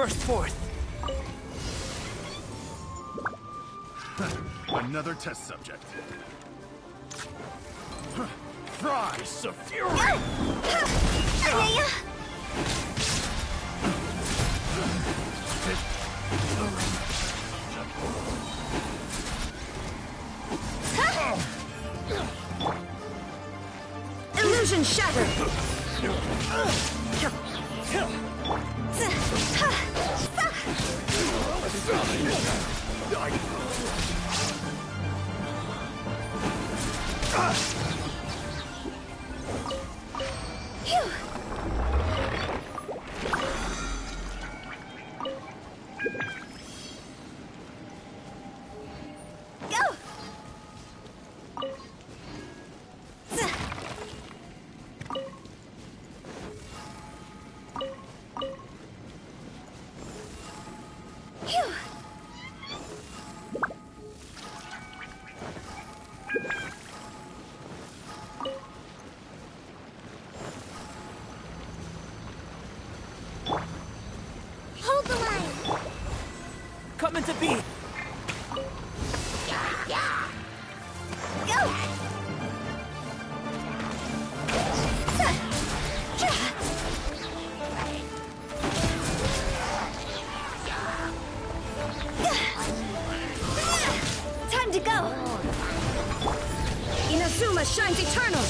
burst forth. Another test subject. Fries of fury! Illusion shattered! Hold the line! Coming to be. Go! Time to go! Inazuma shines eternal!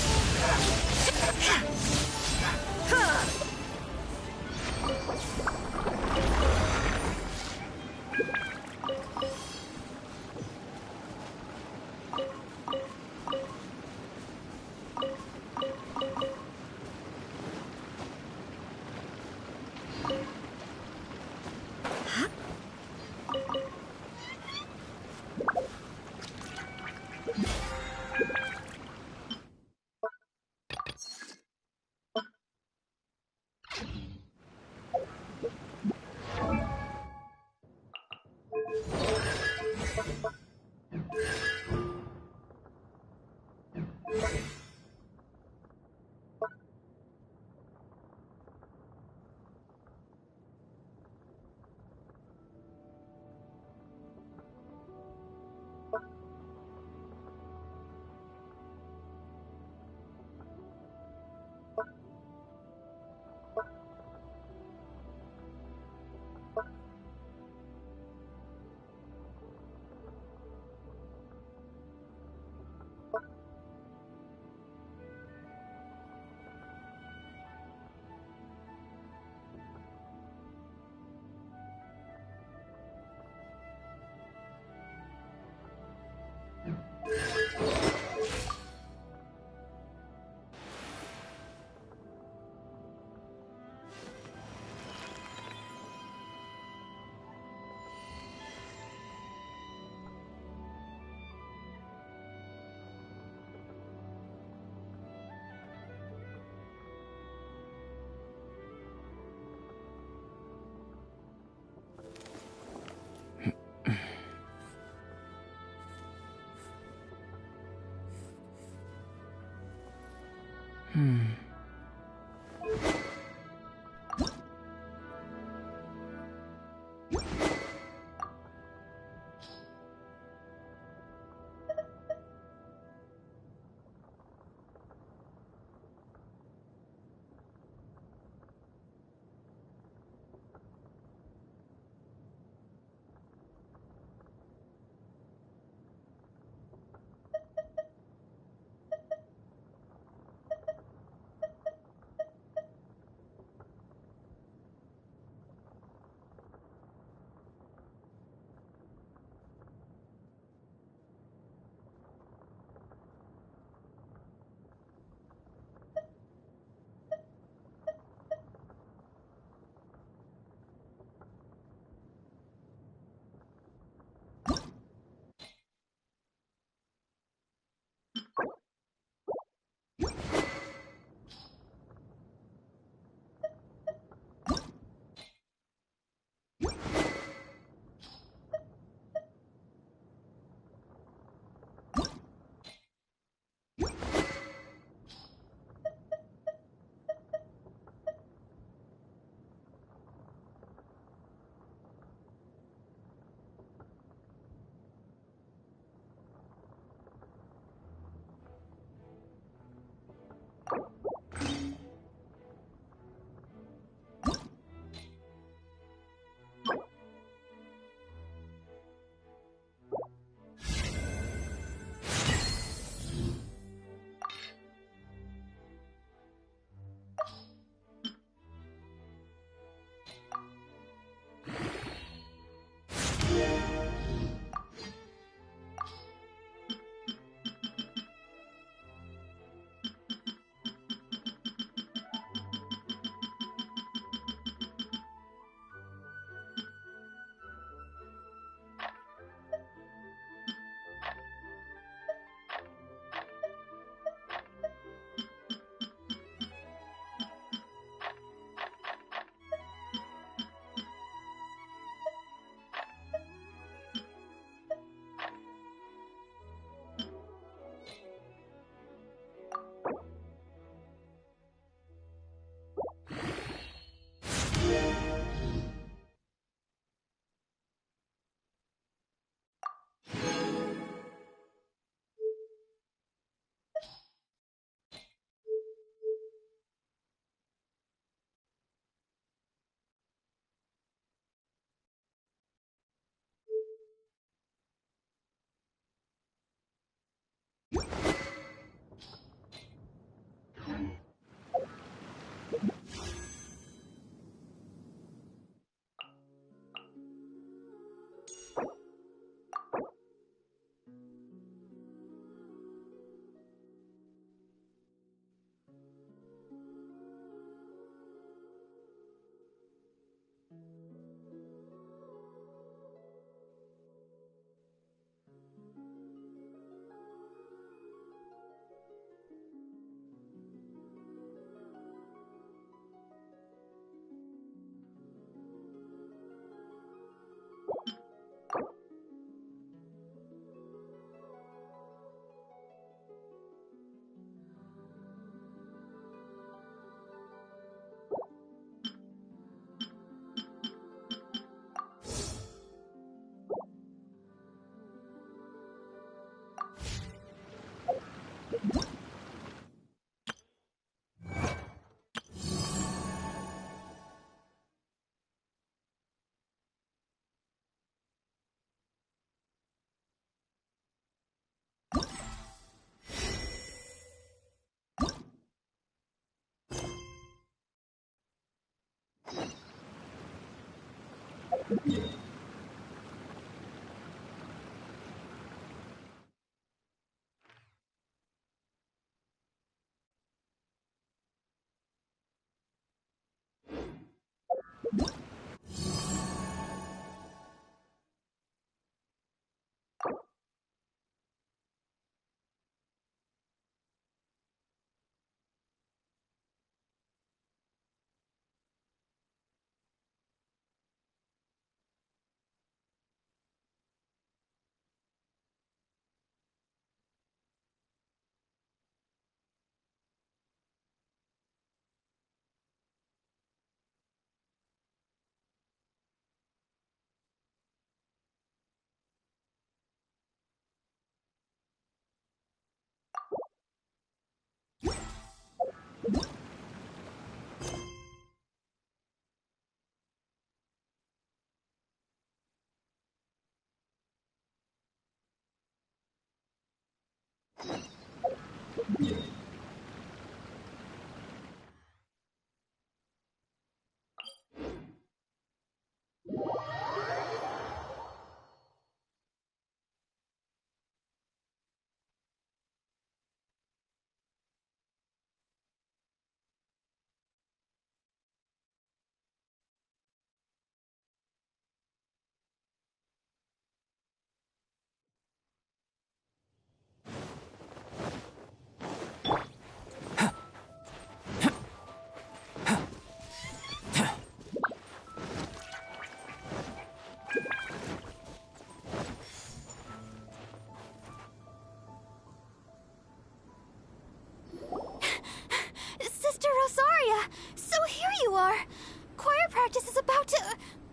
Sister Rosaria! So here you are! Choir practice is about to...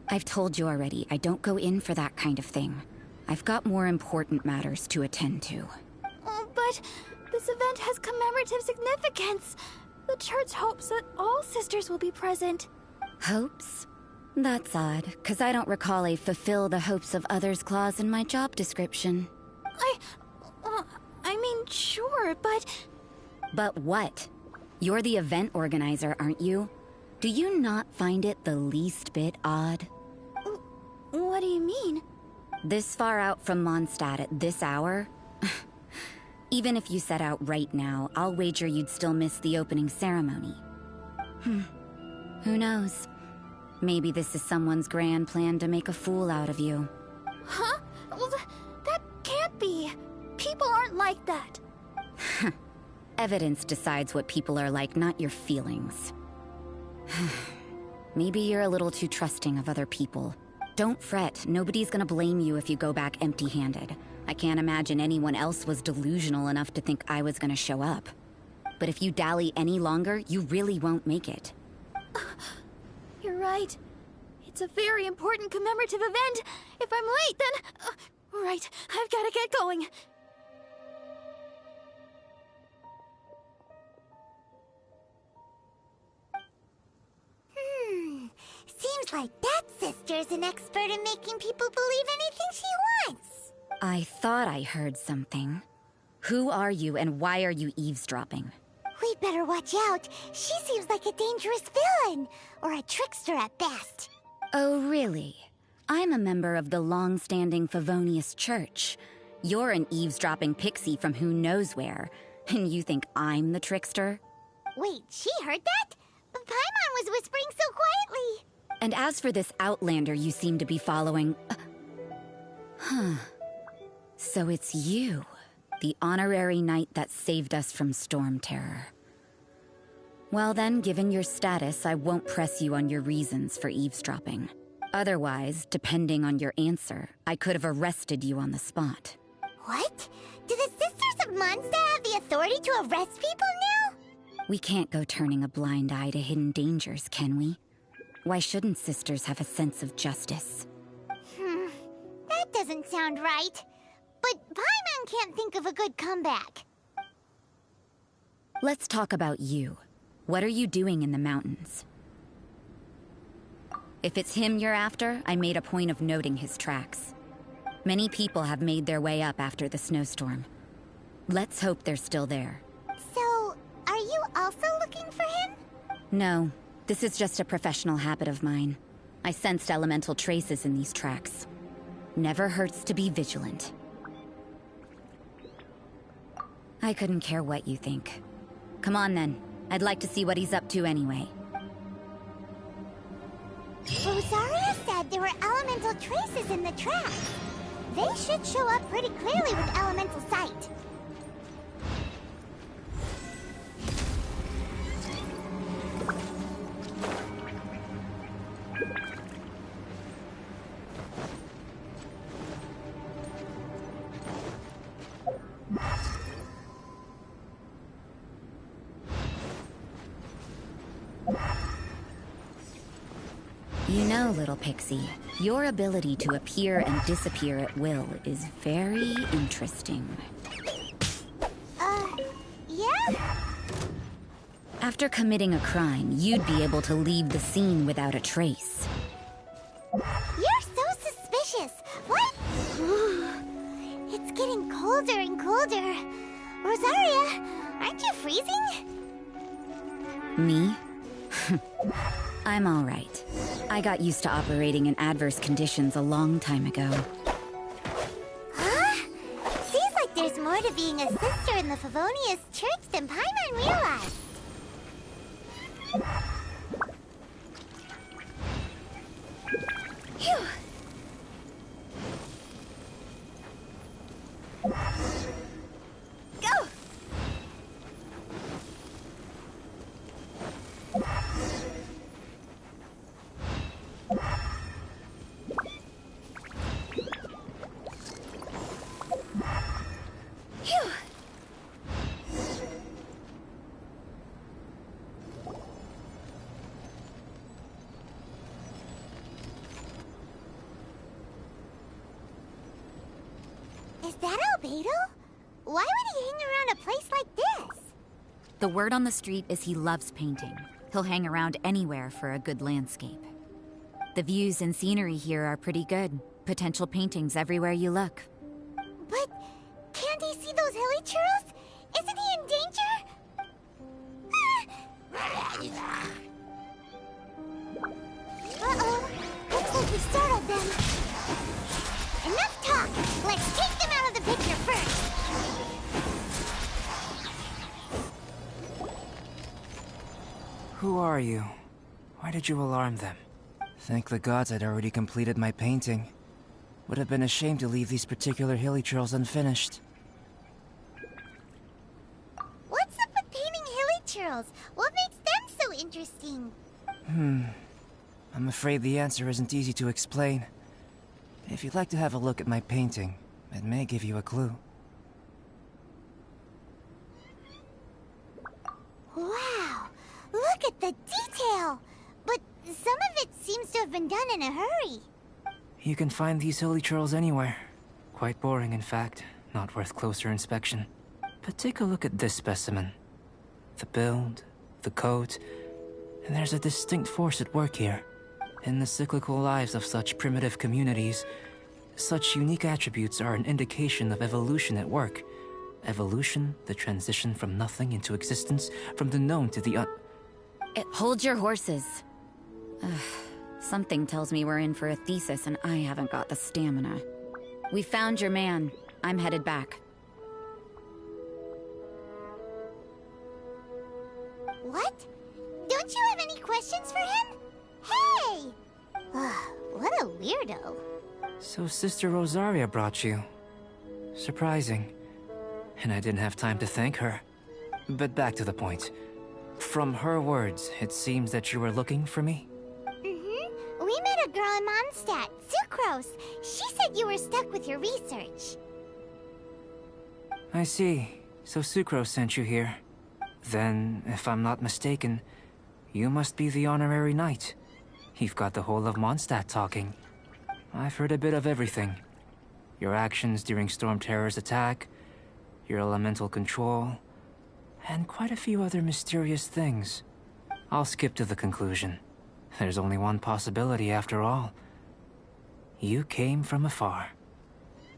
I've told you already, I don't go in for that kind of thing. I've got more important matters to attend to. But this event has commemorative significance. The church hopes that all sisters will be present. Hopes? That's odd, because I don't recall a fulfill the hopes of others clause in my job description. I mean, sure, but... But what? You're the event organizer, aren't you? Do you not find it the least bit odd? What do you mean? This far out from Mondstadt at this hour? Even if you set out right now, I'll wager you'd still miss the opening ceremony. Who knows? Maybe this is someone's grand plan to make a fool out of you. Huh? Well, that can't be. People aren't like that. Evidence decides what people are like, not your feelings. Maybe you're a little too trusting of other people. Don't fret, nobody's gonna blame you if you go back empty-handed. I can't imagine anyone else was delusional enough to think I was gonna show up. But if you dally any longer, you really won't make it. You're right. It's a very important commemorative event. If I'm late, then... right, I've gotta get going. Seems like that sister's an expert in making people believe anything she wants. I thought I heard something. Who are you and why are you eavesdropping? We'd better watch out. She seems like a dangerous villain, or a trickster at best. Oh, really? I'm a member of the long-standing Favonius Church. You're an eavesdropping pixie from who knows where, and you think I'm the trickster? Wait, she heard that? Paimon was whispering so quietly. And as for this outlander you seem to be following... So it's you, the honorary knight that saved us from storm terror. Well then, given your status, I won't press you on your reasons for eavesdropping. Otherwise, depending on your answer, I could have arrested you on the spot. What? Do the Sisters of Mondstadt have the authority to arrest people now? We can't go turning a blind eye to hidden dangers, can we? Why shouldn't sisters have a sense of justice? That doesn't sound right. But Paimon can't think of a good comeback. Let's talk about you. What are you doing in the mountains? If it's him you're after, I made a point of noting his tracks. Many people have made their way up after the snowstorm. Let's hope they're still there. So, are you also looking for him? No, this is just a professional habit of mine. I sensed elemental traces in these tracks. Never hurts to be vigilant. I couldn't care what you think. Come on then. I'd like to see what he's up to anyway. Rosaria said there were elemental traces in the track. They should show up pretty clearly with elemental sight. You know, little pixie, your ability to appear and disappear at will is very interesting. Yeah? After committing a crime, you'd be able to leave the scene without a trace. You're so suspicious. What? It's getting colder and colder. Rosaria, aren't you freezing? Me? I'm all right. I got used to operating in adverse conditions a long time ago. Huh? Seems like there's more to being a sister in the Favonius Church than Paimon realized. Phew. Go! Phew. Is that Albedo? Why would he hang around a place like this? The word on the street is he loves painting. He'll hang around anywhere for a good landscape. The views and scenery here are pretty good. Potential paintings everywhere you look. But can't he see those hilly churls? Isn't he in danger? Uh-oh. Looks like we startled them. Enough talk. Let's take them out of the picture first. Who are you? Why did you alarm them? Thank the gods I'd already completed my painting. Would have been a shame to leave these particular hilly trails unfinished. What's up with painting hilly churls? What makes them so interesting? I'm afraid the answer isn't easy to explain. If you'd like to have a look at my painting, it may give you a clue. Wow, look at the detail! But some of it seems to have been done in a hurry. You can find these hilly trails anywhere. Quite boring, in fact. Not worth closer inspection. But take a look at this specimen. The build, the coat, and there's a distinct force at work here. In the cyclical lives of such primitive communities, such unique attributes are an indication of evolution at work. Evolution, the transition from nothing into existence, from the known to the Hold your horses. Something tells me we're in for a thesis and I haven't got the stamina. We found your man. I'm headed back. What? Don't you have any questions for him? Hey! What a weirdo. So Sister Rosaria brought you. Surprising. And I didn't have time to thank her. But back to the point. From her words, it seems that you were looking for me? We met a girl in Mondstadt, Sucrose. She said you were stuck with your research. I see. So Sucrose sent you here. Then, if I'm not mistaken, you must be the honorary knight. You've got the whole of Mondstadt talking. I've heard a bit of everything. Your actions during Storm Terror's attack, your elemental control, and quite a few other mysterious things. I'll skip to the conclusion. There's only one possibility after all. You came from afar.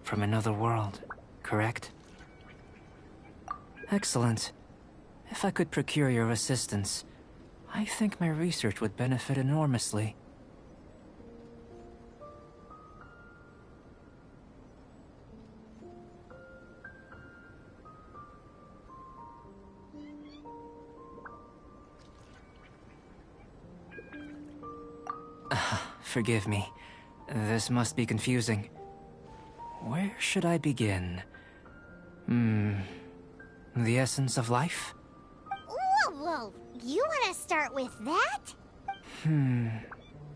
From another world, correct? Excellent. If I could procure your assistance, I think my research would benefit enormously. Forgive me. This must be confusing. Where should I begin? The essence of life? Whoa, whoa. You want to start with that?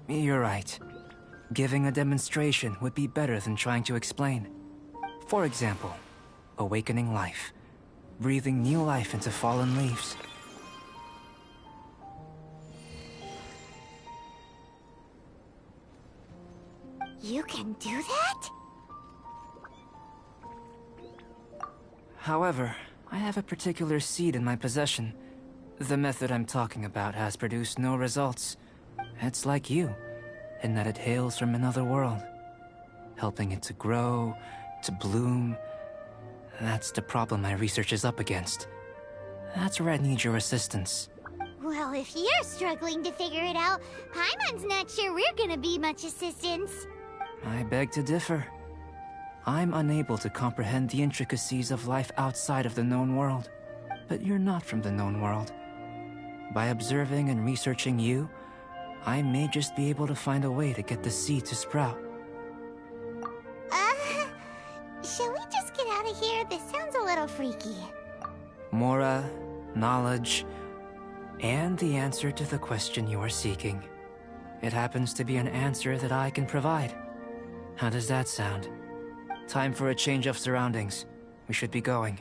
You're right. Giving a demonstration would be better than trying to explain. For example, awakening life. Breathing new life into fallen leaves. You can do that? However, I have a particular seed in my possession. The method I'm talking about has produced no results. It's like you, in that it hails from another world. Helping it to grow, to bloom. That's the problem my research is up against. That's where I need your assistance. Well, if you're struggling to figure it out, Paimon's not sure we're gonna be much assistance. I beg to differ. I'm unable to comprehend the intricacies of life outside of the known world. But you're not from the known world. By observing and researching you, I may just be able to find a way to get the seed to sprout. Shall we just get out of here? This sounds a little freaky. Mora, knowledge, and the answer to the question you are seeking. It happens to be an answer that I can provide. How does that sound? Time for a change of surroundings. We should be going.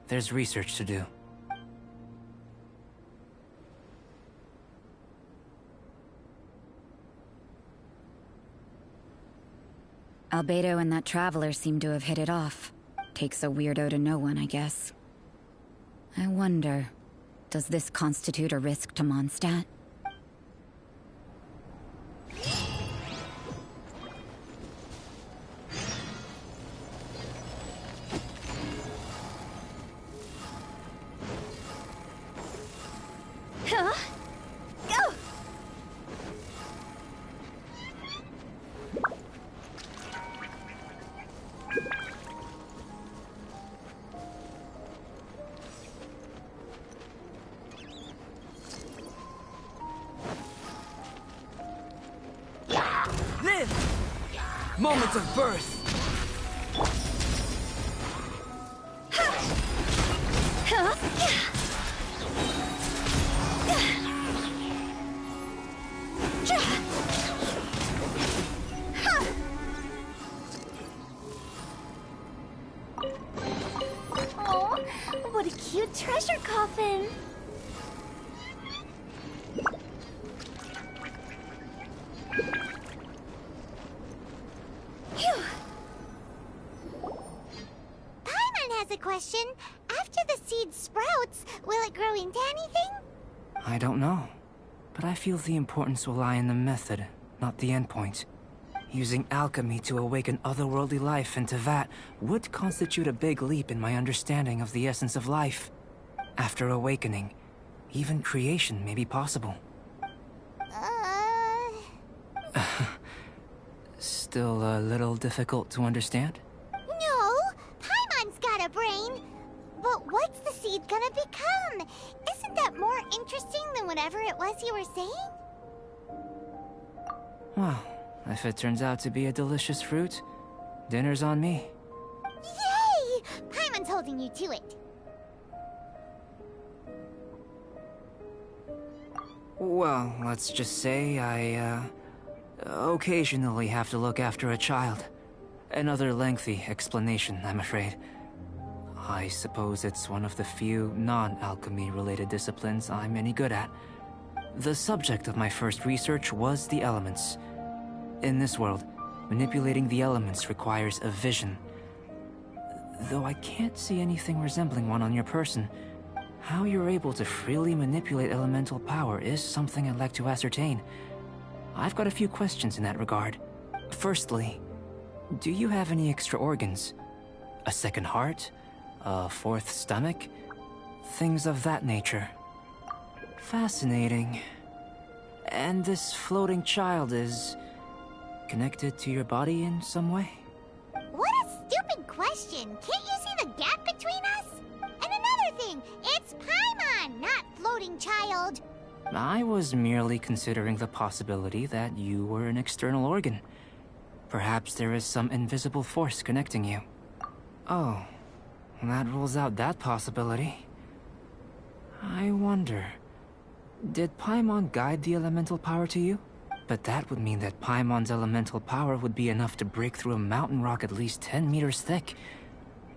There's research to do. Albedo and that traveler seem to have hit it off. Takes a weirdo to know one, I guess. I wonder, does this constitute a risk to Mondstadt? Huh? Go! Live! Moments of birth! Oh, what a cute treasure coffin! Phew. Paimon has a question. After the seed sprouts, will it grow into anything? I don't know. But I feel the importance will lie in the method, not the endpoint. Using alchemy to awaken otherworldly life into that would constitute a big leap in my understanding of the essence of life. After awakening, even creation may be possible. Still a little difficult to understand? No, Paimon's got a brain. But what's the seed gonna become? Isn't that more interesting than whatever it was you were saying? Well, if it turns out to be a delicious fruit, dinner's on me. Yay! Paimon's holding you to it. Well, let's just say I, occasionally have to look after a child. Another lengthy explanation, I'm afraid. I suppose it's one of the few non-alchemy related disciplines I'm any good at. The subject of my first research was the elements. In this world, manipulating the elements requires a vision. Though I can't see anything resembling one on your person, how you're able to freely manipulate elemental power is something I'd like to ascertain. I've got a few questions in that regard. Firstly, do you have any extra organs? A second heart? A fourth stomach? Things of that nature. Fascinating. And this floating child is connected to your body in some way? What a stupid question. Can't you see the gap between us? And another thing, it's Paimon, not floating child. I was merely considering the possibility that you were an external organ. Perhaps there is some invisible force connecting you. Oh, that rules out that possibility. I wonder, did Paimon guide the elemental power to you? But that would mean that Paimon's elemental power would be enough to break through a mountain rock at least 10 meters thick,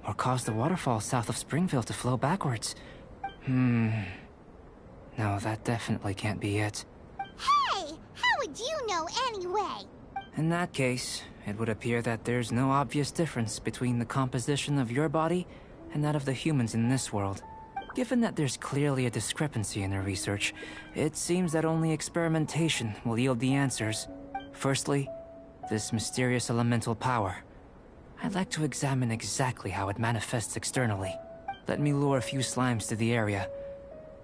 or cause the waterfall south of Springville to flow backwards. No, that definitely can't be it. Hey! How would you know anyway? In that case, it would appear that there's no obvious difference between the composition of your body and that of the humans in this world. Given that there's clearly a discrepancy in their research, it seems that only experimentation will yield the answers. Firstly, this mysterious elemental power. I'd like to examine exactly how it manifests externally. Let me lure a few slimes to the area.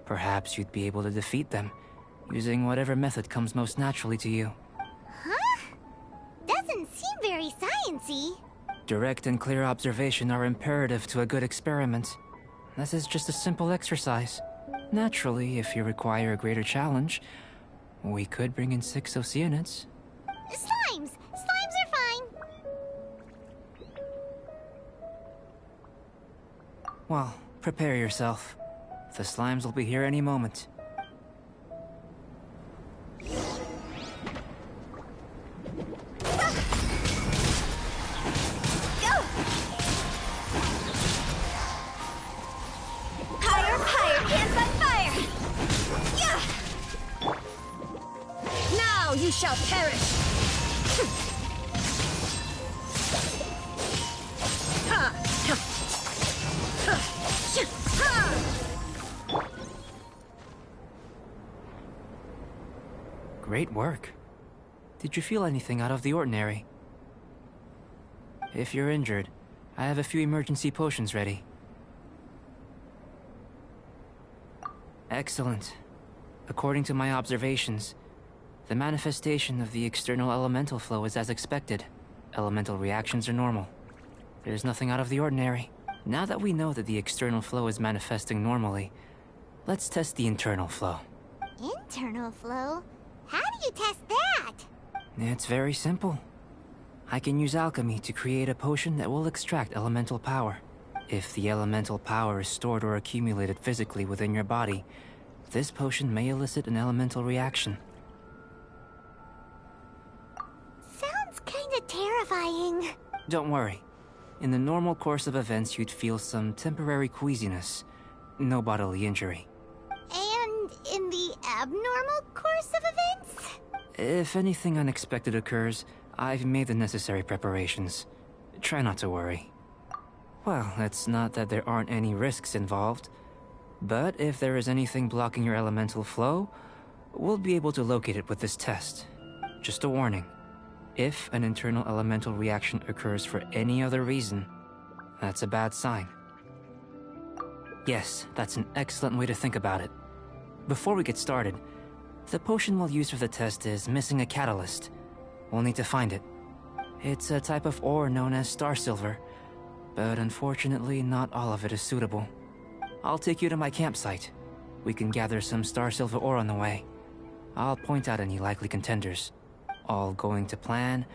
Perhaps you'd be able to defeat them, using whatever method comes most naturally to you. Huh? Doesn't seem very sciencey. Direct and clear observation are imperative to a good experiment. This is just a simple exercise. Naturally, if you require a greater challenge, we could bring in 6 Oceanids. Slimes! Slimes are fine! Well, prepare yourself. The slimes will be here any moment. You shall perish! Great work. Did you feel anything out of the ordinary? If you're injured, I have a few emergency potions ready. Excellent. According to my observations, the manifestation of the external elemental flow is as expected. Elemental reactions are normal. There's nothing out of the ordinary. Now that we know that the external flow is manifesting normally, let's test the internal flow. Internal flow? How do you test that? It's very simple. I can use alchemy to create a potion that will extract elemental power. If the elemental power is stored or accumulated physically within your body, this potion may elicit an elemental reaction. Sounds kinda terrifying. Don't worry. In the normal course of events, you'd feel some temporary queasiness. No bodily injury. And in the abnormal course of events? If anything unexpected occurs, I've made the necessary preparations. Try not to worry. Well, it's not that there aren't any risks involved. But if there is anything blocking your elemental flow, we'll be able to locate it with this test. Just a warning. If an internal elemental reaction occurs for any other reason, that's a bad sign. Yes, that's an excellent way to think about it. Before we get started, the potion we'll use for the test is missing a catalyst. We'll need to find it. It's a type of ore known as star silver, but unfortunately not all of it is suitable. I'll take you to my campsite. We can gather some star silver ore on the way. I'll point out any likely contenders. All going to plan,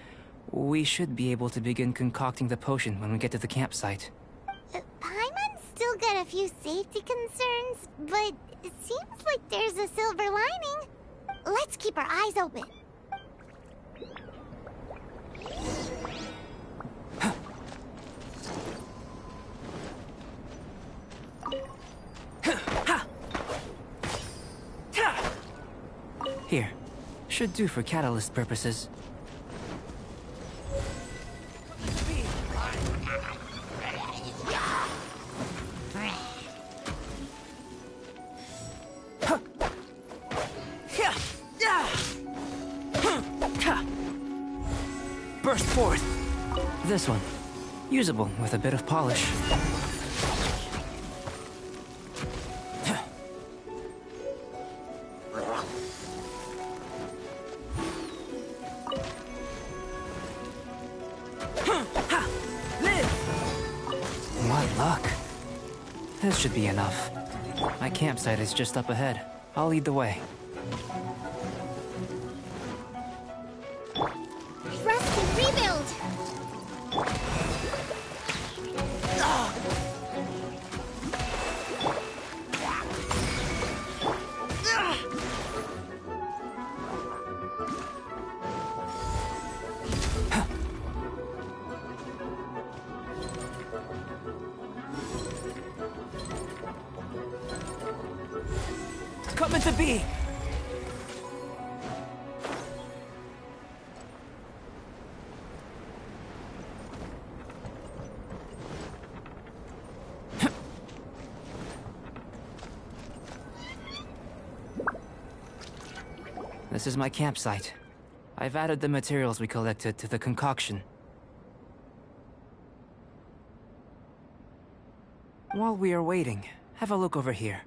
we should be able to begin concocting the potion when we get to the campsite. Paimon's still got a few safety concerns, but it seems like there's a silver lining. Let's keep our eyes open. Here. Should do for catalyst purposes. Burst forth! This one. Usable with a bit of polish. What luck. This should be enough. My campsite is just up ahead. I'll lead the way. Rest and rebuild! Coming to be! This is my campsite. I've added the materials we collected to the concoction. While we are waiting, have a look over here.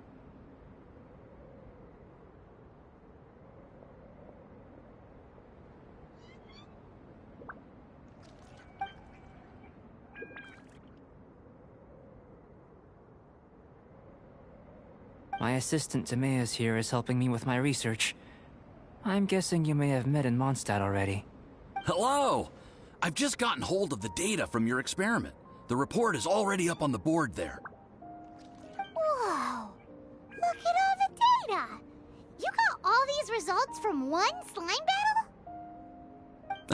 My assistant Timaeus here is helping me with my research. I'm guessing you may have met in Mondstadt already. Hello! I've just gotten hold of the data from your experiment. The report is already up on the board there. Whoa! Look at all the data! You got all these results from one slime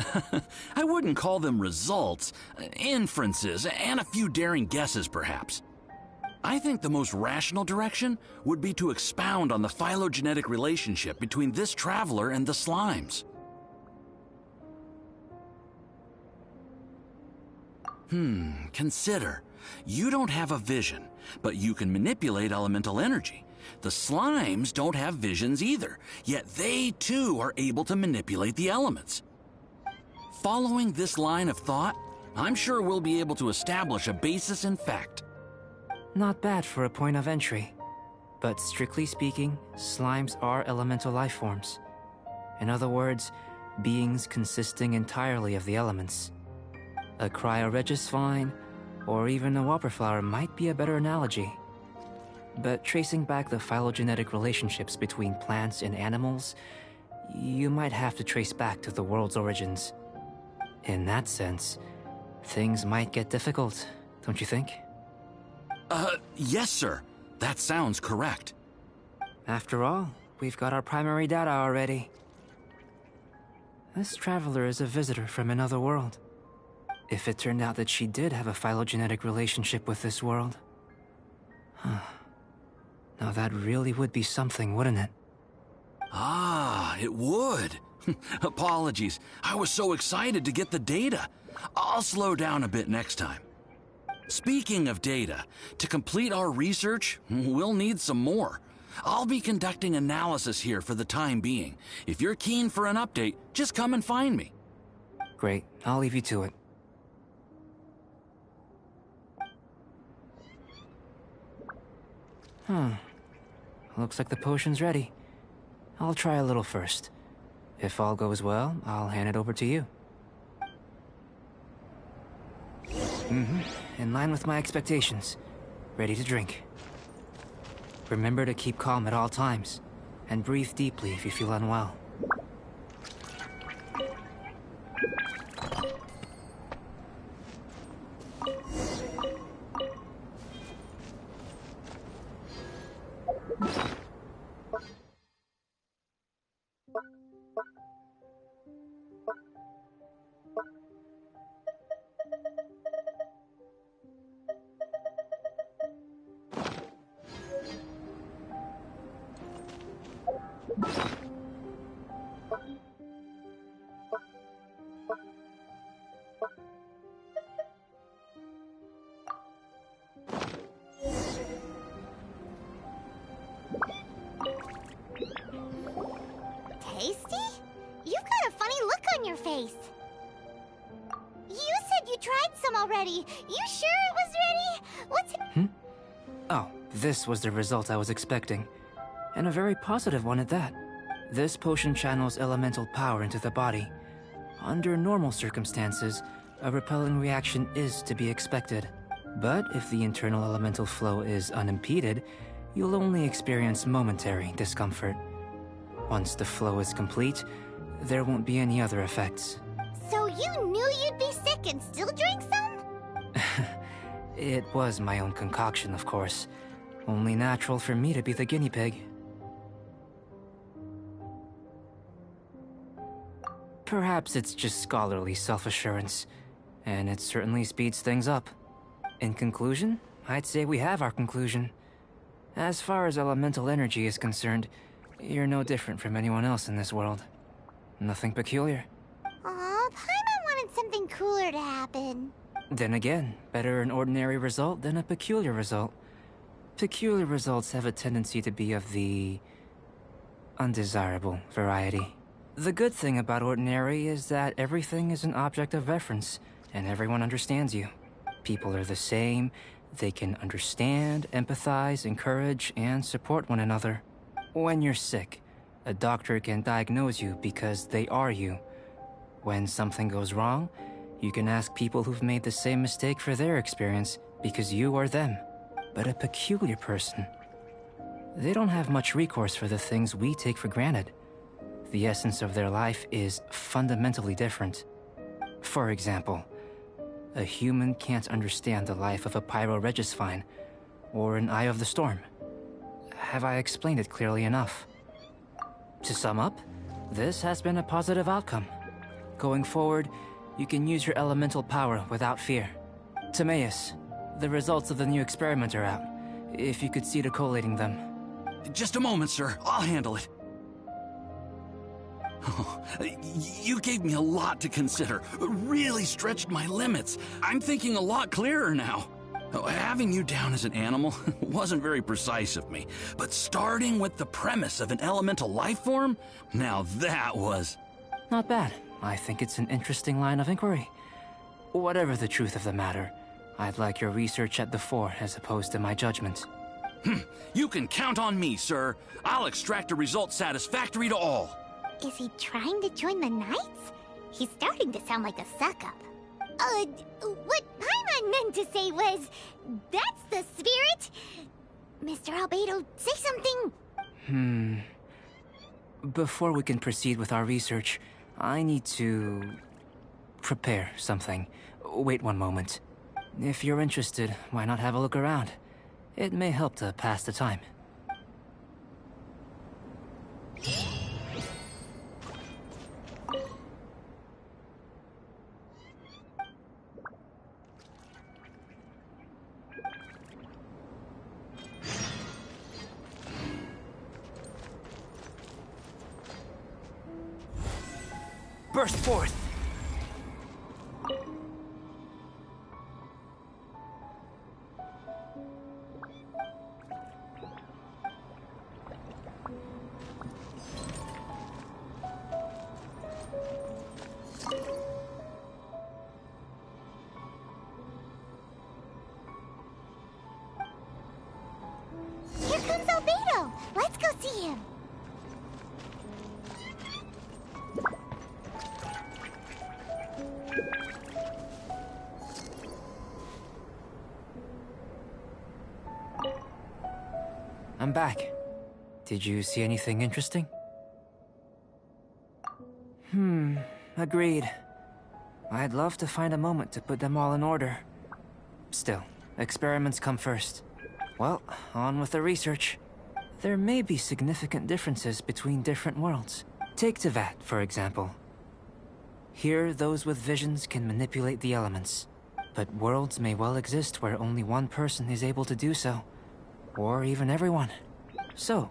battle? I wouldn't call them results, inferences, and a few daring guesses perhaps. I think the most rational direction would be to expound on the phylogenetic relationship between this traveler and the slimes. Consider. You don't have a vision, but you can manipulate elemental energy. The slimes don't have visions either, yet they too are able to manipulate the elements. Following this line of thought, I'm sure we'll be able to establish a basis in fact. Not bad for a point of entry. But strictly speaking, slimes are elemental life forms. In other words, beings consisting entirely of the elements. A cryoregisvine, or even a whopperflower might be a better analogy. But tracing back the phylogenetic relationships between plants and animals, you might have to trace back to the world's origins. In that sense, things might get difficult, don't you think? Yes, sir. That sounds correct. After all, we've got our primary data already. This traveler is a visitor from another world. If it turned out that she did have a phylogenetic relationship with this world... Now that really would be something, wouldn't it? Ah, it would. Apologies. I was so excited to get the data. I'll slow down a bit next time. Speaking of data, to complete our research, we'll need some more. I'll be conducting analysis here for the time being. If you're keen for an update, just come and find me. Great. I'll leave you to it. Looks like the potion's ready. I'll try a little first. If all goes well, I'll hand it over to you. In line with my expectations. Ready to drink. Remember to keep calm at all times, and breathe deeply if you feel unwell. Tasty? You've got a funny look on your face. You said you tried some already. You sure it was ready? What's it? Oh, this was the result I was expecting. And a very positive one at that. This potion channels elemental power into the body. Under normal circumstances, a repelling reaction is to be expected. But if the internal elemental flow is unimpeded, you'll only experience momentary discomfort. Once the flow is complete, there won't be any other effects. So you knew you'd be sick and still drank some? It was my own concoction, of course. Only natural for me to be the guinea pig. Perhaps it's just scholarly self-assurance, and it certainly speeds things up. In conclusion, I'd say we have our conclusion. As far as elemental energy is concerned, you're no different from anyone else in this world. Nothing peculiar. Aw, Paimon wanted something cooler to happen. Then again, better an ordinary result than a peculiar result. Peculiar results have a tendency to be of the undesirable variety. The good thing about ordinary is that everything is an object of reference, and everyone understands you. People are the same. They can understand, empathize, encourage, and support one another. When you're sick, a doctor can diagnose you because they are you. When something goes wrong, you can ask people who've made the same mistake for their experience because you are them. But a peculiar person, they don't have much recourse for the things we take for granted. The essence of their life is fundamentally different. For example, a human can't understand the life of a pyroregisvine or an Eye of the Storm. Have I explained it clearly enough? To sum up, this has been a positive outcome. Going forward, you can use your elemental power without fear. Timaeus, the results of the new experiment are out. If you could see to collating them. Just a moment, sir. I'll handle it. You gave me a lot to consider. Really stretched my limits. I'm thinking a lot clearer now. Having you down as an animal wasn't very precise of me, but starting with the premise of an elemental life form, now that was... Not bad. I think it's an interesting line of inquiry. Whatever the truth of the matter, I'd like your research at the fore as opposed to my judgment. You can count on me, sir. I'll extract a result satisfactory to all. Is he trying to join the Knights? He's starting to sound like a suck-up. What Paimon meant to say was, that's the spirit? Mr. Albedo, say something. Before we can proceed with our research, I need to prepare something. Wait one moment. If you're interested, why not have a look around? It may help to pass the time. Burst forth! Here comes Albedo. Let's go see him. I'm back. Did you see anything interesting? Agreed. I'd love to find a moment to put them all in order. Still, experiments come first. Well, on with the research. There may be significant differences between different worlds. Take Tevat, for example. Here, those with visions can manipulate the elements. But worlds may well exist where only one person is able to do so. Or even everyone. So,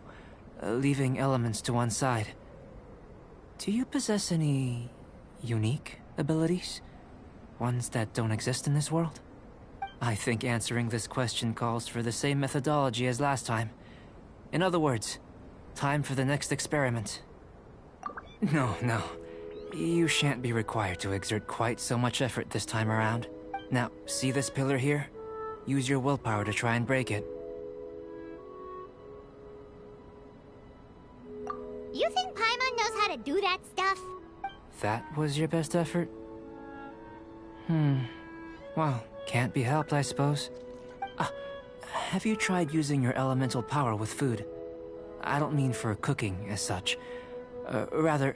leaving elements to one side, do you possess any unique abilities? Ones that don't exist in this world? I think answering this question calls for the same methodology as last time. In other words, time for the next experiment. No. You shan't be required to exert quite so much effort this time around. Now, see this pillar here? Use your willpower to try and break it. You think Paimon knows how to do that stuff? That was your best effort? Well, can't be helped, I suppose. Have you tried using your elemental power with food? I don't mean for cooking as such. Rather,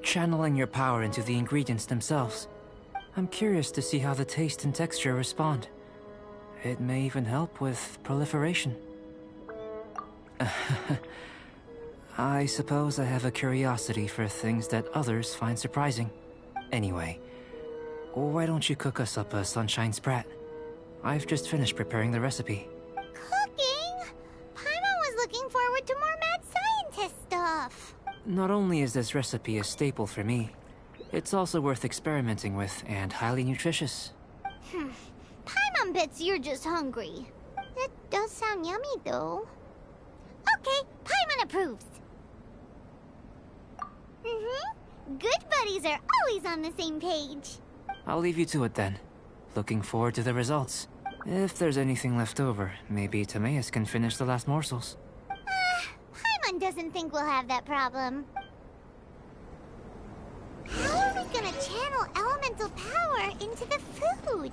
channeling your power into the ingredients themselves. I'm curious to see how the taste and texture respond. It may even help with proliferation. I suppose I have a curiosity for things that others find surprising. Anyway, why don't you cook us up a sunshine sprat? I've just finished preparing the recipe. Cooking? Paimon was looking forward to more mad scientist stuff. Not only is this recipe a staple for me, it's also worth experimenting with and highly nutritious. Paimon bets you're just hungry. That does sound yummy, though. Okay, Paimon approves. Good buddies are always on the same page. I'll leave you to it then. Looking forward to the results. If there's anything left over, maybe Timaeus can finish the last morsels. Paimon doesn't think we'll have that problem. How are we gonna channel elemental power into the food?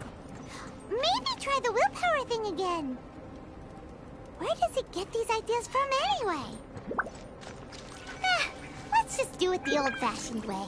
Maybe try the willpower thing again. Where does it get these ideas from anyway? Let's just do it the old-fashioned way.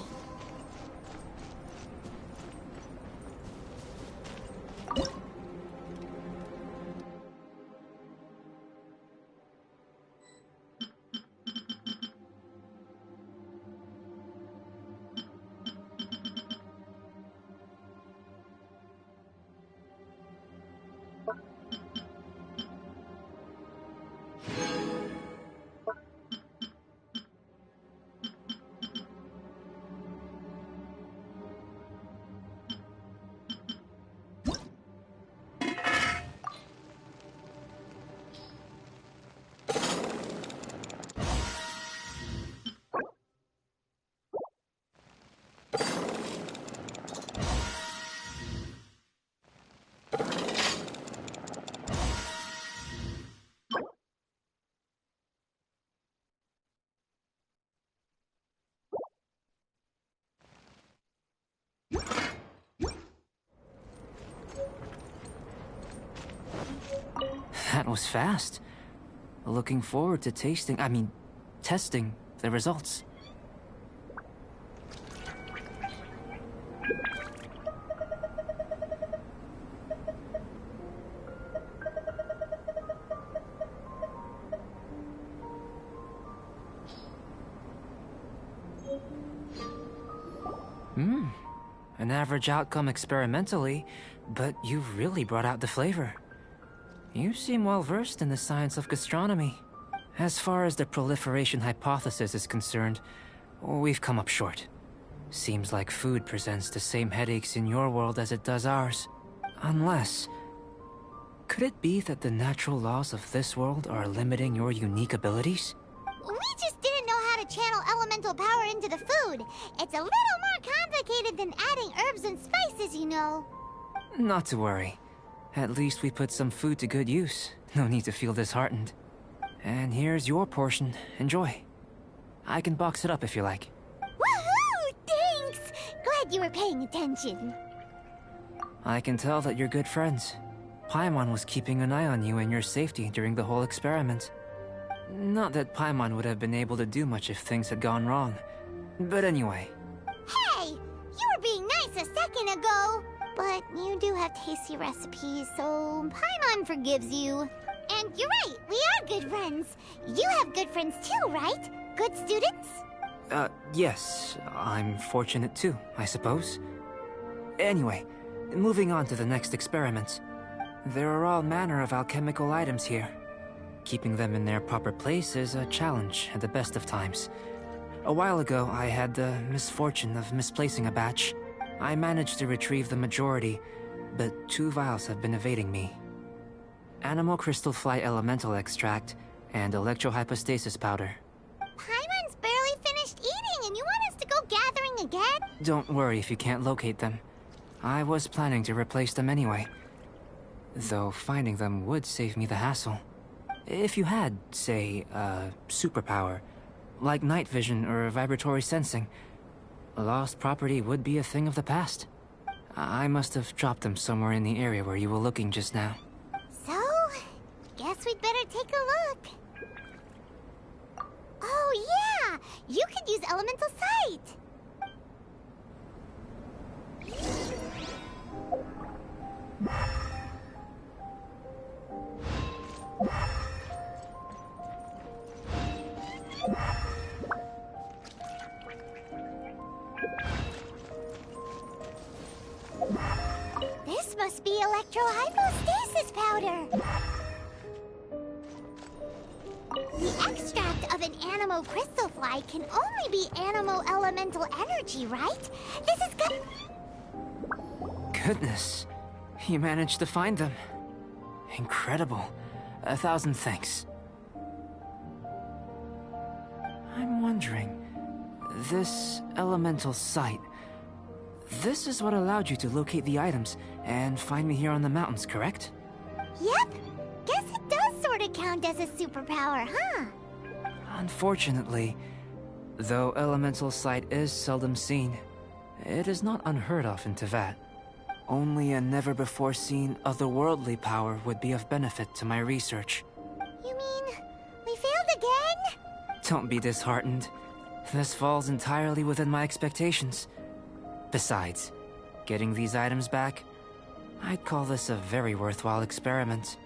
That was fast. Looking forward to testing the results. An average outcome experimentally, but you've really brought out the flavor. You seem well versed in the science of gastronomy. As far as the proliferation hypothesis is concerned, we've come up short. Seems like food presents the same headaches in your world as it does ours. Unless... could it be that the natural laws of this world are limiting your unique abilities? We just didn't know how to channel elemental power into the food. It's a little more complicated than adding herbs and spices, you know. Not to worry. At least we put some food to good use. No need to feel disheartened. And here's your portion. Enjoy. I can box it up if you like. Woohoo! Thanks! Glad you were paying attention. I can tell that you're good friends. Paimon was keeping an eye on you and your safety during the whole experiment. Not that Paimon would have been able to do much if things had gone wrong. But anyway. Hey! You were being nice a second ago! But you do have tasty recipes, so Paimon forgives you. And you're right, we are good friends. You have good friends too, right? Good students? Yes. I'm fortunate too, I suppose. Anyway, moving on to the next experiments. There are all manner of alchemical items here. Keeping them in their proper place is a challenge at the best of times. A while ago, I had the misfortune of misplacing a batch. I managed to retrieve the majority, but 2 vials have been evading me. Animal crystal fly elemental extract and electrohypostasis powder. Paimon's barely finished eating and you want us to go gathering again? Don't worry if you can't locate them. I was planning to replace them anyway. Though finding them would save me the hassle. If you had, say, a superpower, like night vision or vibratory sensing, lost property would be a thing of the past. I must have dropped them somewhere in the area where you were looking just now. So, guess we'd better take a look. Oh yeah! You could use elemental sight. This must be electrohypostasis powder. The extract of an animo crystal fly can only be animo elemental energy, right? This is good. Goodness, you managed to find them. Incredible. 1,000 thanks. I'm wondering, this elemental sight, this is what allowed you to locate the items and find me here on the mountains, correct? Yep. Guess it does sort of count as a superpower, huh? Unfortunately, though elemental sight is seldom seen, it is not unheard of in Teyvat. Only a never-before-seen otherworldly power would be of benefit to my research. You mean we failed again? Don't be disheartened. This falls entirely within my expectations. Besides, getting these items back, I'd call this a very worthwhile experiment.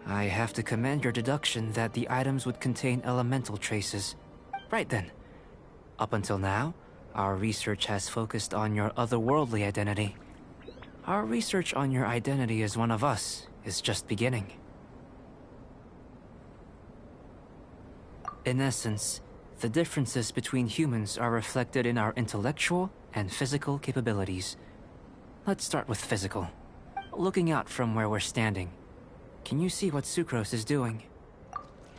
I have to commend your deduction that the items would contain elemental traces. Right then. Up until now, our research has focused on your otherworldly identity. Our research on your identity as one of us is just beginning. In essence, the differences between humans are reflected in our intellectual and physical capabilities. Let's start with physical. Looking out from where we're standing, can you see what Sucrose is doing?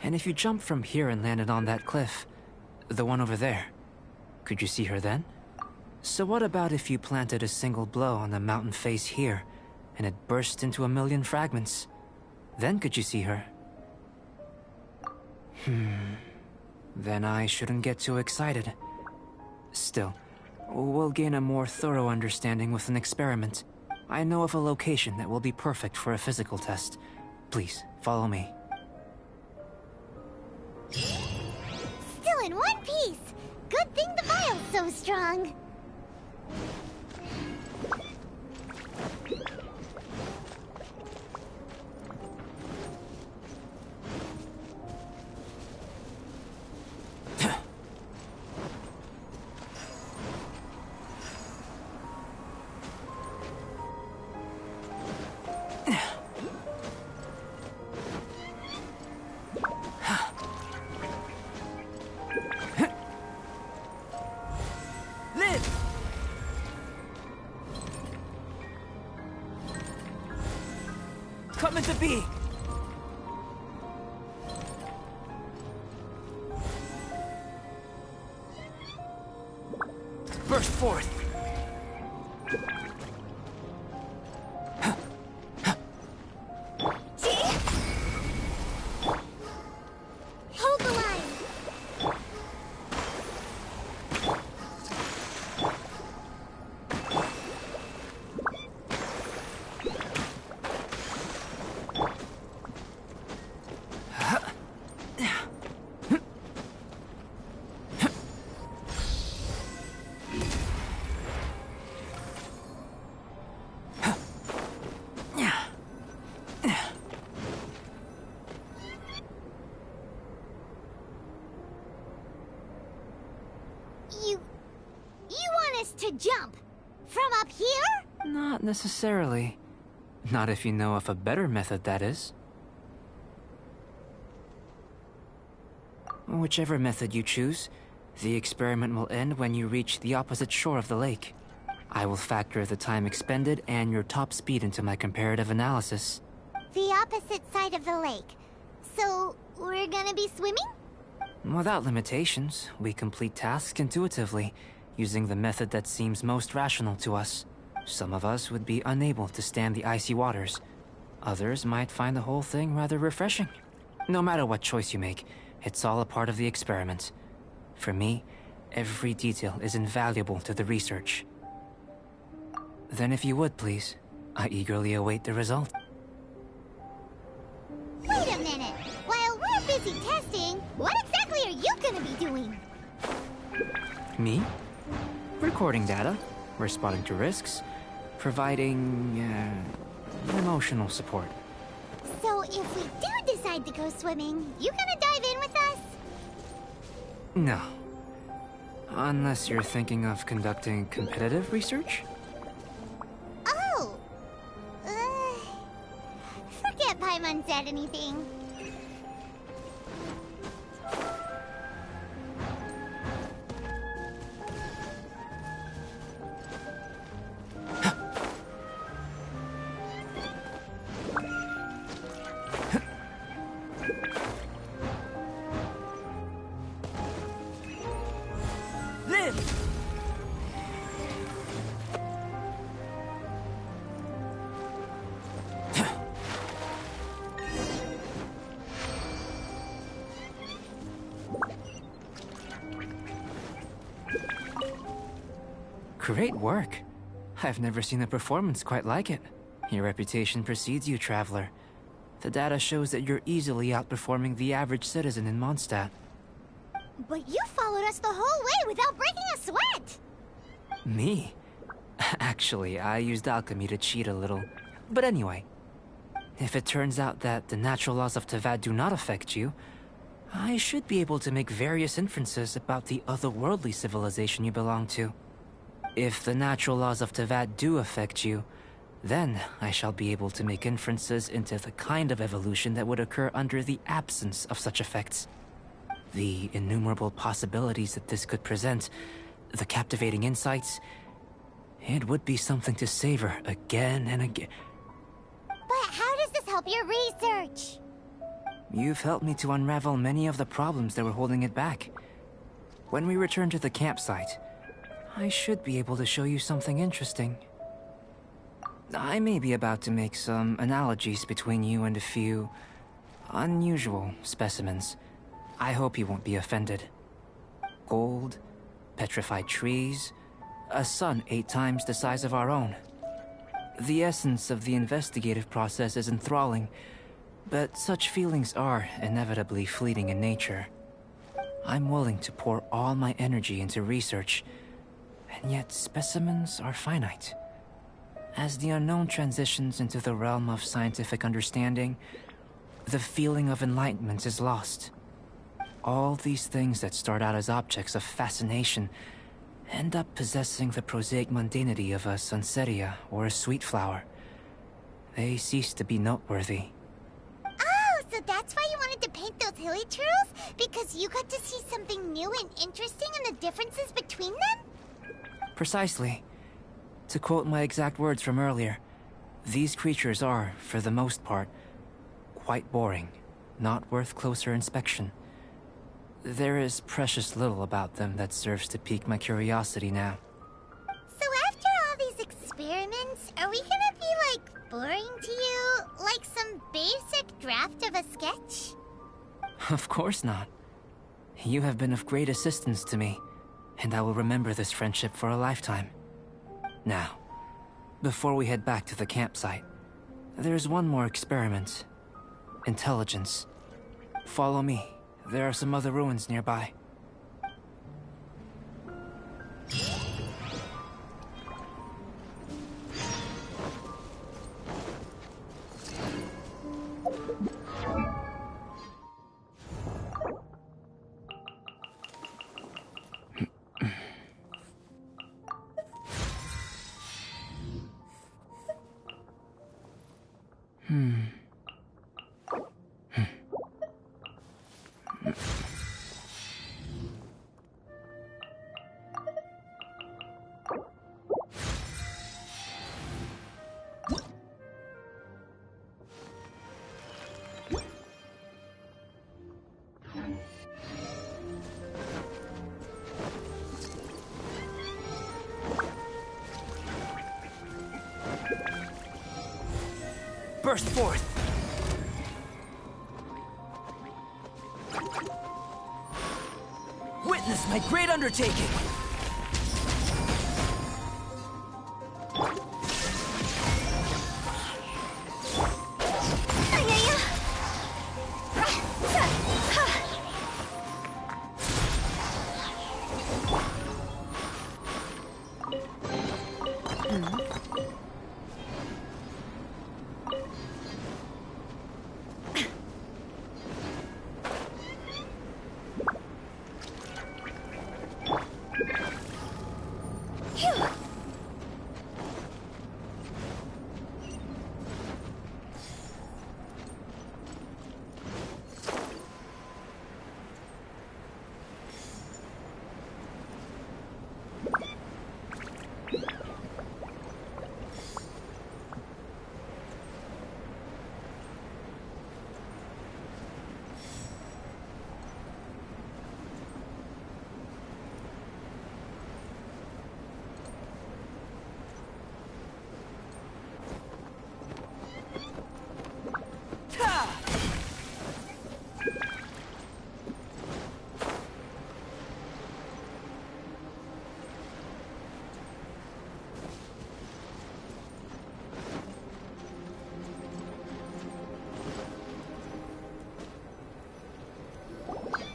And if you jump from here and landed on that cliff, the one over there, could you see her then? So what about if you planted a single blow on the mountain face here, and it burst into 1,000,000 fragments? Then could you see her? Then I shouldn't get too excited. Still, we'll gain a more thorough understanding with an experiment. I know of a location that will be perfect for a physical test. Please, follow me. Still in one piece! Good thing the vial's so strong. Coming to be! Burst forth! Hold the line! You want us to jump? From up here? Not necessarily. Not if you know of a better method, that is. Whichever method you choose, the experiment will end when you reach the opposite shore of the lake. I will factor the time expended and your top speed into my comparative analysis. The opposite side of the lake. So, we're gonna be swimming? Without limitations, we complete tasks intuitively, using the method that seems most rational to us. Some of us would be unable to stand the icy waters. Others might find the whole thing rather refreshing. No matter what choice you make, it's all a part of the experiment. For me, every detail is invaluable to the research. Then if you would, please, I eagerly await the result. Wait a minute! While we're busy testing, what exactly are you gonna be doing? Me? Recording data, responding to risks, providing, emotional support. So if we do decide to go swimming, you gonna dive in with us? No. Unless you're thinking of conducting competitive research? Oh! Forget Paimon said anything. Great work. I've never seen a performance quite like it. Your reputation precedes you, Traveler. The data shows that you're easily outperforming the average citizen in Mondstadt. But you followed us the whole way without breaking a sweat! Me? Actually, I used alchemy to cheat a little. But anyway, if it turns out that the natural laws of Tavad do not affect you, I should be able to make various inferences about the otherworldly civilization you belong to. If the natural laws of Tavad do affect you, then I shall be able to make inferences into the kind of evolution that would occur under the absence of such effects. The innumerable possibilities that this could present, the captivating insights, it would be something to savor again and again. But how does this help your research? You've helped me to unravel many of the problems that were holding it back. When we return to the campsite, I should be able to show you something interesting. I may be about to make some analogies between you and a few unusual specimens. I hope you won't be offended. Gold, petrified trees, a sun 8 times the size of our own. The essence of the investigative process is enthralling, but such feelings are inevitably fleeting in nature. I'm willing to pour all my energy into research, and yet specimens are finite. As the unknown transitions into the realm of scientific understanding, the feeling of enlightenment is lost. All these things that start out as objects of fascination end up possessing the prosaic mundanity of a sunsetia or a sweet flower. They cease to be noteworthy. Oh, so that's why you wanted to paint those hilly turtles? Because you got to see something new and interesting and the differences between them? Precisely. To quote my exact words from earlier, these creatures are, for the most part, quite boring, not worth closer inspection. There is precious little about them that serves to pique my curiosity now. So after all these experiments, are we gonna be, like, boring to you? Like some basic draft of a sketch? Of course not. You have been of great assistance to me, and I will remember this friendship for a lifetime. Now, before we head back to the campsite, there's one more experiment. Intelligence. Follow me. There are some other ruins nearby. Burst forth! Witness my great undertaking!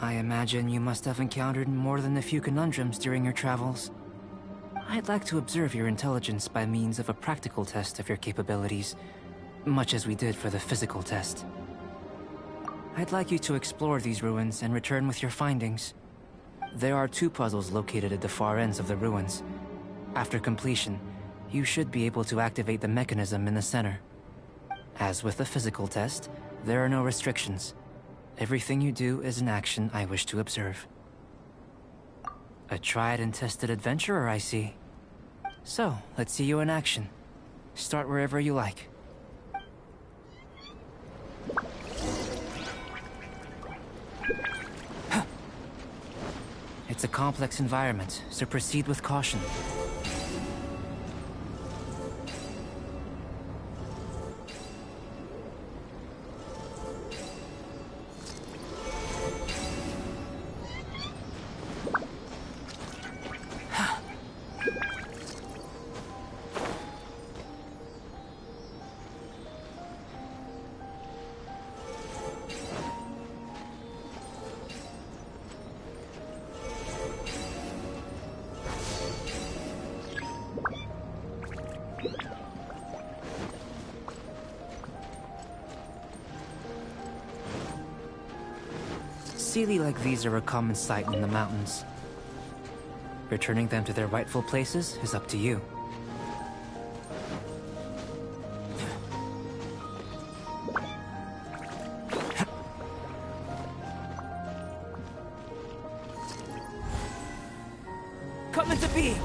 I imagine you must have encountered more than a few conundrums during your travels. I'd like to observe your intelligence by means of a practical test of your capabilities, much as we did for the physical test. I'd like you to explore these ruins and return with your findings. There are 2 puzzles located at the far ends of the ruins. After completion, you should be able to activate the mechanism in the center. As with the physical test, there are no restrictions. Everything you do is an action I wish to observe. A tried and tested adventurer, I see. So, let's see you in action. Start wherever you like. It's a complex environment, so proceed with caution. Sealy like these are a common sight in the mountains. Returning them to their rightful places is up to you. Come into being!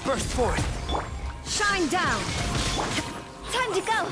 Burst forth! Shine down! Time to go!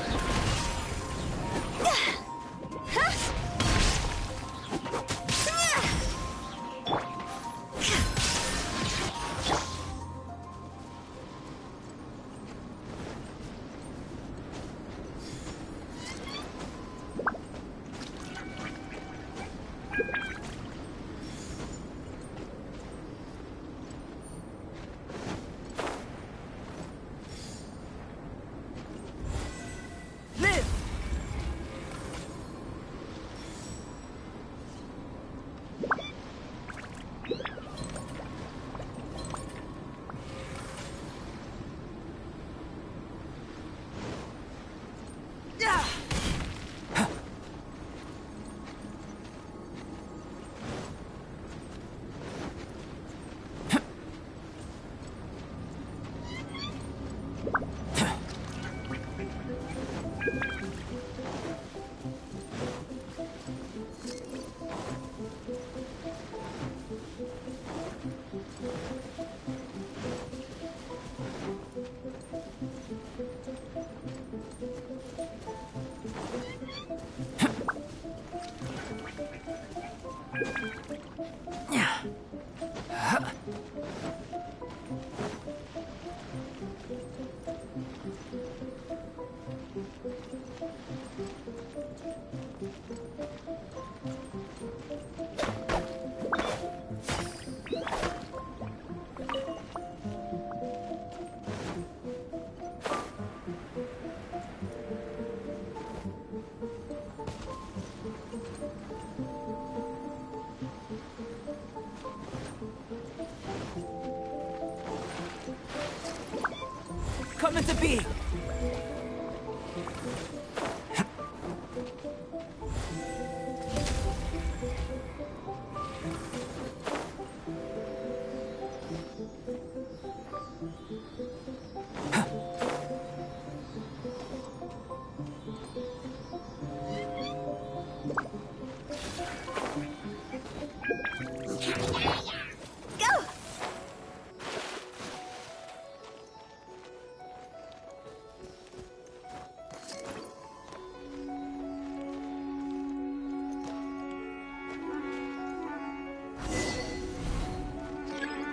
Come into being!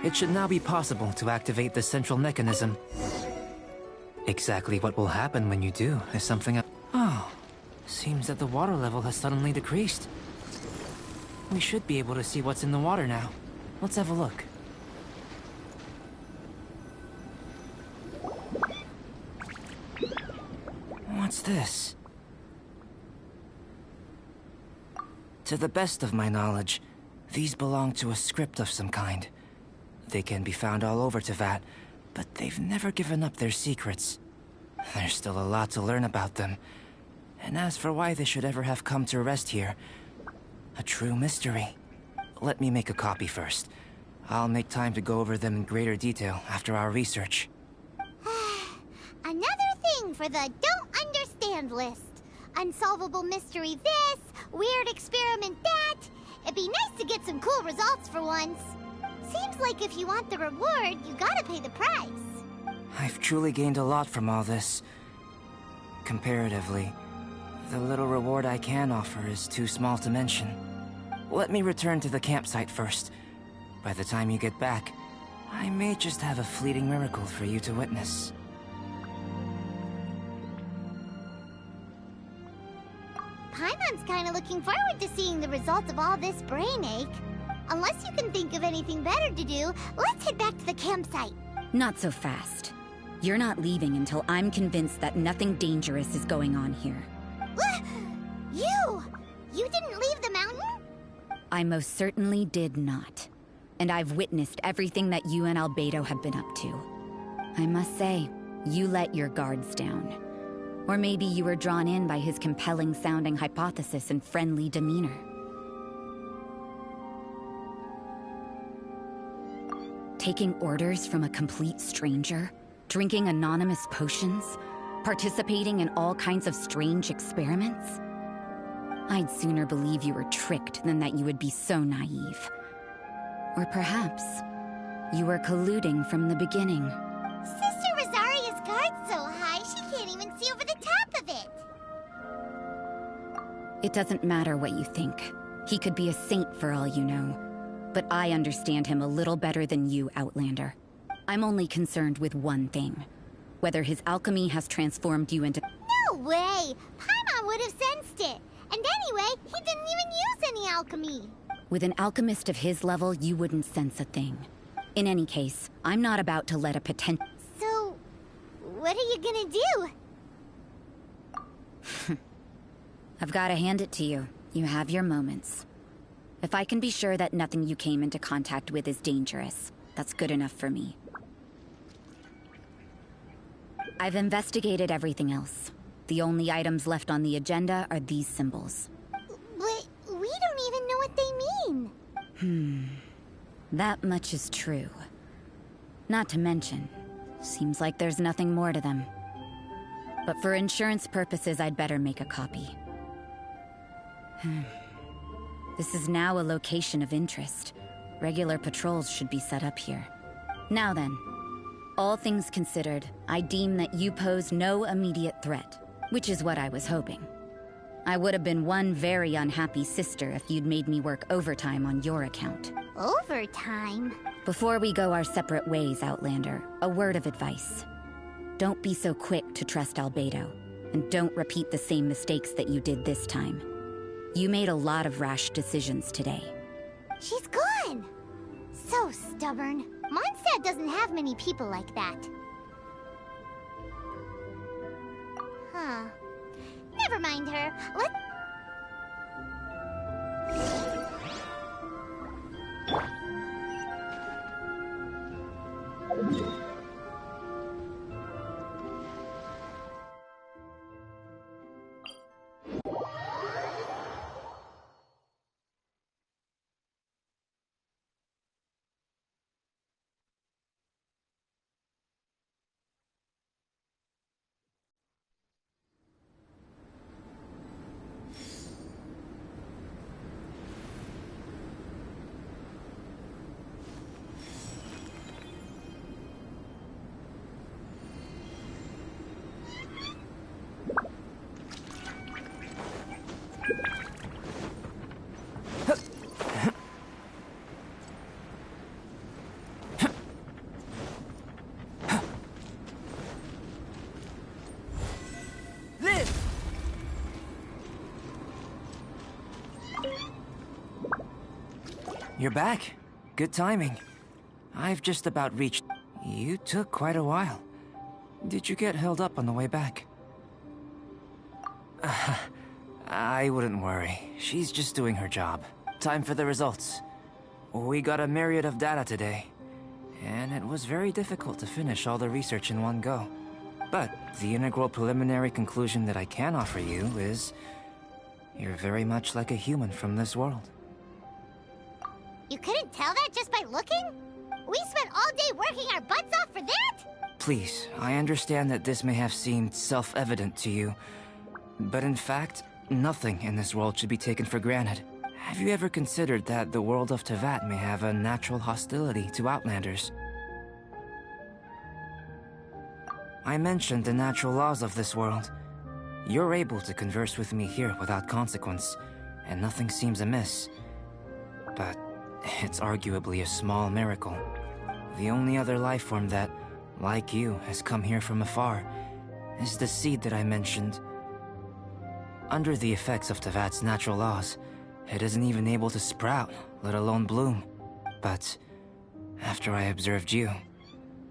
It should now be possible to activate the central mechanism. Exactly what will happen when you do is something else. Oh, seems that the water level has suddenly decreased. We should be able to see what's in the water now. Let's have a look. What's this? To the best of my knowledge, these belong to a script of some kind. They can be found all over Teyvat, but they've never given up their secrets. There's still a lot to learn about them. And as for why they should ever have come to rest here, a true mystery. Let me make a copy first. I'll make time to go over them in greater detail after our research. Another thing for the don't understand list. Unsolvable mystery this, weird experiment that. It'd be nice to get some cool results for once. Seems like if you want the reward, you gotta pay the price. I've truly gained a lot from all this. Comparatively, the little reward I can offer is too small to mention. Let me return to the campsite first. By the time you get back, I may just have a fleeting miracle for you to witness. Paimon's kinda looking forward to seeing the results of all this brain ache. Unless you can think of anything better to do, let's head back to the campsite. Not so fast. You're not leaving until I'm convinced that nothing dangerous is going on here. You didn't leave the mountain? I most certainly did not. And I've witnessed everything that you and Albedo have been up to. I must say, you let your guards down. Or maybe you were drawn in by his compelling-sounding hypothesis and friendly demeanor. Taking orders from a complete stranger, drinking anonymous potions, participating in all kinds of strange experiments? I'd sooner believe you were tricked than that you would be so naive. Or perhaps, you were colluding from the beginning. Sister Rosaria's guard's so high, she can't even see over the top of it. It doesn't matter what you think. He could be a saint for all you know. But I understand him a little better than you, Outlander. I'm only concerned with one thing. Whether his alchemy has transformed you into— No way! Paimon would have sensed it. And anyway, he didn't even use any alchemy. With an alchemist of his level, you wouldn't sense a thing. In any case, I'm not about to let a potential— So, what are you gonna do? I've got to hand it to you. You have your moments. If I can be sure that nothing you came into contact with is dangerous, that's good enough for me. I've investigated everything else. The only items left on the agenda are these symbols. But we don't even know what they mean. That much is true. Not to mention, seems like there's nothing more to them. But for insurance purposes, I'd better make a copy. This is now a location of interest. Regular patrols should be set up here. Now then, all things considered, I deem that you pose no immediate threat, which is what I was hoping. I would have been one very unhappy sister if you'd made me work overtime on your account. Overtime? Before we go our separate ways, Outlander, a word of advice. Don't be so quick to trust Albedo, and don't repeat the same mistakes that you did this time. You made a lot of rash decisions today. She's gone! So stubborn. Mondstadt doesn't have many people like that. Huh. Never mind her. You're back. Good timing. I've just about reached... You took quite a while. Did you get held up on the way back? I wouldn't worry. She's just doing her job. Time for the results. We got a myriad of data today, and it was very difficult to finish all the research in one go. But the integral preliminary conclusion that I can offer you is you're very much like a human from this world. You couldn't tell that just by looking? We spent all day working our butts off for that? Please, I understand that this may have seemed self-evident to you, but in fact, nothing in this world should be taken for granted. Have you ever considered that the world of Teyvat may have a natural hostility to Outlanders? I mentioned the natural laws of this world. You're able to converse with me here without consequence, and nothing seems amiss. But it's arguably a small miracle. The only other life form that, like you, has come here from afar is the seed that I mentioned. Under the effects of Teyvat's natural laws, it isn't even able to sprout, let alone bloom. But after I observed you,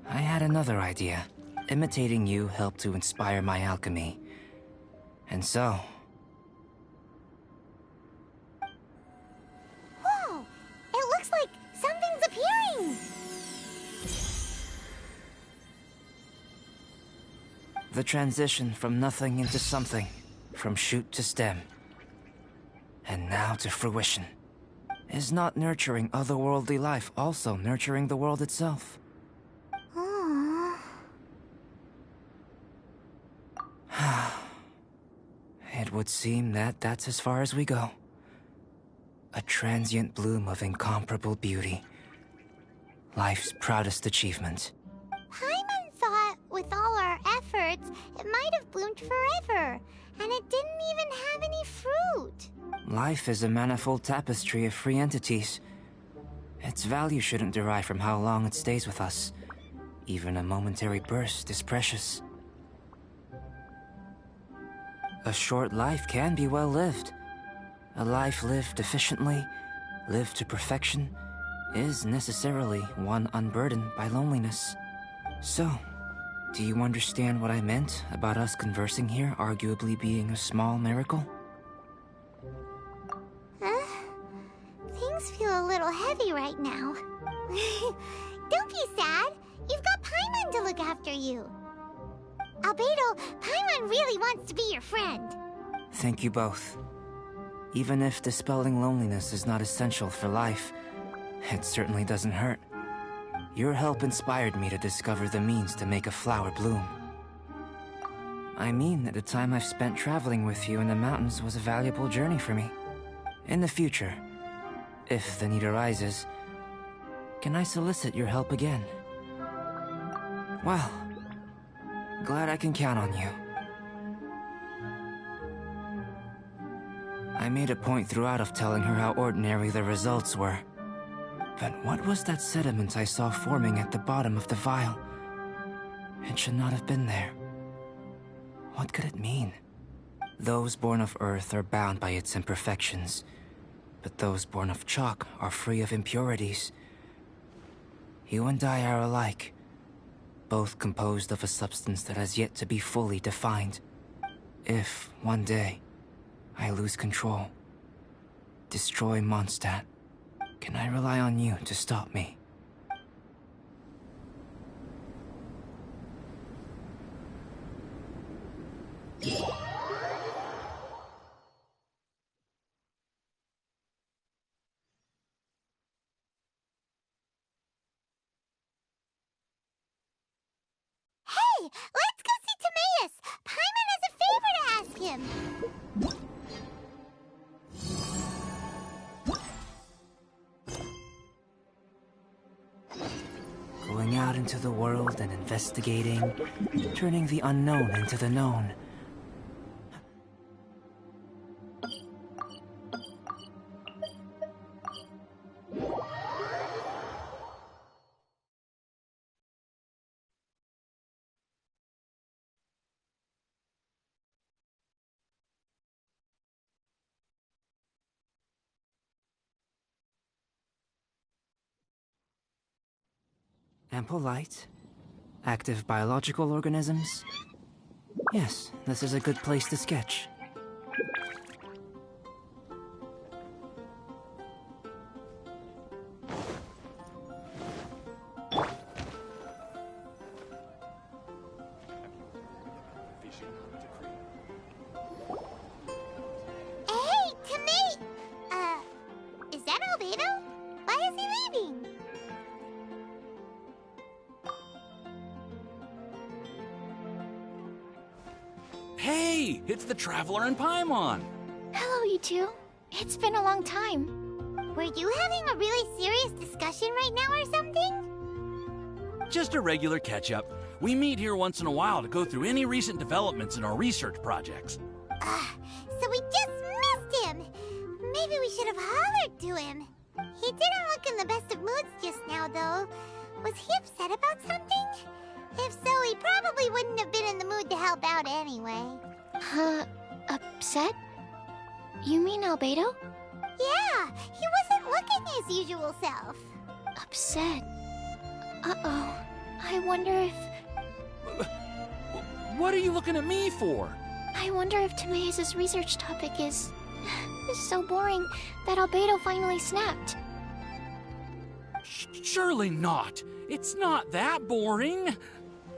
I had another idea. Imitating you helped to inspire my alchemy. And so... Whoa! It looks like something's appearing! The transition from nothing into something, from shoot to stem, and now to fruition. Is not nurturing otherworldly life also nurturing the world itself? Aww. It would seem that that's as far as we go. A transient bloom of incomparable beauty. Life's proudest achievement. Paimon thought, with all our efforts, it might have bloomed forever, and it didn't even have any fruit. Life is a manifold tapestry of free entities. Its value shouldn't derive from how long it stays with us. Even a momentary burst is precious. A short life can be well lived. A life lived efficiently, lived to perfection, is necessarily one unburdened by loneliness. So, do you understand what I meant about us conversing here arguably being a small miracle? Things feel a little heavy right now. Don't be sad. You've got Paimon to look after you. Albedo, Paimon really wants to be your friend. Thank you both. Even if dispelling loneliness is not essential for life, it certainly doesn't hurt. Your help inspired me to discover the means to make a flower bloom. I mean that the time I've spent traveling with you in the mountains was a valuable journey for me. In the future, if the need arises, can I solicit your help again? Well, glad I can count on you. I made a point throughout of telling her how ordinary the results were. But what was that sediment I saw forming at the bottom of the vial? It should not have been there. What could it mean? Those born of Earth are bound by its imperfections, but those born of chalk are free of impurities. You and I are alike, both composed of a substance that has yet to be fully defined. If, one day, I lose control, destroy Mondstadt, can I rely on you to stop me? Hey, let's go see Timaeus! Paimon has a favor to ask him! Going out into the world and investigating, turning the unknown into the known. Ample light? Active biological organisms? Yes, this is a good place to sketch. Hey, it's the Traveler and Paimon. Hello, you two. It's been a long time. Were you having a really serious discussion right now or something? Just a regular catch-up. We meet here once in a while to go through any recent developments in our research projects. So we just missed him. Maybe we should have hollered to him. He didn't look in the best of moods just now, though. Was he upset about something? If so, he probably wouldn't have been in the mood to help out anyway. Upset? You mean Albedo? Yeah, he wasn't looking his usual self. Upset. Uh-oh. I wonder if... What are you looking at me for? I wonder if Timaeus' research topic is so boring that Albedo finally snapped. Surely not. It's not that boring,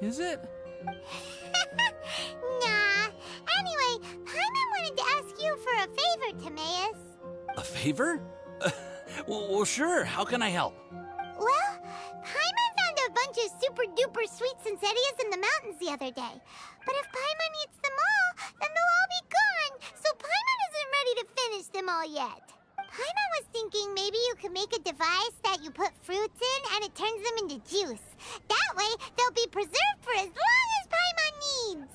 is it? Nah. Anyway, Paimon wanted to ask you for a favor, Timaeus. A favor? Well, sure. How can I help? Well, Paimon found a bunch of super-duper sweet Sincerias in the mountains the other day. But if Paimon eats them all, then they'll all be gone, so Paimon isn't ready to finish them all yet. Paimon was thinking maybe you could make a device that you put fruits in and it turns them into juice. That way, they'll be preserved for as long as Paimon needs.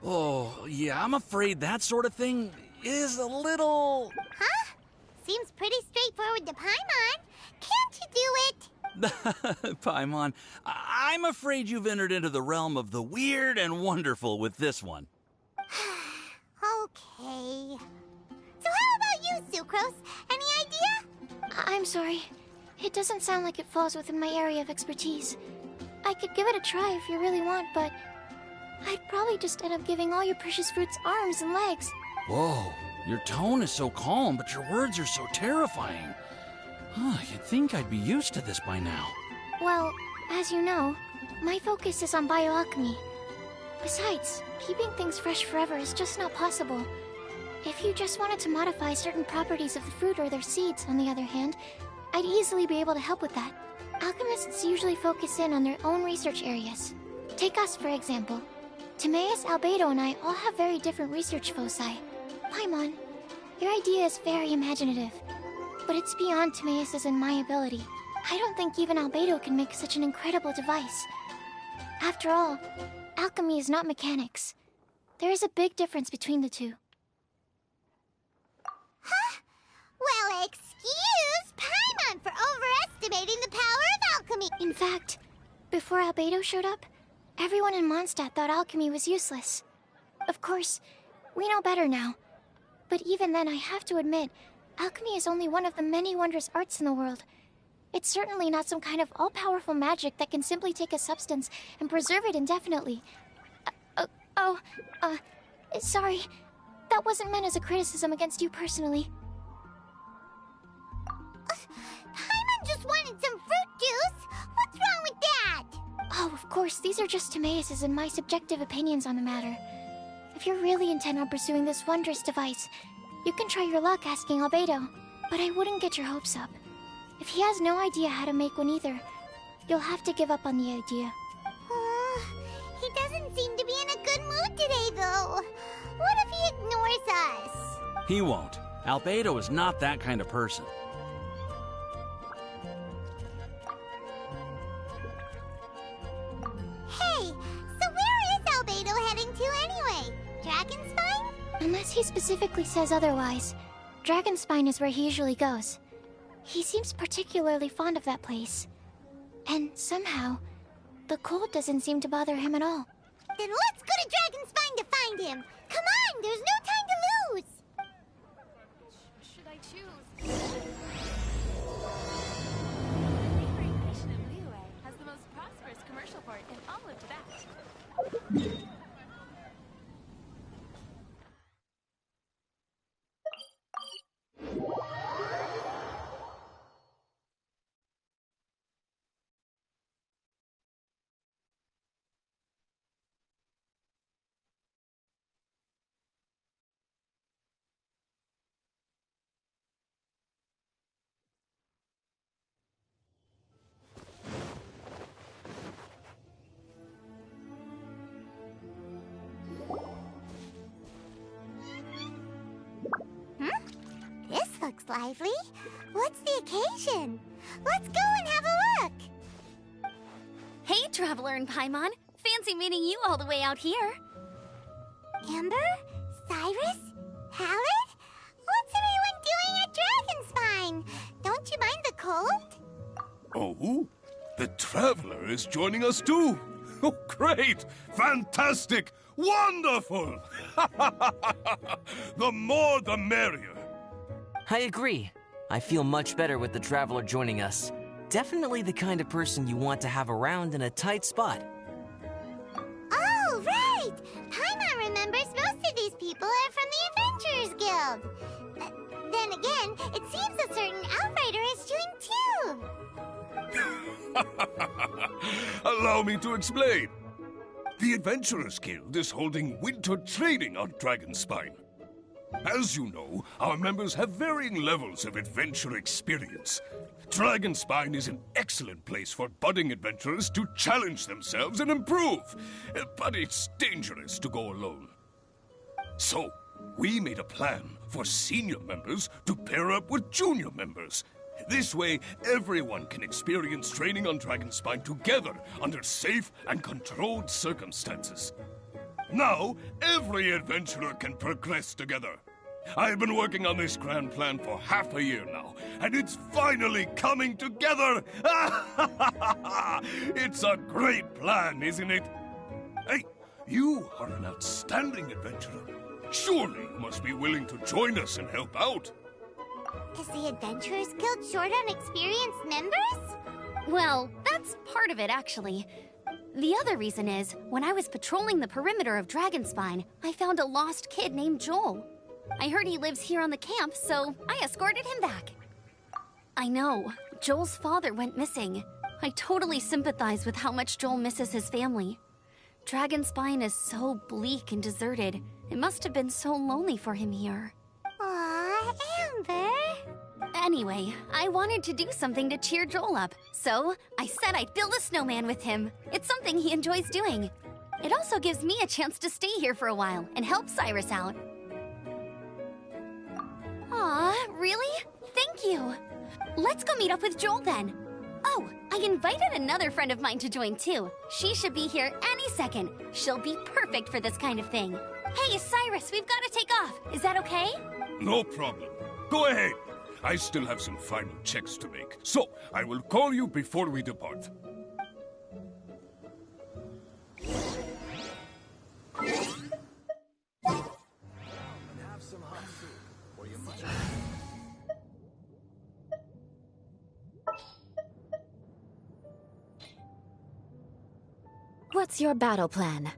Oh, yeah, I'm afraid that sort of thing is a little... Huh? Seems pretty straightforward to Paimon. Can't you do it? Paimon, I'm afraid you've entered into the realm of the weird and wonderful with this one. Okay. So how about you, Sucrose? Any idea? I'm sorry. It doesn't sound like it falls within my area of expertise. I could give it a try if you really want, but I'd probably just end up giving all your precious fruits arms and legs. Whoa, your tone is so calm, but your words are so terrifying. You'd think I'd be used to this by now. Well, as you know, my focus is on bioalchemy. Besides, keeping things fresh forever is just not possible. If you just wanted to modify certain properties of the fruit or their seeds, on the other hand, I'd easily be able to help with that. Alchemists usually focus in on their own research areas. Take us, for example. Timaeus, Albedo, and I all have very different research foci. Paimon, your idea is very imaginative, but it's beyond Timaeus' and my ability. I don't think even Albedo can make such an incredible device. After all, alchemy is not mechanics. There is a big difference between the two. Huh? Well, excuse Paimon for overestimating the power of alchemy. In fact, before Albedo showed up, everyone in Mondstadt thought alchemy was useless. Of course, we know better now. But even then, I have to admit, alchemy is only one of the many wondrous arts in the world. It's certainly not some kind of all-powerful magic that can simply take a substance and preserve it indefinitely. Sorry. That wasn't meant as a criticism against you personally. Paimon just wanted some fruit juice. What's wrong with that? Oh, of course, these are just Timaeus' and my subjective opinions on the matter. If you're really intent on pursuing this wondrous device, you can try your luck asking Albedo. But I wouldn't get your hopes up. If he has no idea how to make one either, you'll have to give up on the idea. He doesn't seem to be in a good mood today, though. What if he ignores us? He won't. Albedo is not that kind of person. Hey, so where is Albedo heading to anyway? Dragonspine? Unless he specifically says otherwise, Dragonspine is where he usually goes. He seems particularly fond of that place. And somehow, the cold doesn't seem to bother him at all. Then let's go to Dragonspine to find him. Come on, there's no time to lose. Should I choose? Neighboring nation of Liyue has the most prosperous commercial port in all of Tibet. lively. What's the occasion? Let's go and have a look! Hey, Traveler and Paimon. Fancy meeting you all the way out here. Amber? Cyrus? Halid? What's everyone doing at Dragonspine? Don't you mind the cold? Oh, the Traveler is joining us too. Oh, great! Fantastic! Wonderful! The more the merrier. I agree. I feel much better with the Traveler joining us. Definitely the kind of person you want to have around in a tight spot. Oh, right! Paimon remembers most of these people are from the Adventurers Guild. Then again, it seems a certain Outrider is doing too. Allow me to explain. The Adventurers Guild is holding winter training on Dragonspine. As you know, our members have varying levels of adventure experience. Dragonspine is an excellent place for budding adventurers to challenge themselves and improve, but it's dangerous to go alone. So, we made a plan for senior members to pair up with junior members. This way, everyone can experience training on Dragonspine together under safe and controlled circumstances. Now, every adventurer can progress together. I've been working on this grand plan for half a year now, and it's finally coming together! It's a great plan, isn't it? Hey, you are an outstanding adventurer. Surely you must be willing to join us and help out. Is the Adventurers Guild short on experienced members? Well, that's part of it, actually. The other reason is, when I was patrolling the perimeter of Dragonspine, I found a lost kid named Joel. I heard he lives here on the camp, so I escorted him back. I know, Joel's father went missing. I totally sympathize with how much Joel misses his family. Dragonspine is so bleak and deserted. It must have been so lonely for him here. Aw, Amber. Anyway, I wanted to do something to cheer Joel up, so I said I'd build a snowman with him. It's something he enjoys doing. It also gives me a chance to stay here for a while and help Cyrus out. Aw, really? Thank you. Let's go meet up with Joel then. Oh, I invited another friend of mine to join too. She should be here any second. She'll be perfect for this kind of thing. Hey, Cyrus, we've got to take off. Is that okay? No problem. Go ahead. I still have some final checks to make, so I will call you before we depart. What's your battle plan?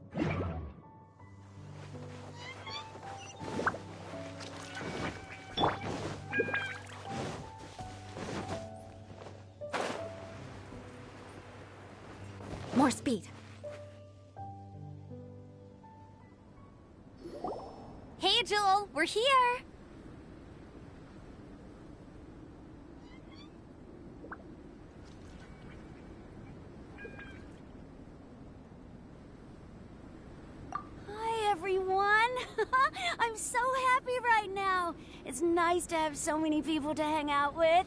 More speed. Hey, Joel, we're here. Hi, everyone. I'm so happy right now. It's nice to have so many people to hang out with.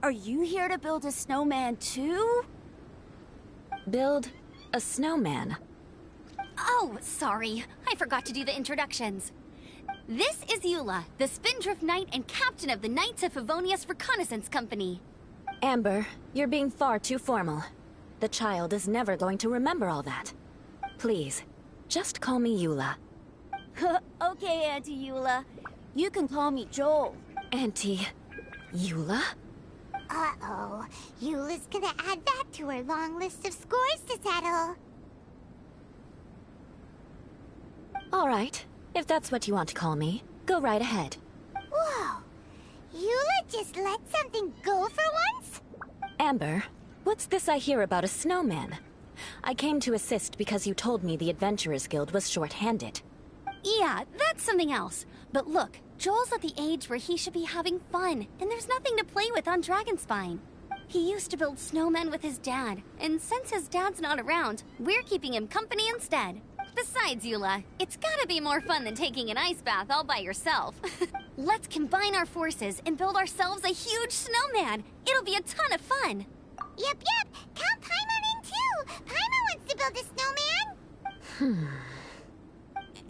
Are you here to build a snowman too? Build a snowman. Oh, sorry. I forgot to do the introductions. This is Eula, the Spindrift Knight and captain of the Knights of Favonius Reconnaissance Company. Amber, you're being far too formal. The child is never going to remember all that. Please, just call me Eula. Okay, Auntie Eula. You can call me Joel. Auntie Eula? Uh-oh. Eula's gonna add that to her long list of scores to settle. All right, if that's what you want to call me, go right ahead. Whoa! Eula just let something go for once? Amber, what's this I hear about a snowman? I came to assist because you told me the Adventurers Guild was short-handed. Yeah, that's something else. But look, Joel's at the age where he should be having fun, and there's nothing to play with on Dragonspine. He used to build snowmen with his dad, and since his dad's not around, we're keeping him company instead. Besides, Eula, it's gotta be more fun than taking an ice bath all by yourself. Let's combine our forces and build ourselves a huge snowman. It'll be a ton of fun. Yep. Count Paimon in too. Paimon wants to build a snowman.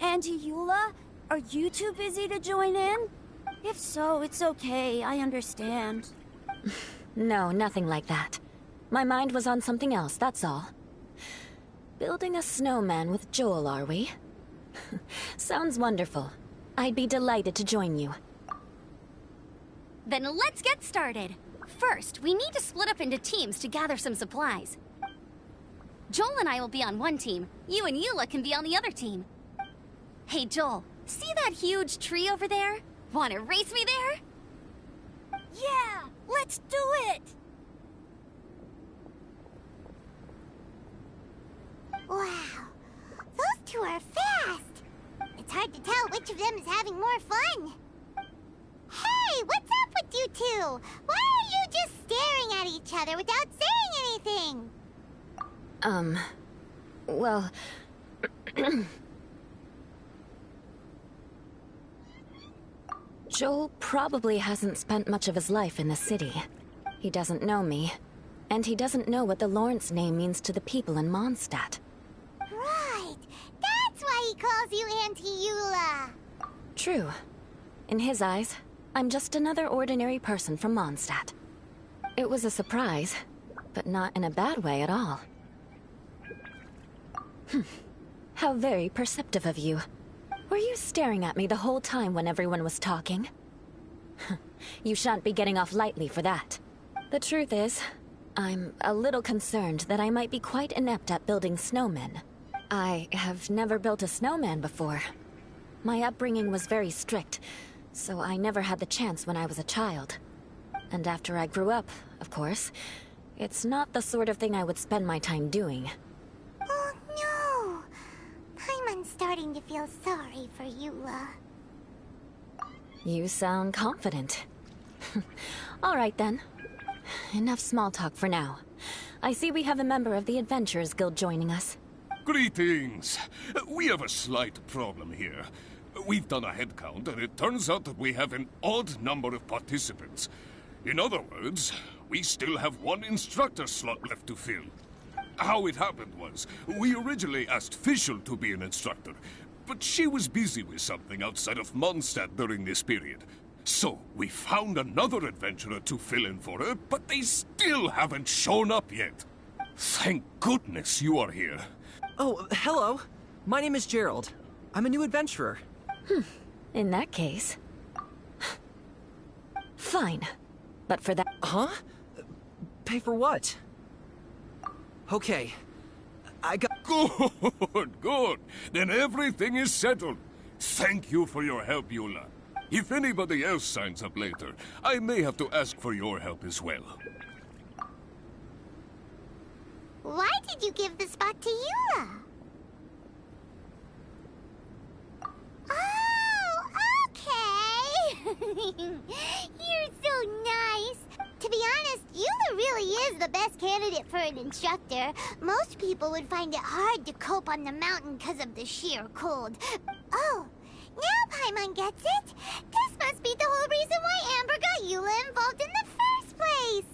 Auntie Eula, are you too busy to join in? If so, it's okay. I understand. No, nothing like that. My mind was on something else, that's all. Building a snowman with Joel, are we? Sounds wonderful. I'd be delighted to join you. Then let's get started. First, we need to split up into teams to gather some supplies. Joel and I will be on one team. You and Eula can be on the other team. Hey, Joel, see that huge tree over there? Wanna race me there? Yeah, let's do it! Wow, those two are fast. It's hard to tell which of them is having more fun. Hey, what's up with you two? Why are you just staring at each other without saying anything? Well... Joel probably hasn't spent much of his life in the city. He doesn't know me, and he doesn't know what the Lawrence name means to the people in Mondstadt. Right, that's why he calls you Auntie Eula. True. In his eyes, I'm just another ordinary person from Mondstadt. It was a surprise, but not in a bad way at all. How very perceptive of you. Were you staring at me the whole time when everyone was talking? You shan't be getting off lightly for that. The truth is, I'm a little concerned that I might be quite inept at building snowmen. I have never built a snowman before. My upbringing was very strict, so I never had the chance when I was a child. And after I grew up, of course, it's not the sort of thing I would spend my time doing. Oh no! Paimon's starting to feel sorry for Eula. You sound confident. All right then. Enough small talk for now. I see we have a member of the Adventurers Guild joining us. Greetings. We have a slight problem here. We've done a head count, and it turns out that we have an odd number of participants. In other words, we still have one instructor slot left to fill. How it happened was, we originally asked Fischl to be an instructor, but she was busy with something outside of Mondstadt during this period. So, we found another adventurer to fill in for her, but they still haven't shown up yet. Thank goodness you are here. Oh, hello. My name is Gerald. I'm a new adventurer. In that case... Fine. But for that... Huh? Pay for what? Okay. I got... Good. Then everything is settled. Thank you for your help, Eula. If anybody else signs up later, I may have to ask for your help as well. Why did you give the spot to Eula? Oh, okay! You're so nice. To be honest, Eula really is the best candidate for an instructor. Most people would find it hard to cope on the mountain because of the sheer cold. Oh, now Paimon gets it. This must be the whole reason why Amber got Eula involved in the first place.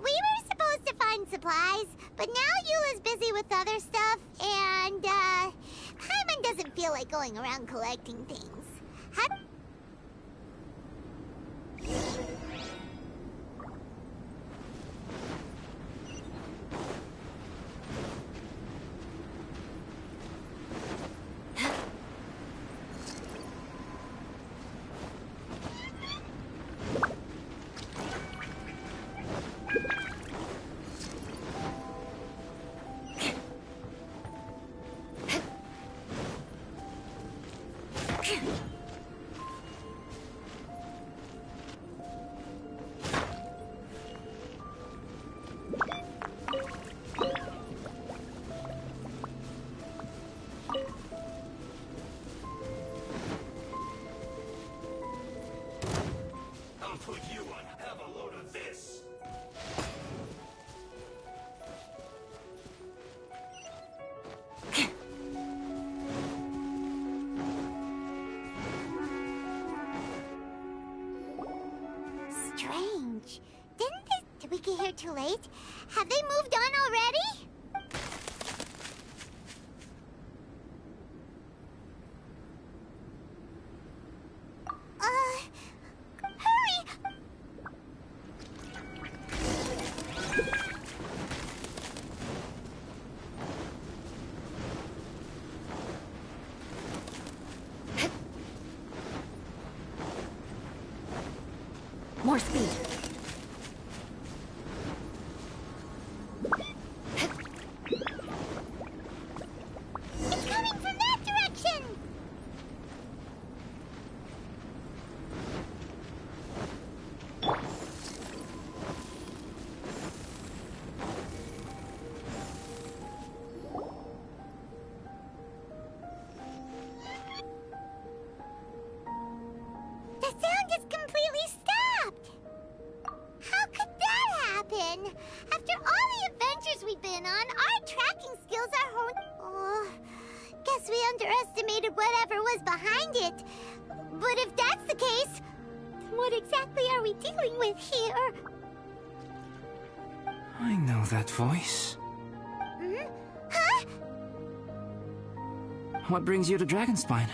We were supposed to find supplies, but now Eula's busy with other stuff, and, Paimon doesn't feel like going around collecting things. get here too late? Have they moved on already? Hurry! More speed. It's coming from that direction! The sound is completely stopped! How could that happen? After all the adventures we've been on, our tracking skills are Oh, guess we underestimated whatever was behind it. But if that's the case, then what exactly are we dealing with here? I know that voice. Hmm? Huh? What brings you to Dragonspine?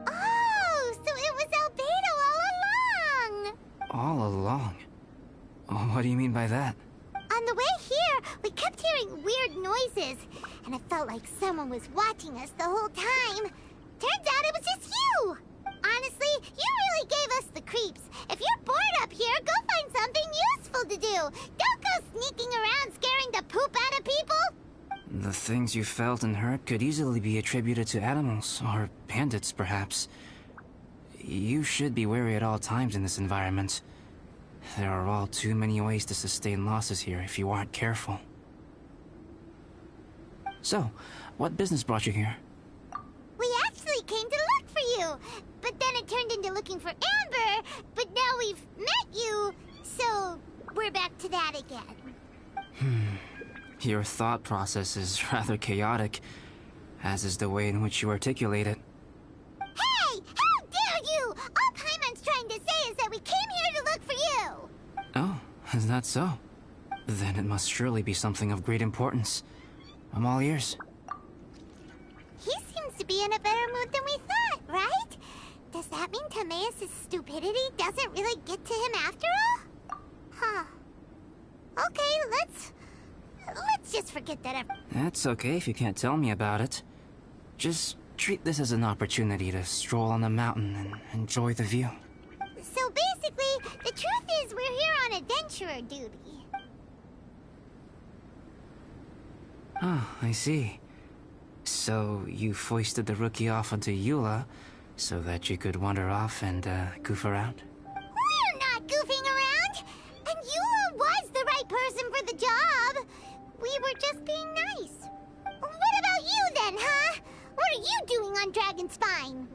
Oh, so it was Albedo all along! All along? Oh, what do you mean by that? On the way here, we kept hearing weird noises, and it felt like someone was watching us the whole time. Turns out it was just you! Honestly, you really gave us the creeps. If you're bored up here, go find something useful to do. Don't go sneaking around scaring the poop out of people! The things you felt and heard could easily be attributed to animals, or bandits, perhaps. You should be wary at all times in this environment. There are all too many ways to sustain losses here if you aren't careful. So, what business brought you here? We actually came to look for you, but then it turned into looking for Amber, but now we've met you, so we're back to that again. Your thought process is rather chaotic, as is the way in which you articulate it. Hey! How dare you! All Paimon's trying to say is that we came here to look for you! Oh, is that so? Then it must surely be something of great importance. I'm all ears. He seems to be in a better mood than we thought, right? Does that mean Timaeus' stupidity doesn't really get to him after all? Huh. Okay, let's just forget that That's okay if you can't tell me about it. Just treat this as an opportunity to stroll on the mountain and enjoy the view. So basically, the truth is we're here on adventurer duty. Ah, I see. So you foisted the rookie off onto Eula so that you could wander off and goof around? We're not goofing around! And Eula was the right person for the job! We were just being nice. What about you then, huh? What are you doing on Dragonspine?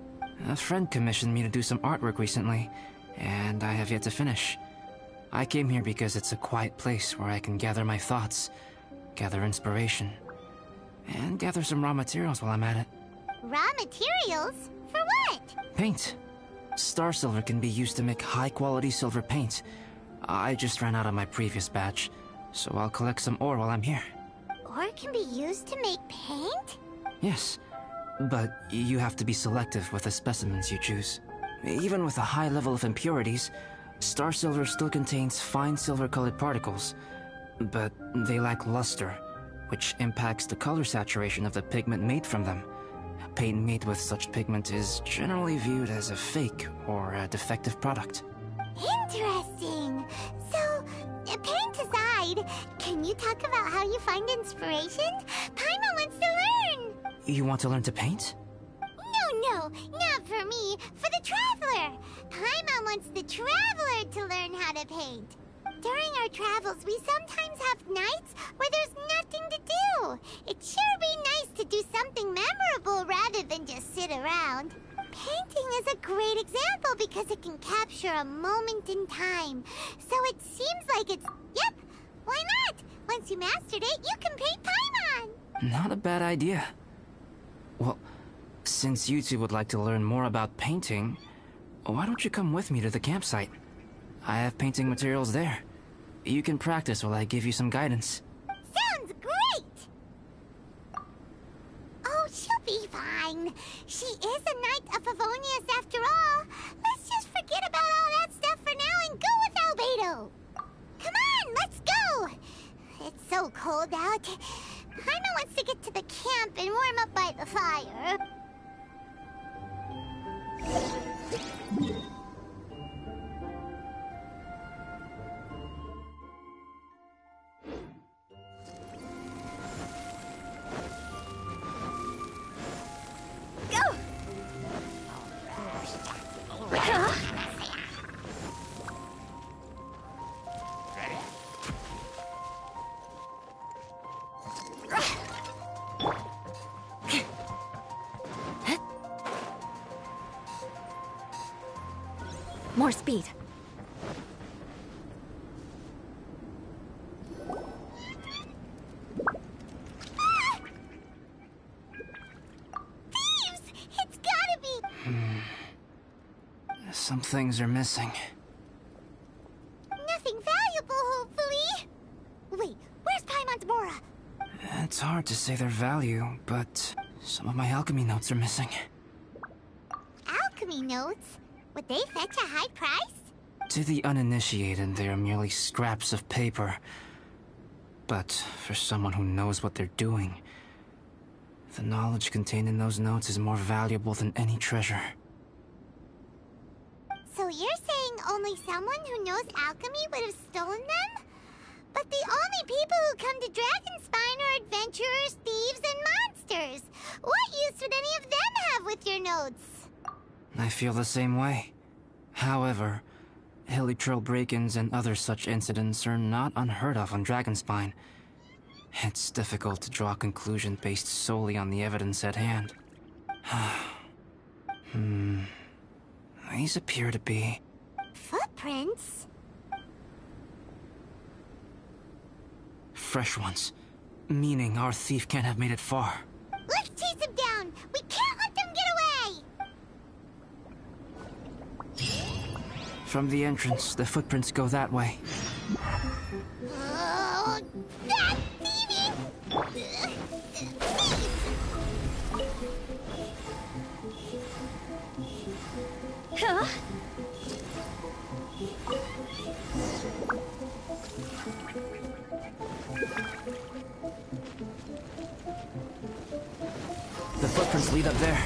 A friend commissioned me to do some artwork recently, and I have yet to finish. I came here because it's a quiet place where I can gather my thoughts, gather inspiration, and gather some raw materials while I'm at it. Raw materials? For what? Paint. Star silver can be used to make high-quality silver paint. I just ran out of my previous batch, so I'll collect some ore while I'm here. Ore can be used to make paint? Yes, but you have to be selective with the specimens you choose. Even with a high level of impurities, star silver still contains fine silver-colored particles, but they lack luster, which impacts the color saturation of the pigment made from them. Paint made with such pigment is generally viewed as a fake or a defective product. Interesting. So, paint aside, can you talk about how you find inspiration? Paimon wants to learn! You want to learn to paint? No, not for me. For the Traveler. Paimon wants the Traveler to learn how to paint. During our travels, we sometimes have nights where there's nothing to do. It'd sure be nice to do something memorable rather than just sit around. Painting is a great example because it can capture a moment in time. So it seems like it's... Yep, why not? Once you mastered it, you can paint Paimon! Not a bad idea. Well, since you two would like to learn more about painting, why don't you come with me to the campsite? I have painting materials there. You can practice while I give you some guidance. Sounds great! Oh, she'll be fine. She is a Knight of Favonius after all. Let's just forget about all that stuff for now and go with Albedo. Come on, let's go! It's so cold out. Paimon wants to get to the camp and warm up by the fire. More speed. Thieves! It's gotta be... Some things are missing. Nothing valuable, hopefully. Wait, where's Paimon's Mora? It's hard to say their value, but some of my alchemy notes are missing. Alchemy notes? Would they fetch a high price? To the uninitiated, they are merely scraps of paper. But for someone who knows what they're doing, the knowledge contained in those notes is more valuable than any treasure. So you're saying only someone who knows alchemy would have stolen them? But the only people who come to Dragonspine are adventurers, thieves, and monsters. What use would any of them have with your notes? I feel the same way. However, hilly trail break-ins and other such incidents are not unheard of on Dragonspine. It's difficult to draw a conclusion based solely on the evidence at hand. These appear to be... Footprints? fresh ones. Meaning our thief can't have made it far. Let's chase him down! We can't let them get away! From the entrance, the footprints go that way. Oh, that thieving! Huh? The footprints lead up there.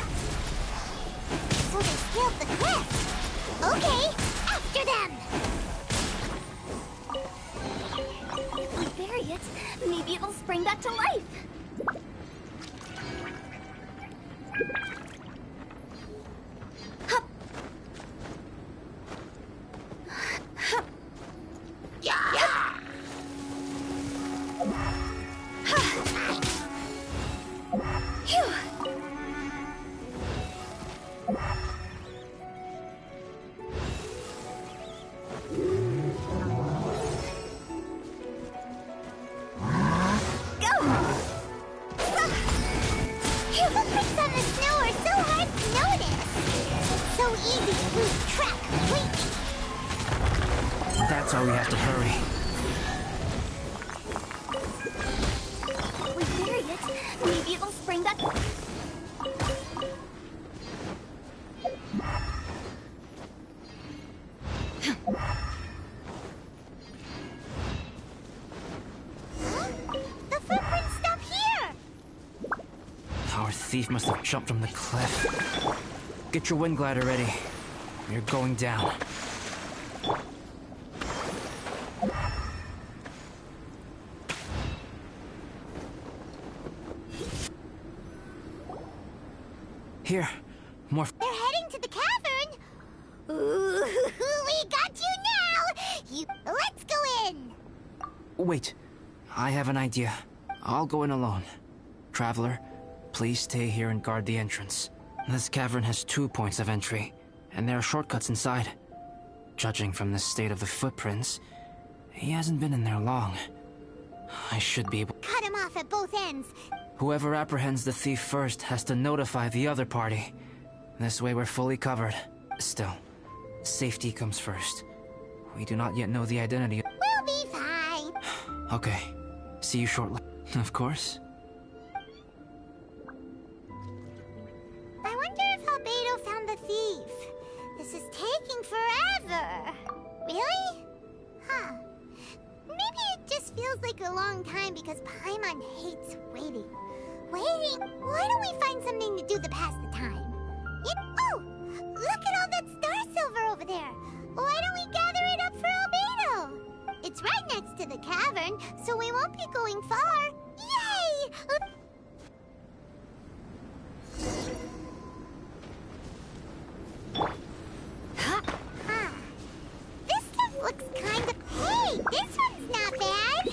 So they scaled the cliff. Okay, after them! If we bury it, maybe it'll spring back to life. Hup. Hup. Phew. Your footprints on the snow are so hard to notice. So easy to lose track completely. That's why we have to hurry. If we bury it, maybe it'll spring back. The footprints stop here. Our thief must have jumped from the cliff. Get your wind glider ready. You're going down. Here, more. They're heading to the cavern. Ooh, we got you now. Let's go in. Wait, I have an idea. I'll go in alone. Traveler, please stay here and guard the entrance. This cavern has 2 points of entry, and there are shortcuts inside. Judging from the state of the footprints, he hasn't been in there long. I should be able... Cut him off at both ends. Whoever apprehends the thief first has to notify the other party. This way we're fully covered. Still, safety comes first. We do not yet know the identity. We'll be fine. Okay. See you shortly. Of course. I wonder if Albedo found the thief. This is taking forever. Really? Huh. Maybe it just feels like a long time because Paimon hates waiting. Waiting? Why don't we find something to do to pass the time? Oh! Look at all that star silver over there! Why don't we gather it up for Albedo? It's right next to the cavern, so we won't be going far. Yay! This stuff looks kind of... Hey, this one's not bad!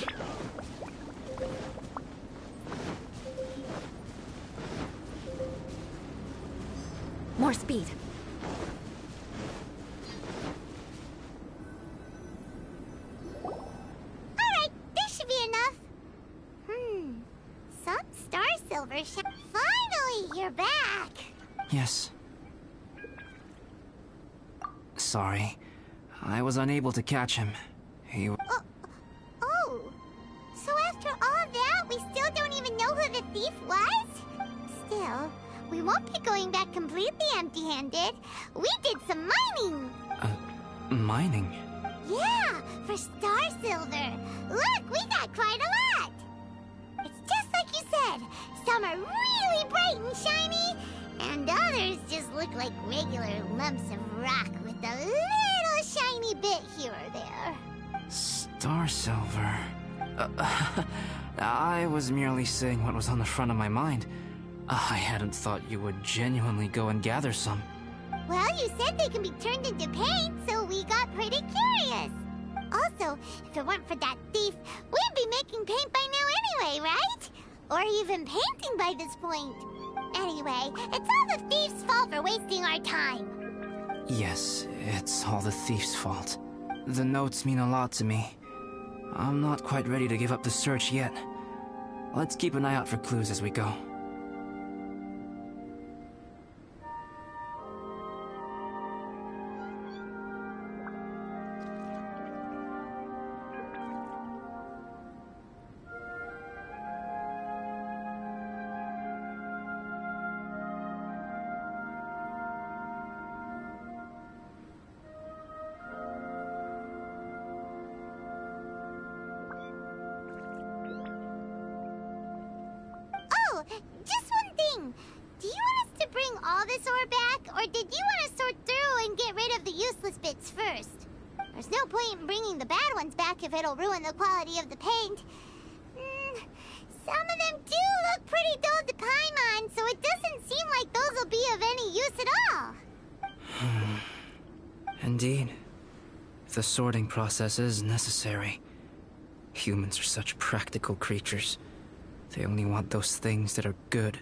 More speed. Alright, this should be enough. Some star silver Finally, you're back! Yes. Sorry. I was unable to catch him. He... Oh! So after all that, we still don't even know who the thief was? Still, we won't be going back completely empty-handed. We did some mining! Mining? Yeah, for star silver. Look, we got quite a lot! It's just like you said. Some are really bright and shiny, and others just look like regular lumps of rock with a little shiny bit here or there. Star silver. I was merely saying what was on the front of my mind. I hadn't thought you would genuinely go and gather some. Well, you said they can be turned into paint, so we got pretty curious. Also, if it weren't for that thief, we'd be making paint by now anyway, right? Or even painting by this point. Anyway, it's all the thief's fault for wasting our time. Yes, it's all the thief's fault. The notes mean a lot to me. I'm not quite ready to give up the search yet. Let's keep an eye out for clues as we go. Just one thing. Do you want us to bring all this ore back, or did you want to sort through and get rid of the useless bits first? There's no point in bringing the bad ones back if it'll ruin the quality of the paint. Some of them do look pretty dull to Paimon, so it doesn't seem like those will be of any use at all. Indeed. The sorting process is necessary. Humans are such practical creatures. They only want those things that are good.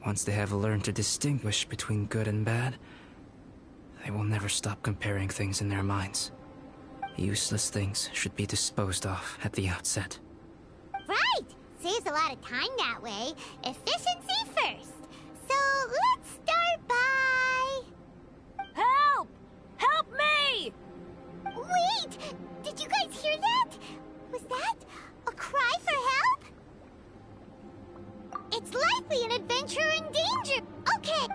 Once they have learned to distinguish between good and bad, they will never stop comparing things in their minds. Useless things should be disposed of at the outset. Right! Saves a lot of time that way. Efficiency first. So let's start by... Help! Help me! Wait! Did you guys hear that? Was that a cry for help? It's likely an adventurer in danger. Okay.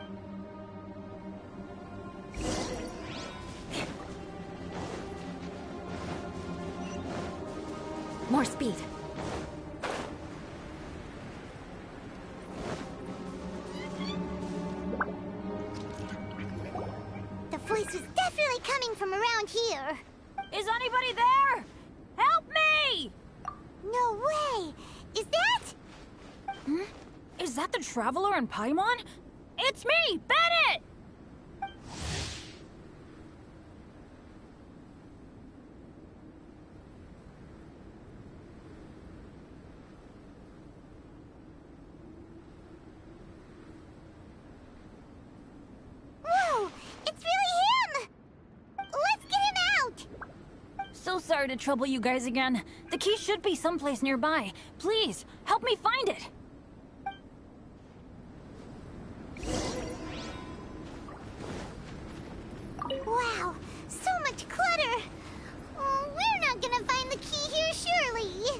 More speed. The voice was definitely coming from around here. Is anybody there? Help me! No way! Is that... Is that the Traveler in Paimon? It's me, Bennett! Whoa! It's really him! Let's get him out! So sorry to trouble you guys again. The key should be someplace nearby. Please, help me find it. Wow, so much clutter! Oh, we're not gonna find the key here, surely!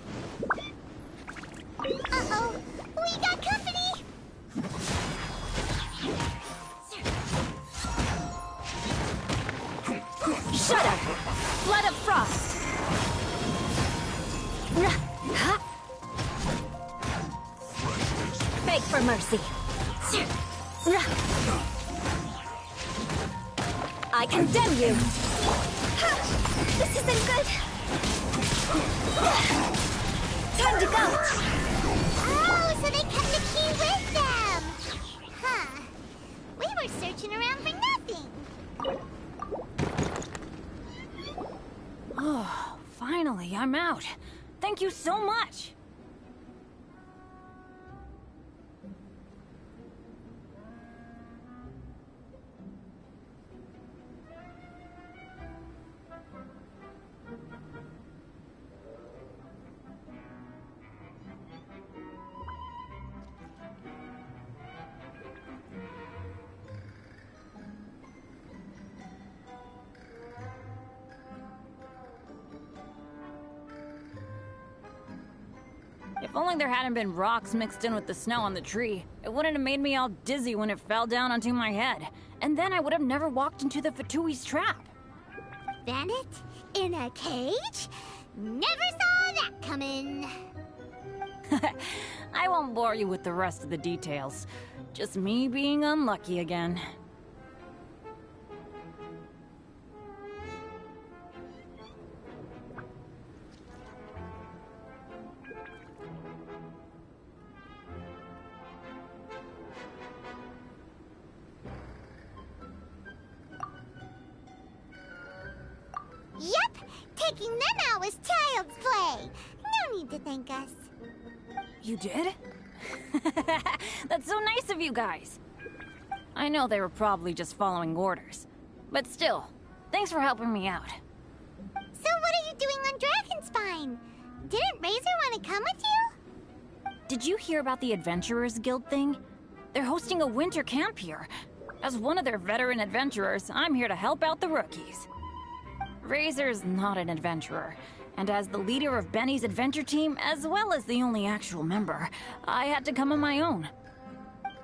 beg for mercy. I condemn you! This isn't good. Time to go! Oh, so they kept the key with them! Huh. We were searching around for nothing. Oh, finally, I'm out. Thank you so much. If only there hadn't been rocks mixed in with the snow on the tree, it wouldn't have made me all dizzy when it fell down onto my head. And then I would have never walked into the Fatui's trap. Bandit? In a cage? Never saw that coming. I won't bore you with the rest of the details. Just me being unlucky again. Yep, taking them out was child's play. No need to thank us. You did? That's so nice of you guys. I know they were probably just following orders. But still, thanks for helping me out. So what are you doing on Dragonspine? Didn't Razor want to come with you? Did you hear about the Adventurers Guild thing? They're hosting a winter camp here. As one of their veteran adventurers, I'm here to help out the rookies. Razor's not an adventurer, and as the leader of Benny's adventure team, as well as the only actual member, I had to come on my own.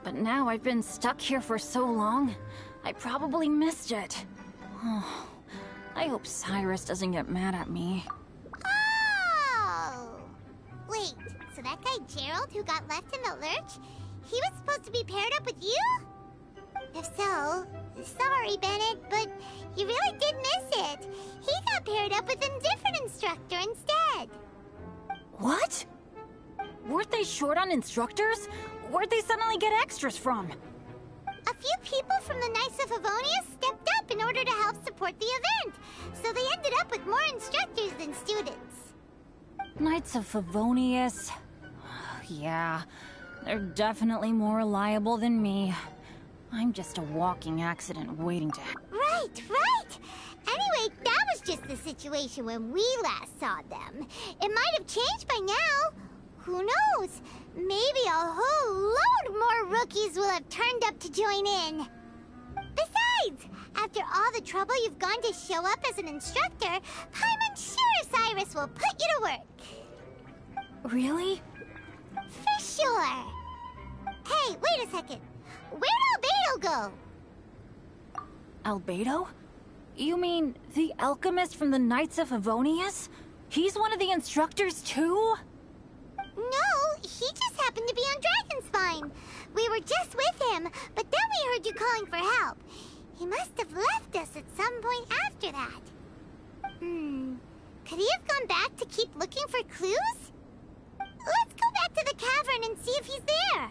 But now I've been stuck here for so long, I probably missed it. Oh, I hope Cyrus doesn't get mad at me. Oh! Wait, so that guy Gerald who got left in the lurch, he was supposed to be paired up with you? If so, sorry, Bennett, but you really did miss it. He got paired up with a different instructor instead. What? Weren't they short on instructors? Where'd they suddenly get extras from? A few people from the Knights of Avonia stepped up in order to help support the event, so they ended up with more instructors than students. Knights of Favonius. Yeah, they're definitely more reliable than me. I'm just a walking accident waiting to... Right, right! Anyway, that was just the situation when we last saw them. It might have changed by now. Who knows? Maybe a whole load more rookies will have turned up to join in. Besides, after all the trouble you've gone to show up as an instructor, Paimon's sure Cyrus will put you to work. Really? For sure. Hey, wait a second. Where'd Albedo go? Albedo? You mean the alchemist from the Knights of Favonius? He's one of the instructors too? No, he just happened to be on Dragonspine. We were just with him, but then we heard you calling for help. He must have left us at some point after that. Could he have gone back to keep looking for clues? Let's go back to the cavern and see if he's there.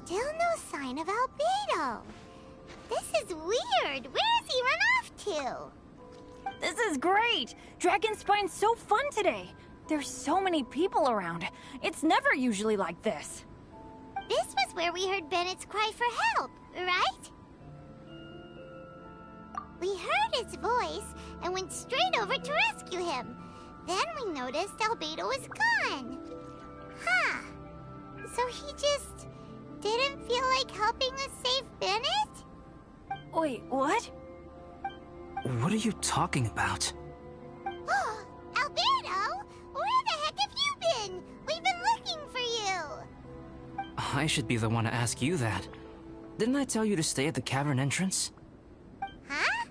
Still no sign of Albedo. This is weird. Where has he run off to? This is great! Dragonspine's so fun today! There's so many people around. It's never usually like this. This was where we heard Bennett's cry for help, right? We heard his voice and went straight over to rescue him. Then we noticed Albedo was gone. Huh. So he just didn't feel like helping us save Bennett? Wait, what? What are you talking about? Albedo? I should be the one to ask you that. Didn't I tell you to stay at the cavern entrance? Huh?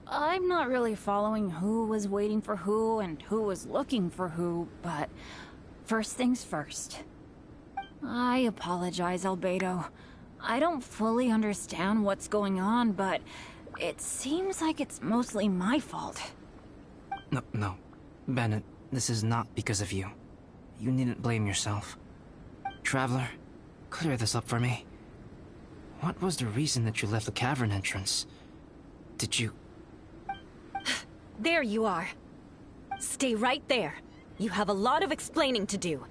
I'm not really following who was waiting for who and who was looking for who, but first things first. I apologize, Albedo. I don't fully understand what's going on, but it seems like it's mostly my fault. No. Bennett, this is not because of you. You needn't blame yourself. Traveler, clear this up for me. What was the reason that you left the cavern entrance? Did you... There you are. Stay right there. You have a lot of explaining to do.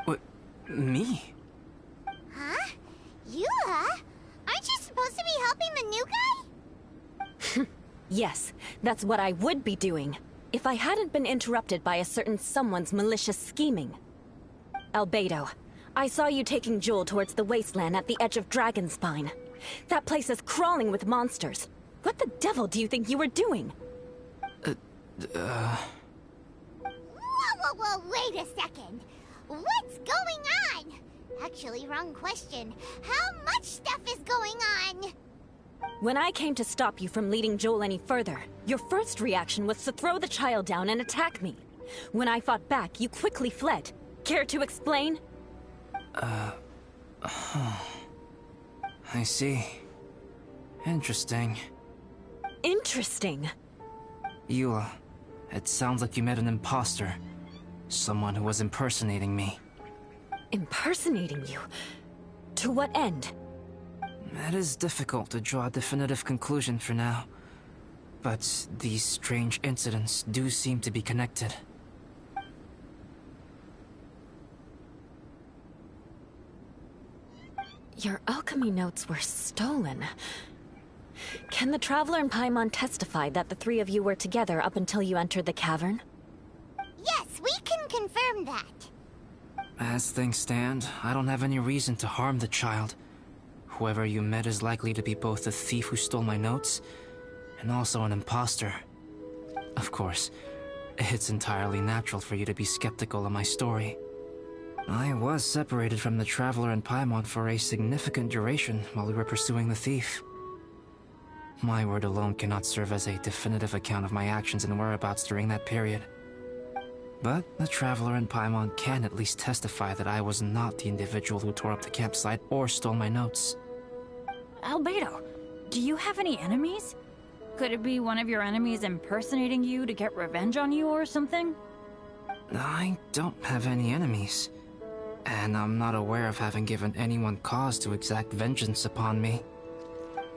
What? Me? Huh? Eula? Aren't you supposed to be helping the new guy? Yes, that's what I would be doing, if I hadn't been interrupted by a certain someone's malicious scheming. Albedo, I saw you taking Joel towards the wasteland at the edge of Dragonspine. That place is crawling with monsters. What the devil do you think you were doing? Whoa, wait a second. What's going on? Actually, wrong question. How much stuff is going on? When I came to stop you from leading Joel any further, your first reaction was to throw the child down and attack me. When I fought back, you quickly fled. Care to explain? I see. Interesting. Interesting? Eula, it sounds like you met an imposter. Someone who was impersonating me. Impersonating you? To what end? It is difficult to draw a definitive conclusion for now. But these strange incidents do seem to be connected. Your alchemy notes were stolen. Can the Traveler and Paimon testify that the three of you were together up until you entered the cavern? Yes, we can confirm that. As things stand, I don't have any reason to harm the child. Whoever you met is likely to be both the thief who stole my notes, and also an imposter. Of course, it's entirely natural for you to be skeptical of my story. I was separated from the Traveler and Paimon for a significant duration while we were pursuing the thief. My word alone cannot serve as a definitive account of my actions and whereabouts during that period. But the Traveler and Paimon can at least testify that I was not the individual who tore up the campsite or stole my notes. Albedo, do you have any enemies? Could it be one of your enemies impersonating you to get revenge on you or something? I don't have any enemies. And I'm not aware of having given anyone cause to exact vengeance upon me.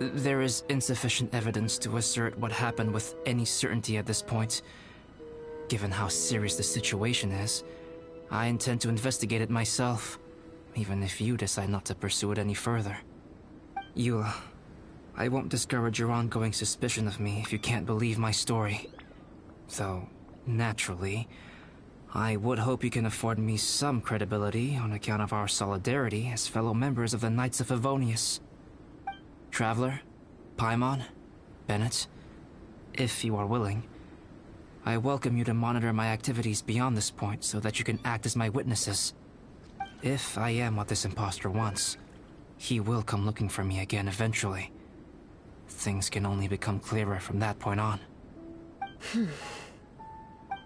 There is insufficient evidence to assert what happened with any certainty at this point. Given how serious the situation is, I intend to investigate it myself, even if you decide not to pursue it any further. Eula, I won't discourage your ongoing suspicion of me if you can't believe my story. Though, naturally, I would hope you can afford me some credibility on account of our solidarity as fellow members of the Knights of Favonius. Traveler, Paimon, Bennett, if you are willing, I welcome you to monitor my activities beyond this point so that you can act as my witnesses. If I am what this imposter wants, he will come looking for me again eventually. Things can only become clearer from that point on.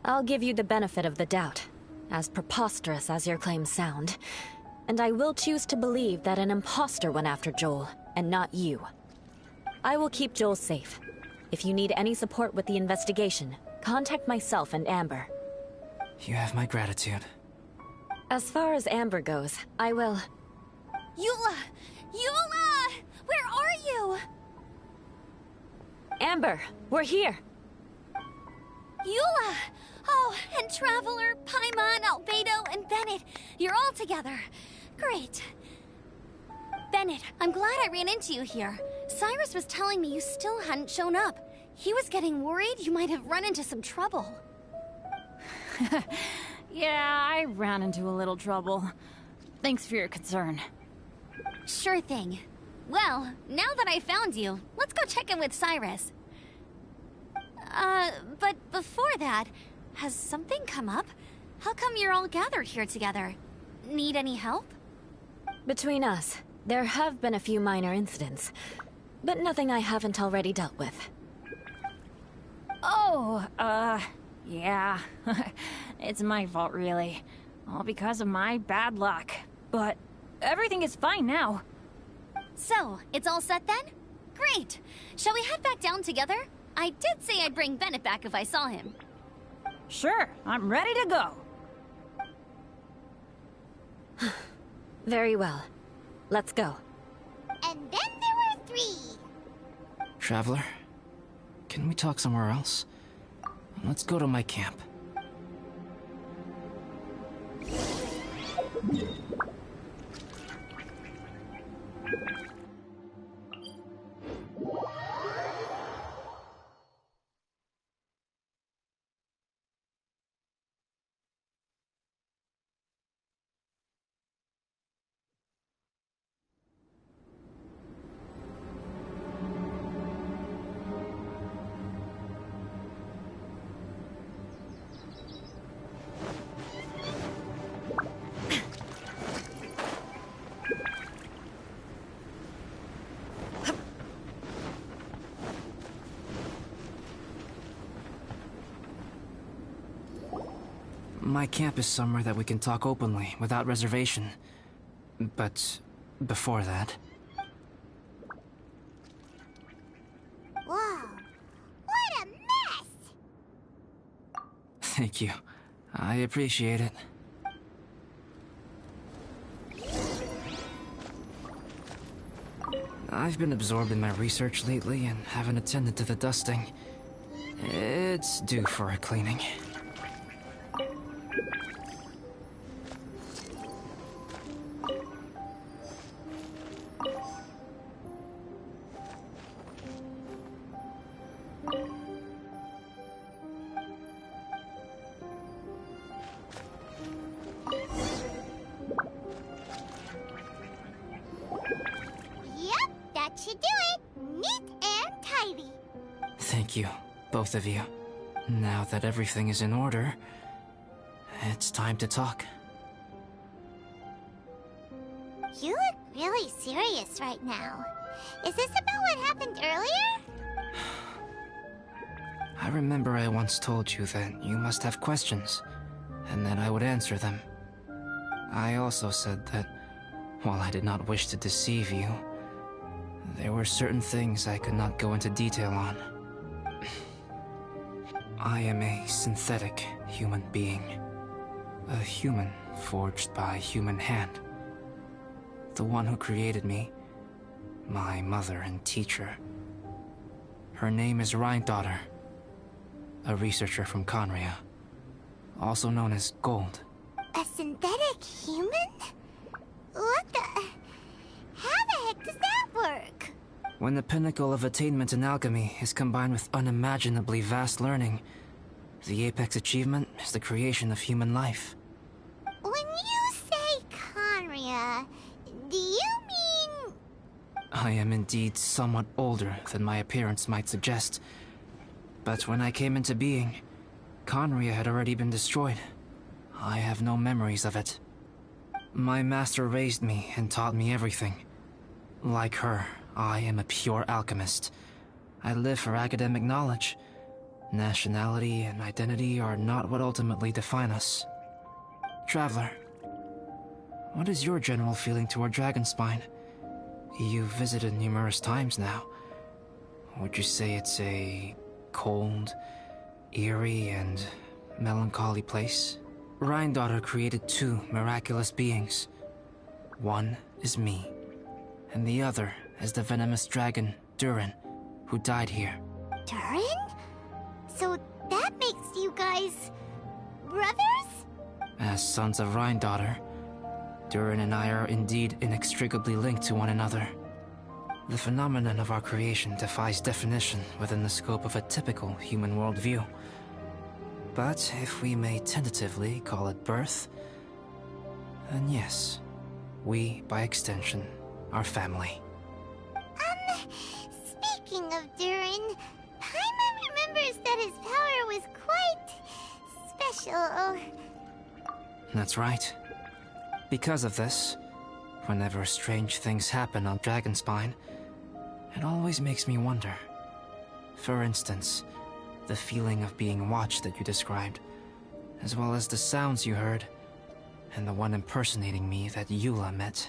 I'll give you the benefit of the doubt, as preposterous as your claims sound. And I will choose to believe that an imposter went after Joel, and not you. I will keep Joel safe. If you need any support with the investigation, contact myself and Amber. You have my gratitude. As far as Amber goes, I will... Eula! Eula! Where are you? Amber, we're here! Eula! Oh, and Traveler, Paimon, Albedo, and Bennett. You're all together. Great. Bennett, I'm glad I ran into you here. Cyrus was telling me you still hadn't shown up. He was getting worried you might have run into some trouble. Yeah, I ran into a little trouble. Thanks for your concern. Sure thing. Well, now that I found you, let's go check in with Cyrus. But before that, has something come up? How come you're all gathered here together? Need any help? Between us, there have been a few minor incidents, but nothing I haven't already dealt with. Oh, yeah. It's my fault, really. All because of my bad luck. But everything is fine now. So, it's all set then? Great! Shall we head back down together? I did say I'd bring Bennett back if I saw him. Sure, I'm ready to go. Very well. Let's go. And then there were 3. Traveler, can we talk somewhere else? Let's go to my camp. My camp is somewhere that we can talk openly, without reservation. But before that... Whoa, what a mess! Thank you. I appreciate it. I've been absorbed in my research lately and haven't attended to the dusting. It's due for a cleaning. That should do it. Neat and tidy. Thank you, both of you. Now that everything is in order, it's time to talk. You look really serious right now. Is this about what happened earlier? I remember I once told you that you must have questions, and that I would answer them. I also said that, while I did not wish to deceive you, there were certain things I could not go into detail on. I am a synthetic human being. A human forged by human hand. The one who created me, my mother and teacher. Her name is Rhine-daughter, a researcher from Conria, also known as Gold. A synthetic human? What the... How the heck does that work? When the pinnacle of attainment in alchemy is combined with unimaginably vast learning, the apex achievement is the creation of human life. When you say Conria, do you mean... I am indeed somewhat older than my appearance might suggest. But when I came into being, Conria had already been destroyed. I have no memories of it. My master raised me and taught me everything. Like her, I am a pure alchemist. I live for academic knowledge. Nationality and identity are not what ultimately define us. Traveler, what is your general feeling toward Dragonspine? You've visited numerous times now. Would you say it's a cold, eerie, and melancholy place? Rhine-daughter created 2 miraculous beings. One is me, and the other is the venomous dragon, Durin, who died here. Durin? So that makes you guys... brothers? As sons of Rhine-daughter, Durin and I are indeed inextricably linked to one another. The phenomenon of our creation defies definition within the scope of a typical human worldview. But if we may tentatively call it birth, then yes, we, by extension, are family. Speaking of Durin, Paimon remembers that his power was quite... special. That's right. Because of this, Whenever strange things happen on Dragonspine, it always makes me wonder. For instance, the feeling of being watched that you described, as well as the sounds you heard, and the one impersonating me that Eula met.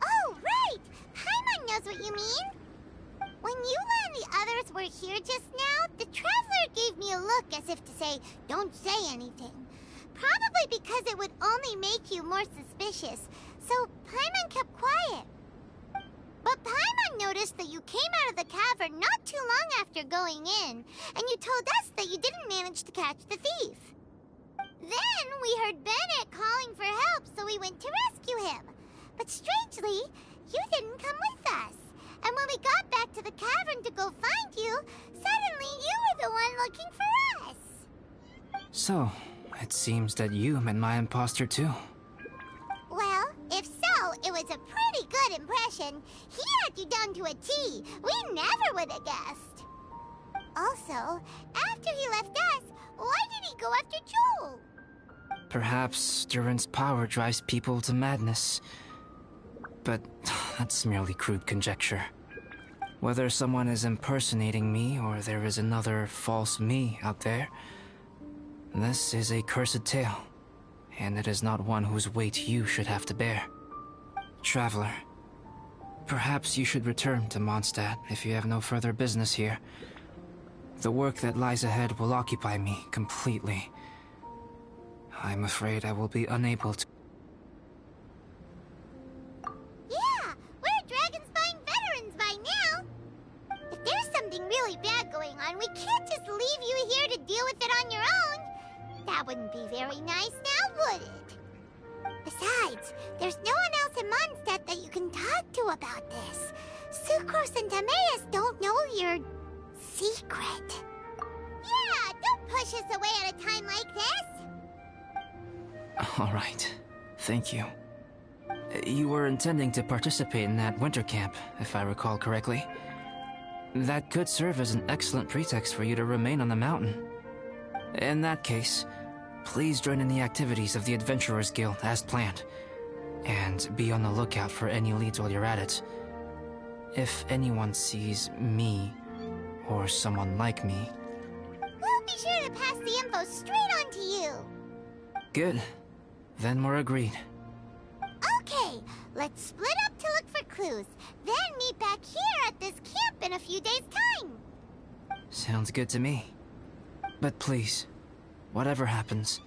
Oh, right! Paimon knows what you mean! When Eula and the others were here just now, the Traveler gave me a look as if to say, don't say anything. Probably because it would only make you more suspicious, so Paimon kept quiet. But Paimon noticed that you came out of the cavern not too long after going in, and you told us that you didn't manage to catch the thief. Then we heard Bennett calling for help, so we went to rescue him. But strangely, you didn't come with us. And when we got back to the cavern to go find you, suddenly you were the one looking for us. So, it seems that you met my imposter too. Well, if so, it was a pretty good impression. He had you down to a T. We never would have guessed. Also, after he left us, why did he go after Joel? Perhaps Durin's power drives people to madness. But that's merely crude conjecture. Whether someone is impersonating me or there is another false me out there, this is a cursed tale, and it is not one whose weight you should have to bear. Traveler, perhaps you should return to Mondstadt if you have no further business here. The work that lies ahead will occupy me completely. I'm afraid I will be unable to... Yeah, we're Dragonspine veterans by now. If there's something really bad going on, we can't just leave you here to deal with it on your own. That wouldn't be very nice now, would it? Besides, there's no one else in Mondstadt that you can talk to about this. Sucrose and Timaeus don't know your secret. Yeah, don't push us away at a time like this. All right. Thank you. You were intending to participate in that winter camp, if I recall correctly. That could serve as an excellent pretext for you to remain on the mountain. In that case, please join in the activities of the Adventurers Guild as planned, and be on the lookout for any leads while you're at it. If anyone sees me, or someone like me... We'll be sure to pass the info straight on to you. Good. Then we're agreed. Okay, let's split up to look for clues, then meet back here at this camp in a few days' time. Sounds good to me. But please, whatever happens,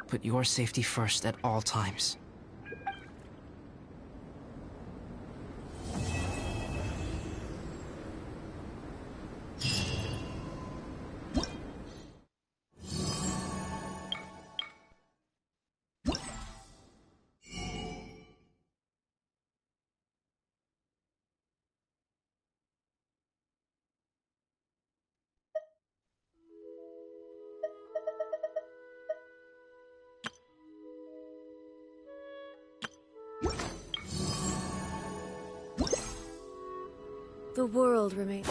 put your safety first at all times. The world remains...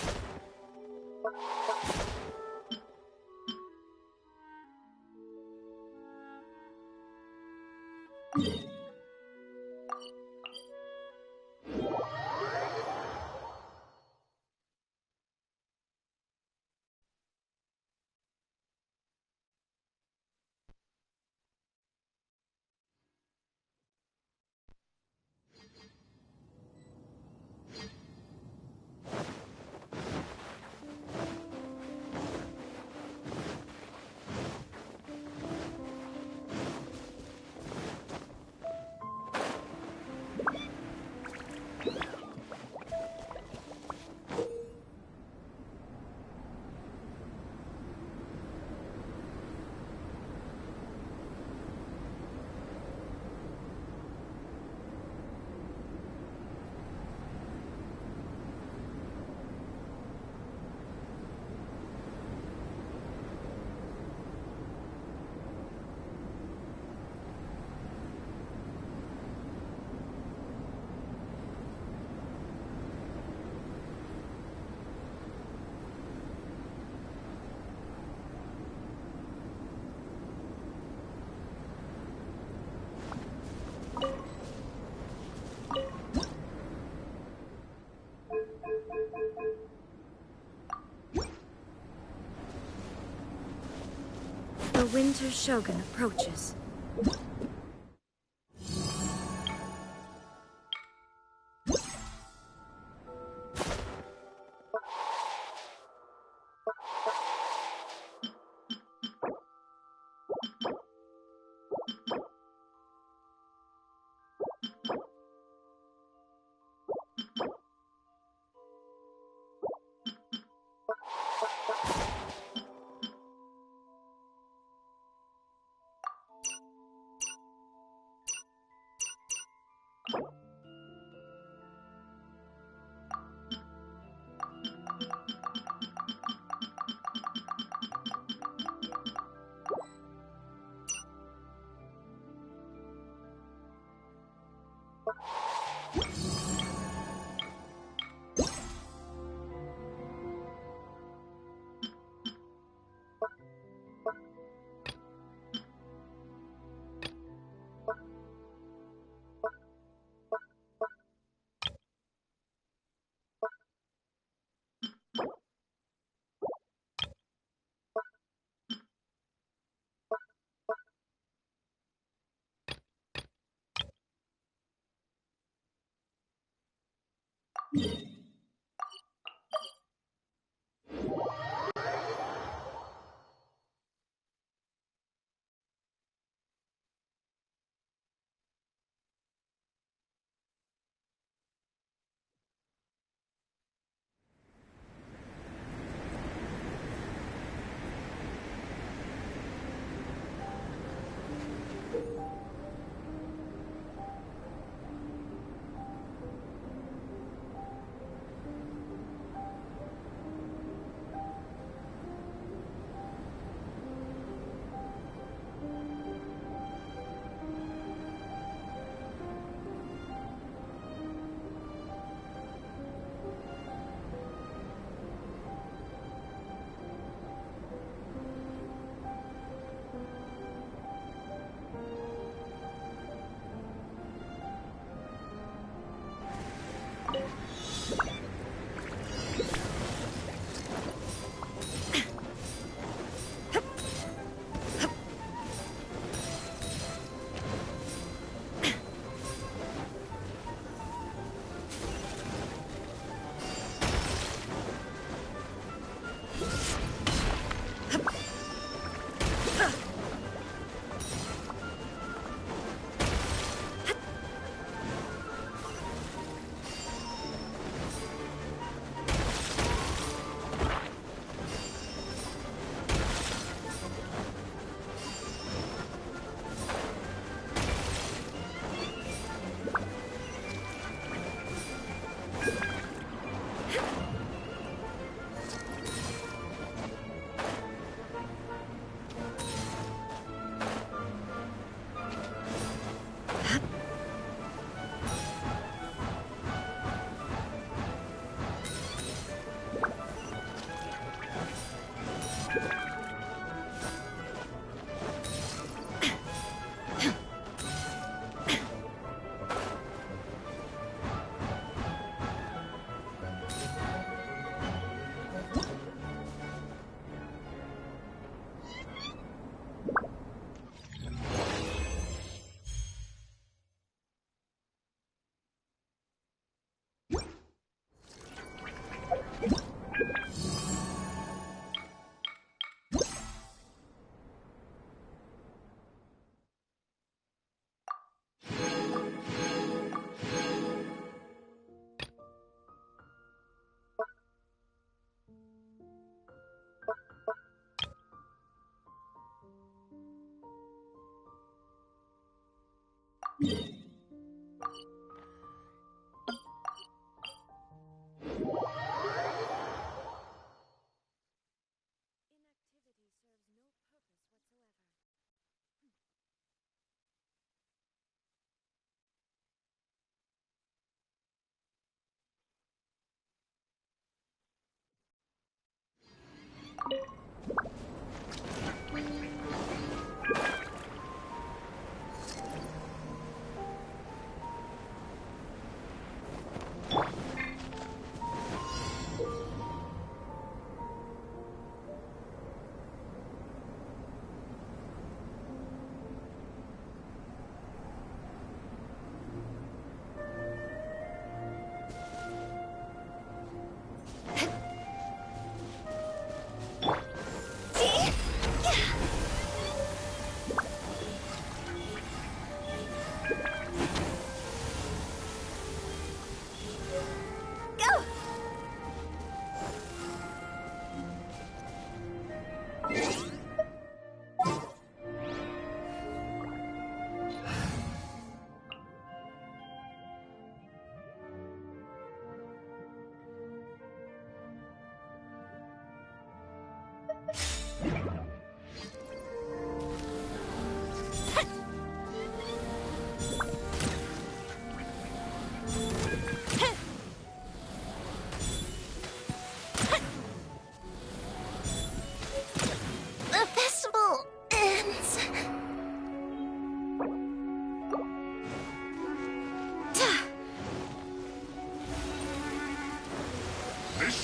The Winter Shogun approaches.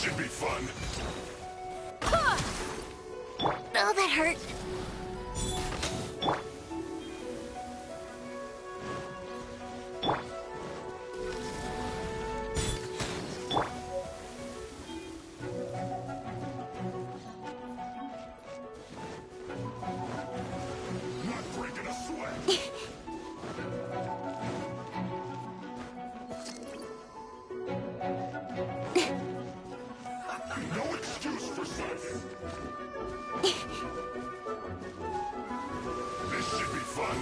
should be fun. Oh, that hurt. Not breaking a sweat. No excuse for sucking. This should be fun.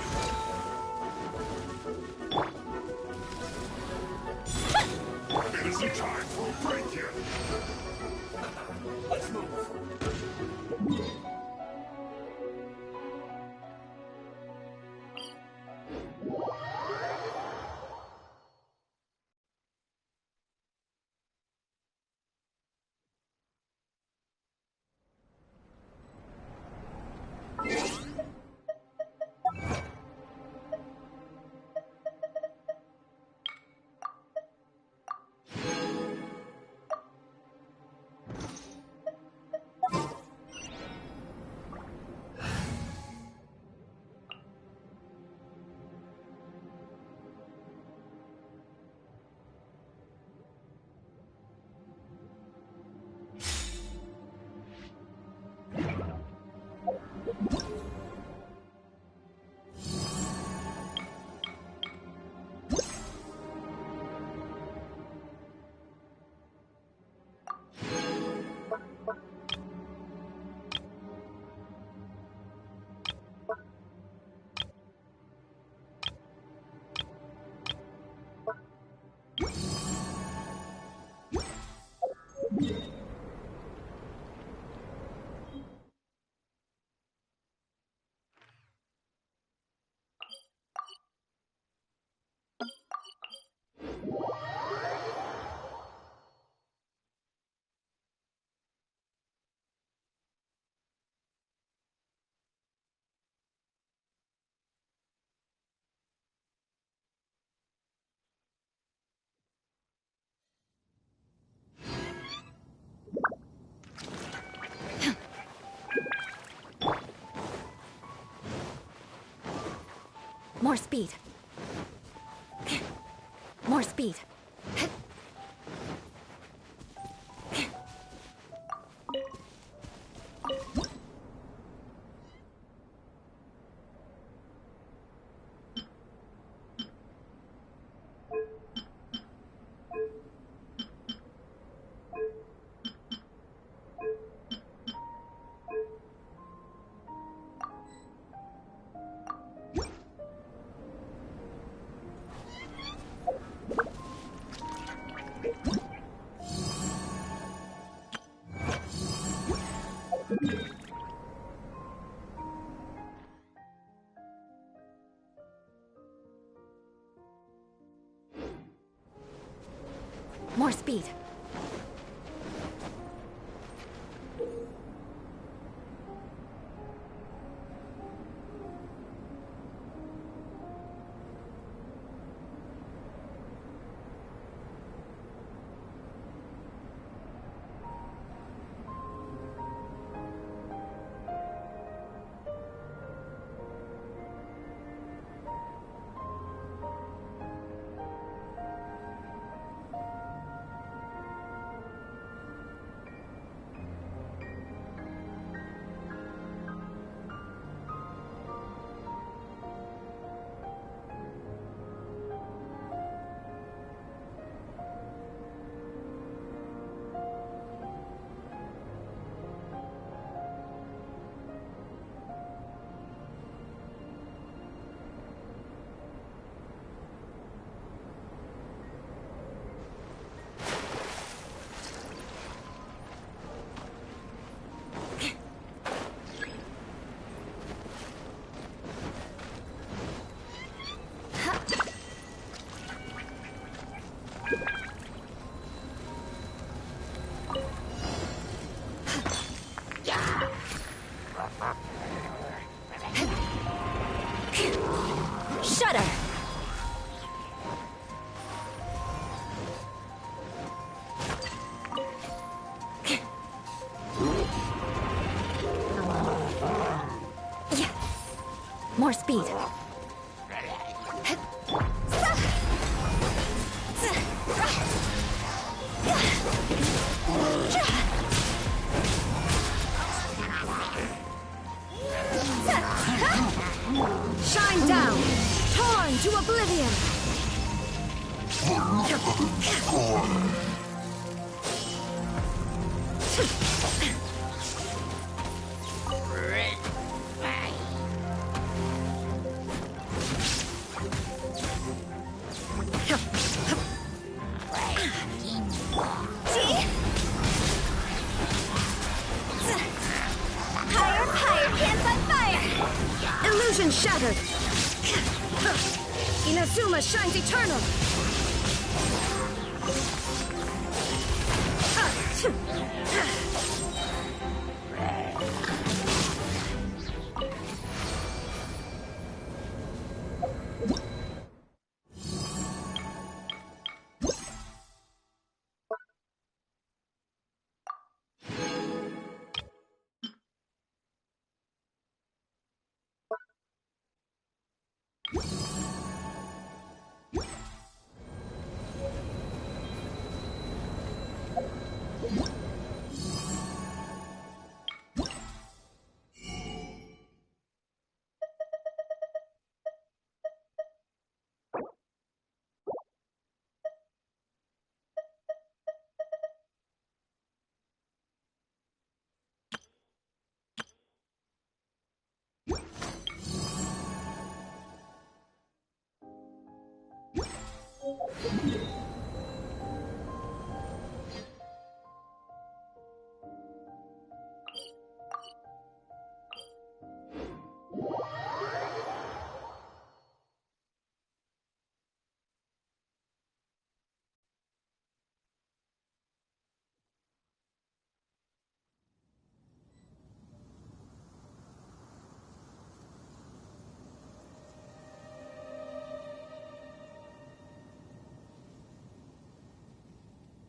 It isn't time for a break yet. Let's move. More speed. More speed. More speed. Shudder! More speed. Shine down! Torn to oblivion! Illusion shattered! Inazuma shines eternal!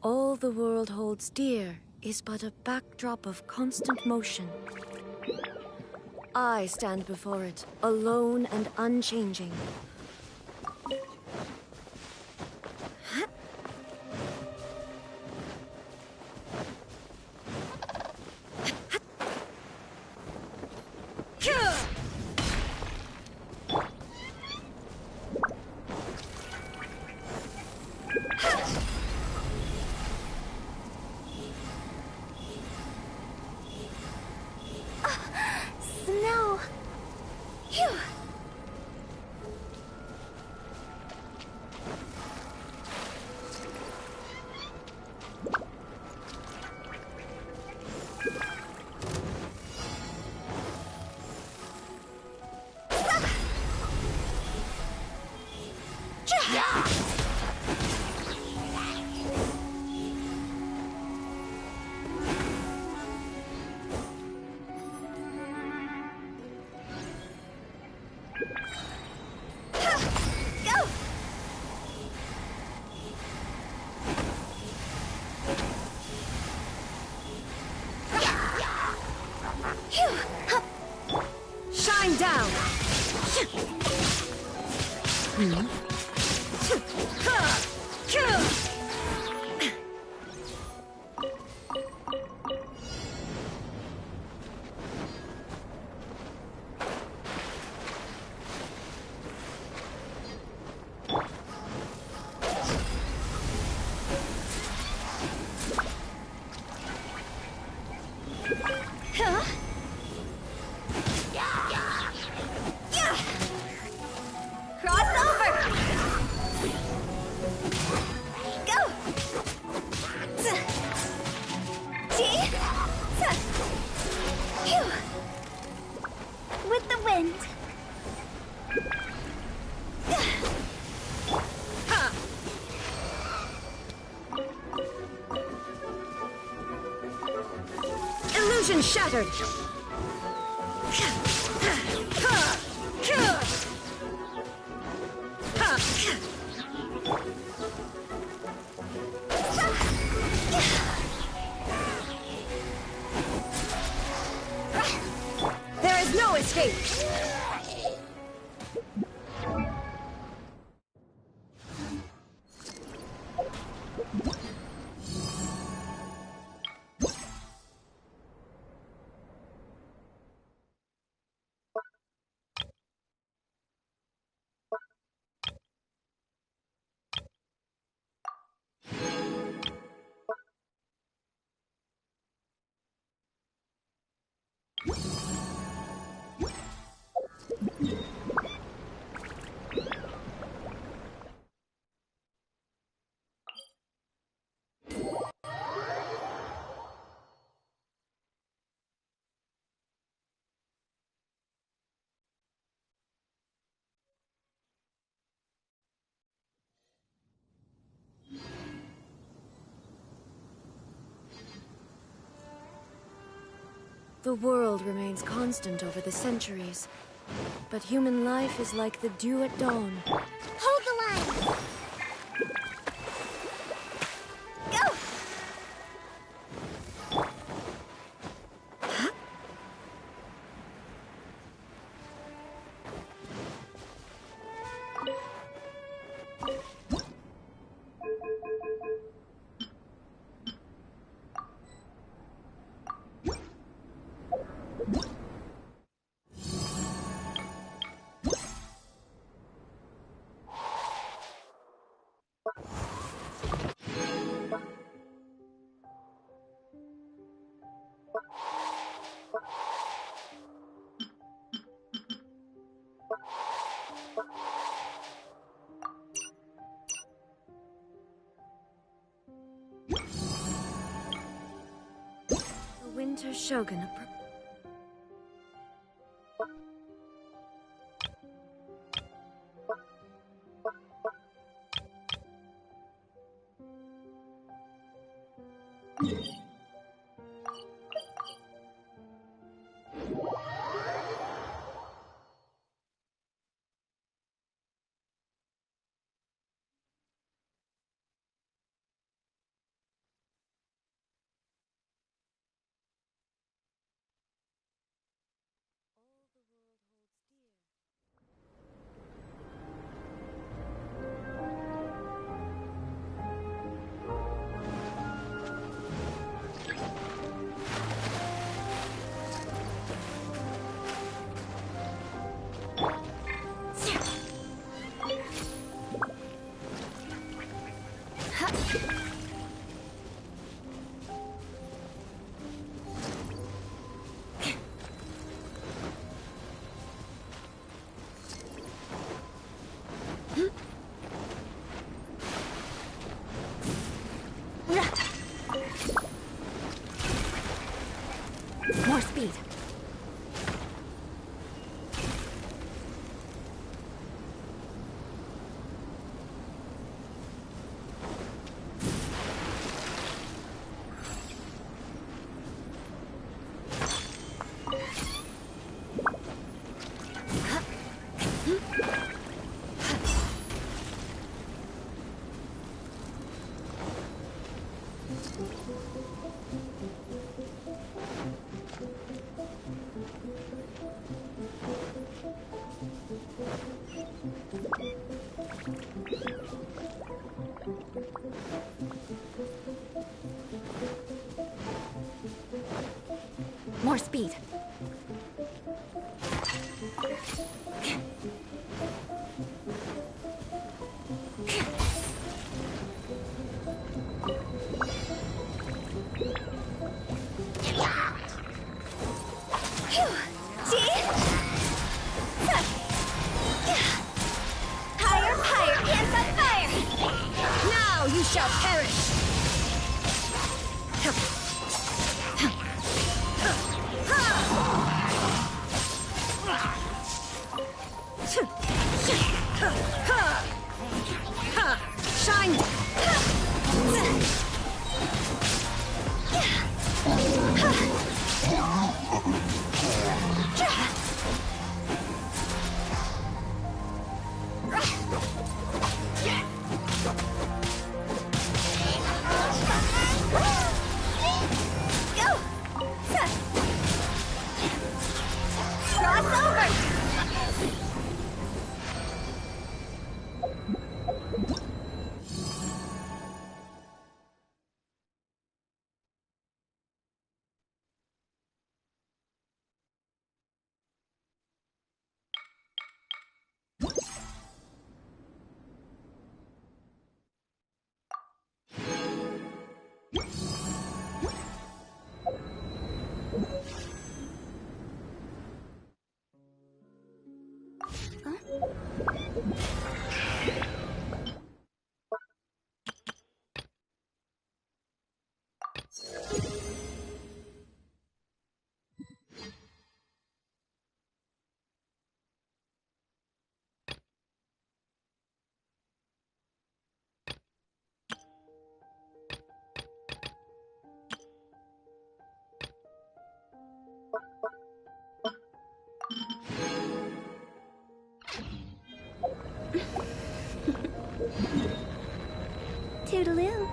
All the world holds dear is but a backdrop of constant motion. I stand before it, alone and unchanging. Snow. Phew. Shine down! With the wind. Illusion shattered! There is no escape. The world remains constant over the centuries, but human life is like the dew at dawn. Hold the line! Go! The Winter Shogun More speed. More speed. Higher, higher, hands on fire! Now you shall perish! Shine! Toodaloo.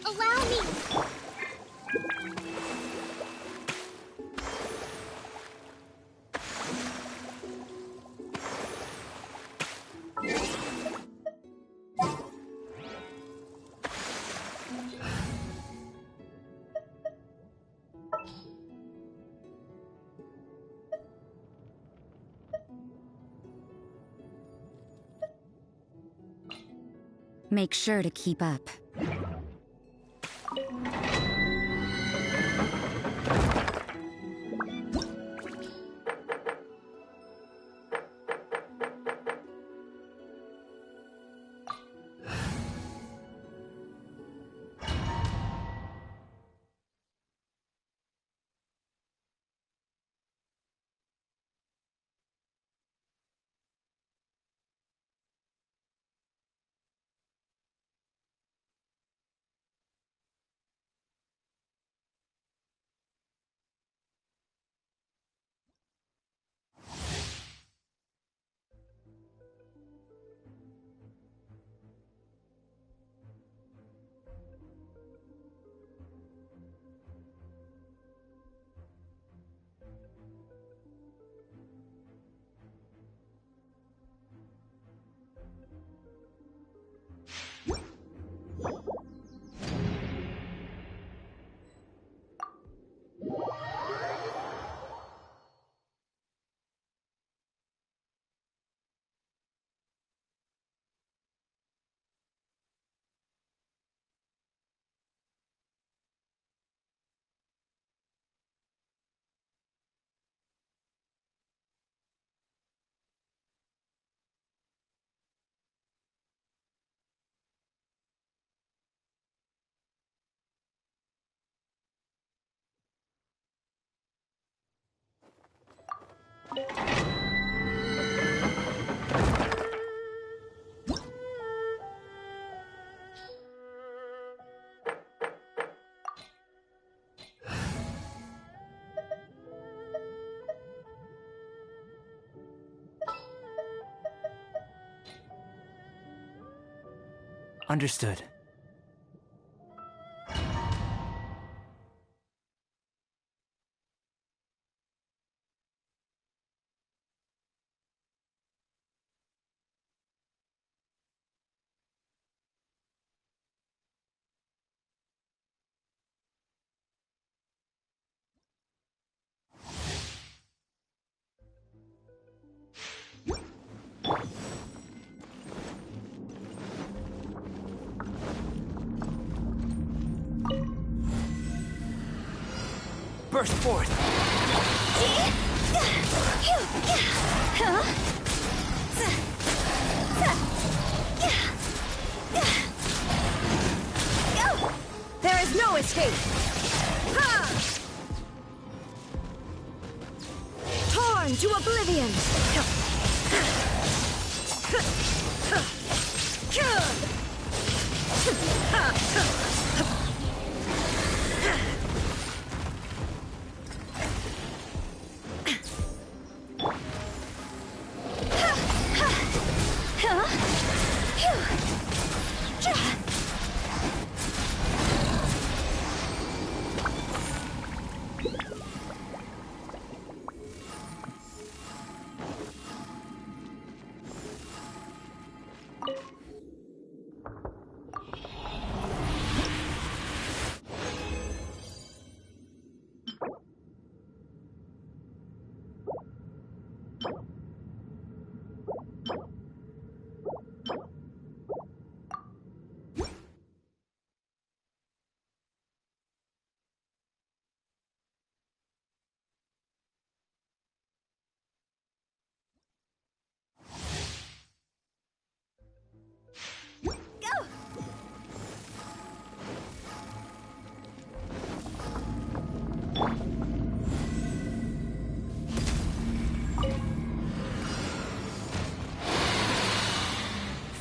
Allow me! Make sure to keep up. Understood. Burst forth! There is no escape! Torn to oblivion!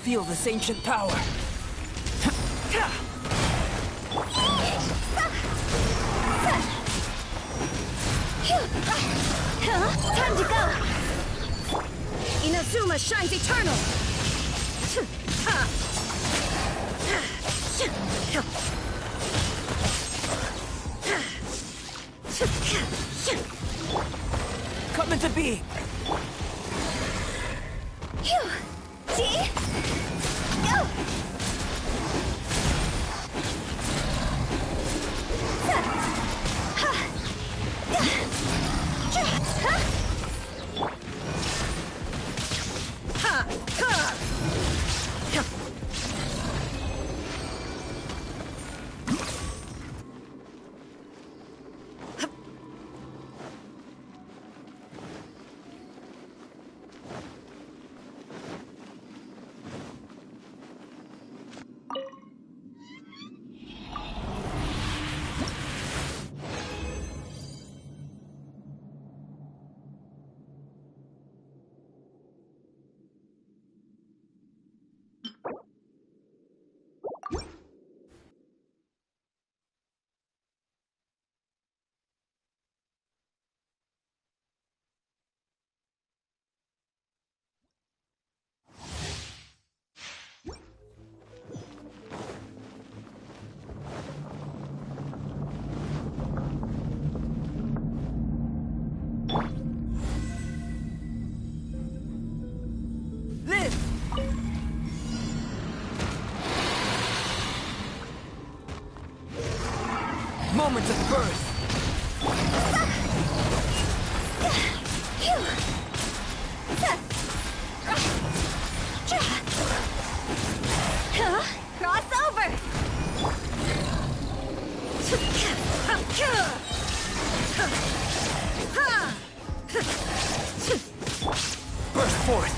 Feel this ancient power. Time to go! Inazuma shines eternal! Come into being! See? Go! Moment of birth! Cross over! Burst forth!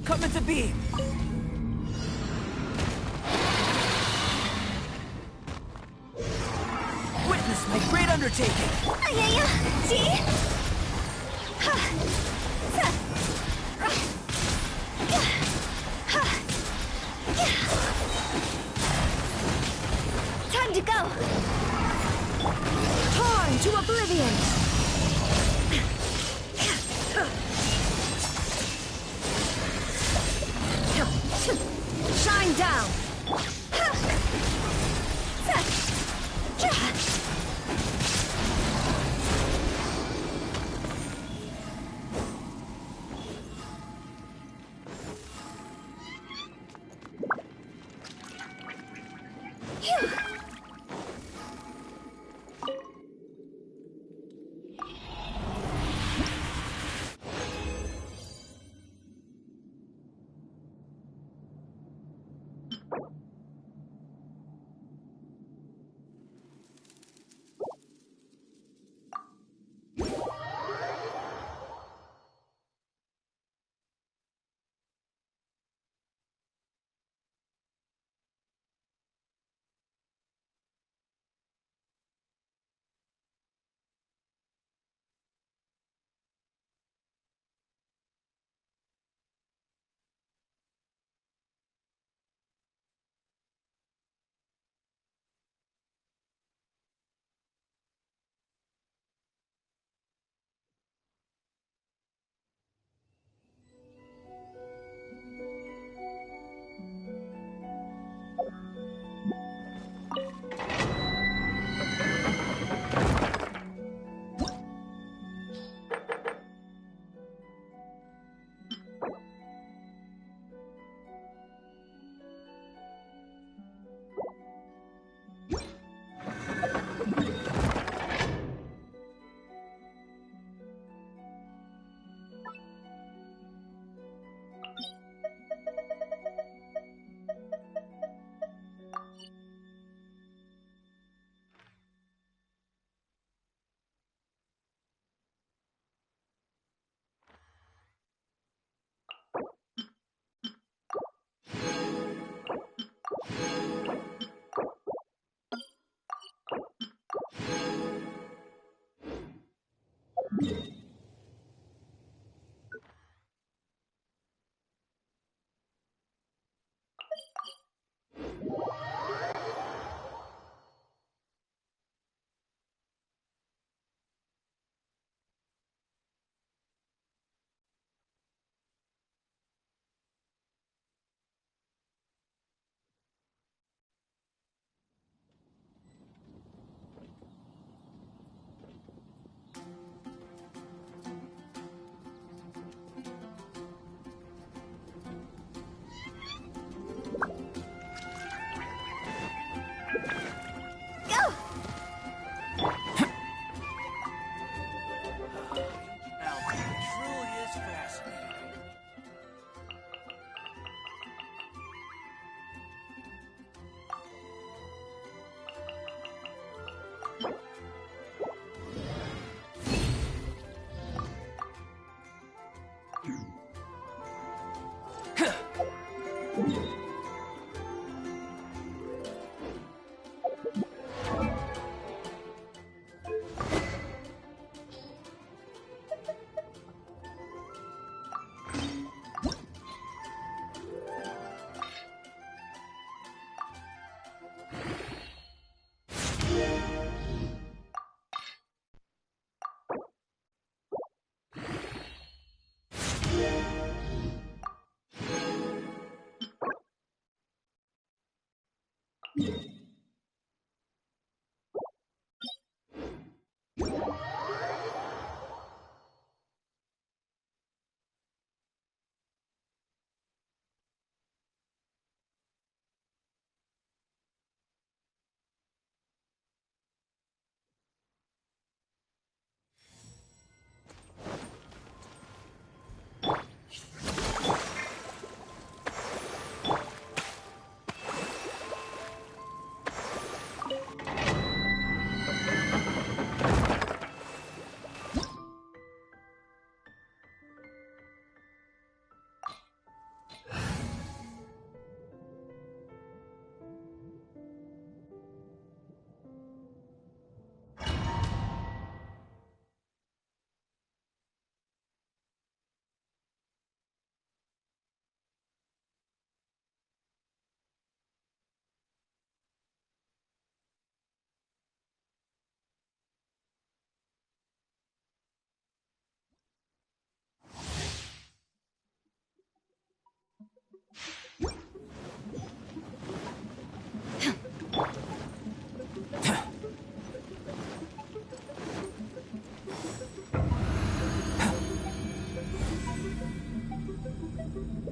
Come into being! Witness my great undertaking! See? Time to go! Torn to oblivion! Shine down!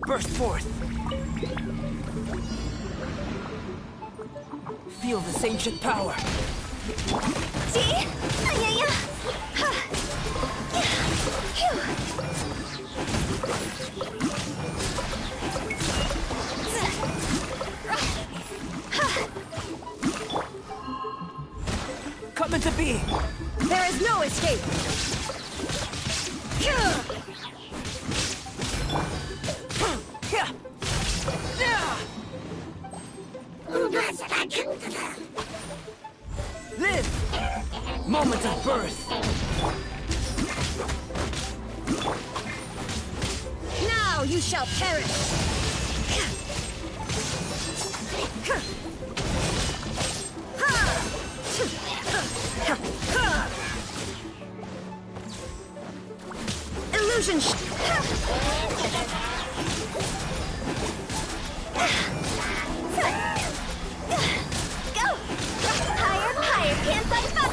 Burst forth! Feel this ancient power! See? Come into being! There is no escape! Live! Moment of birth! Now you shall perish! Illusion Go! Higher, higher, can't fight back!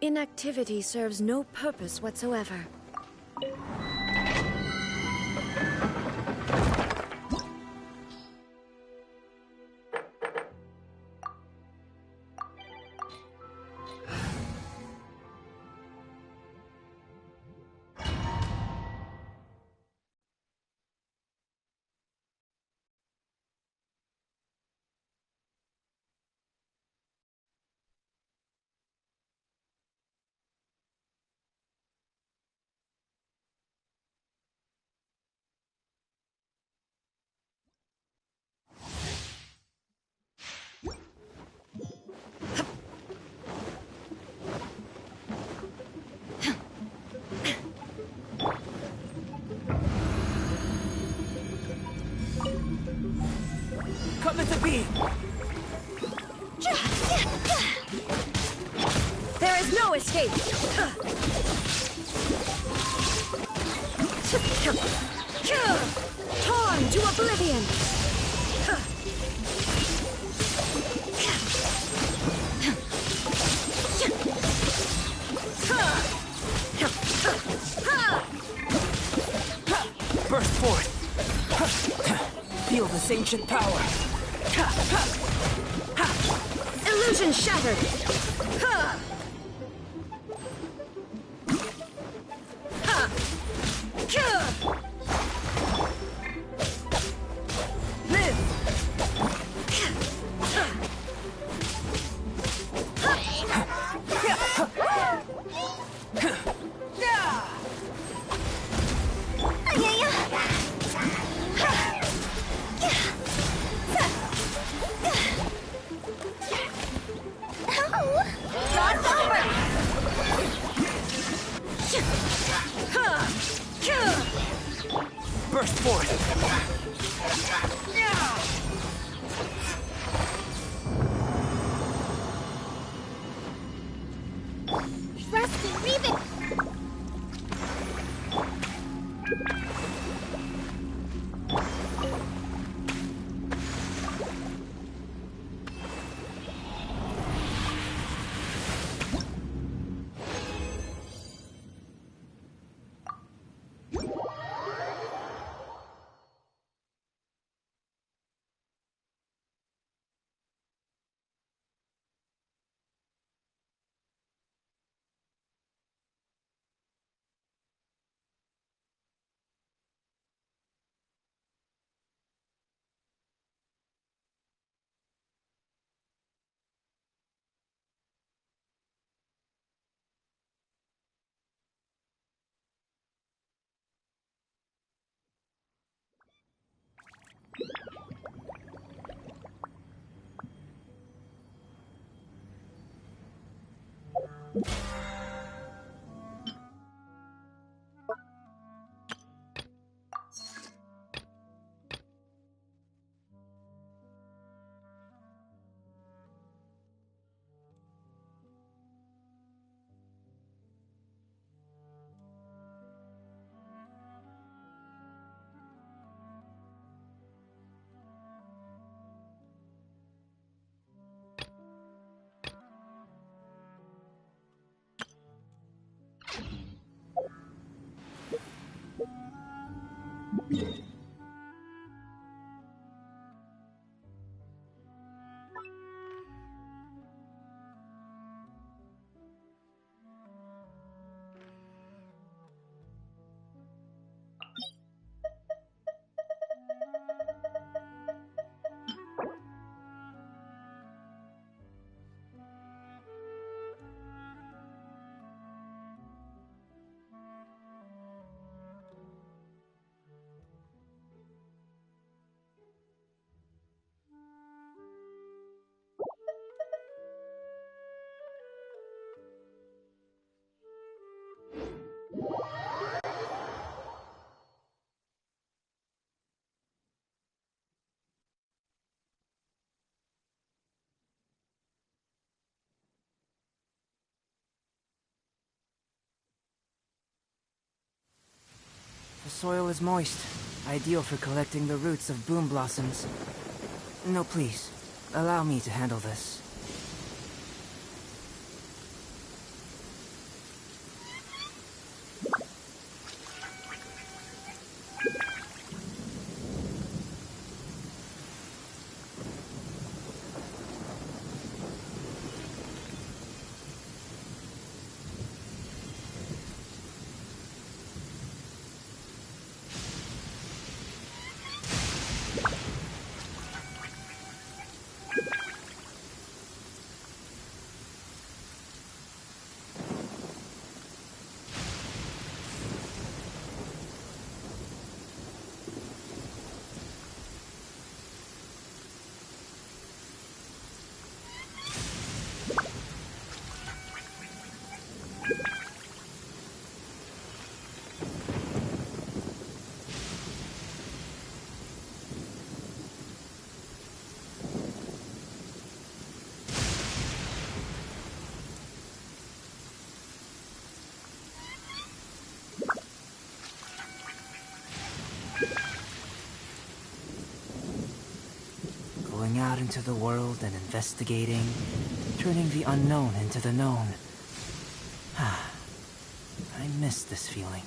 Inactivity serves no purpose whatsoever. Come into being! There is no escape! Torn to oblivion! Burst forth! Feel this ancient power! Illusion shattered! Burst forth! Rusty, leave it! The soil is moist, ideal for collecting the roots of boom blossoms. No, please. Allow me to handle this. Going out into the world and investigating, turning the unknown into the known. I miss this feeling.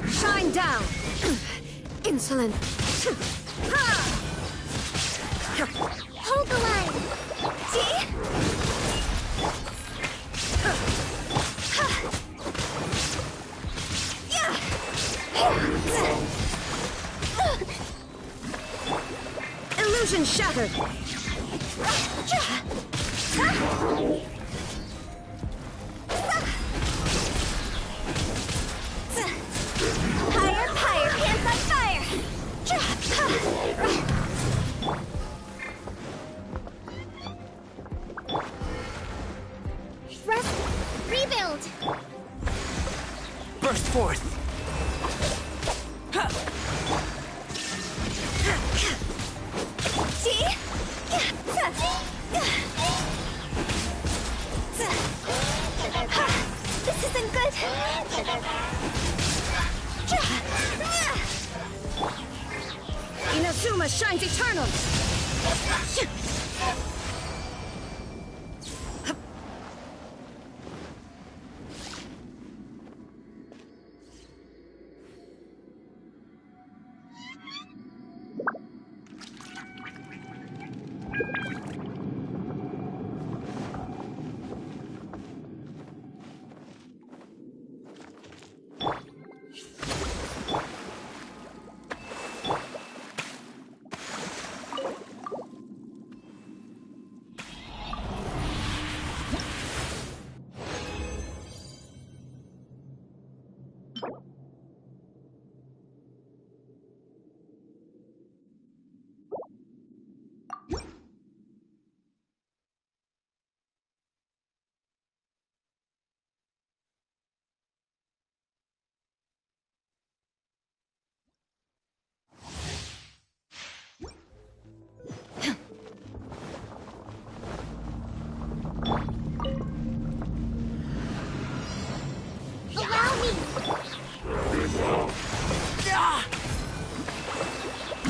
Shine down! Insolent! Hold the line! See? Illusion shattered! Higher, higher, hands on fire! Rest, rebuild! Burst forth! See? This isn't good! Inazuma shines eternal!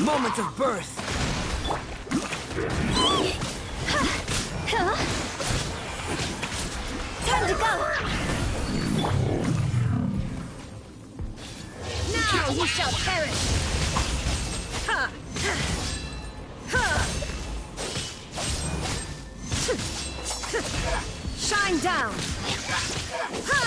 Moment of birth! Time to go! Now you shall perish! Ha! Ha! Shine down! Ha!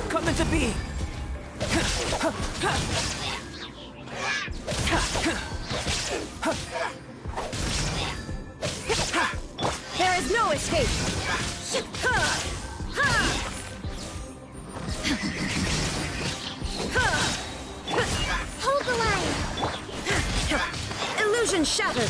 Come into being! There is no escape! Been shattered!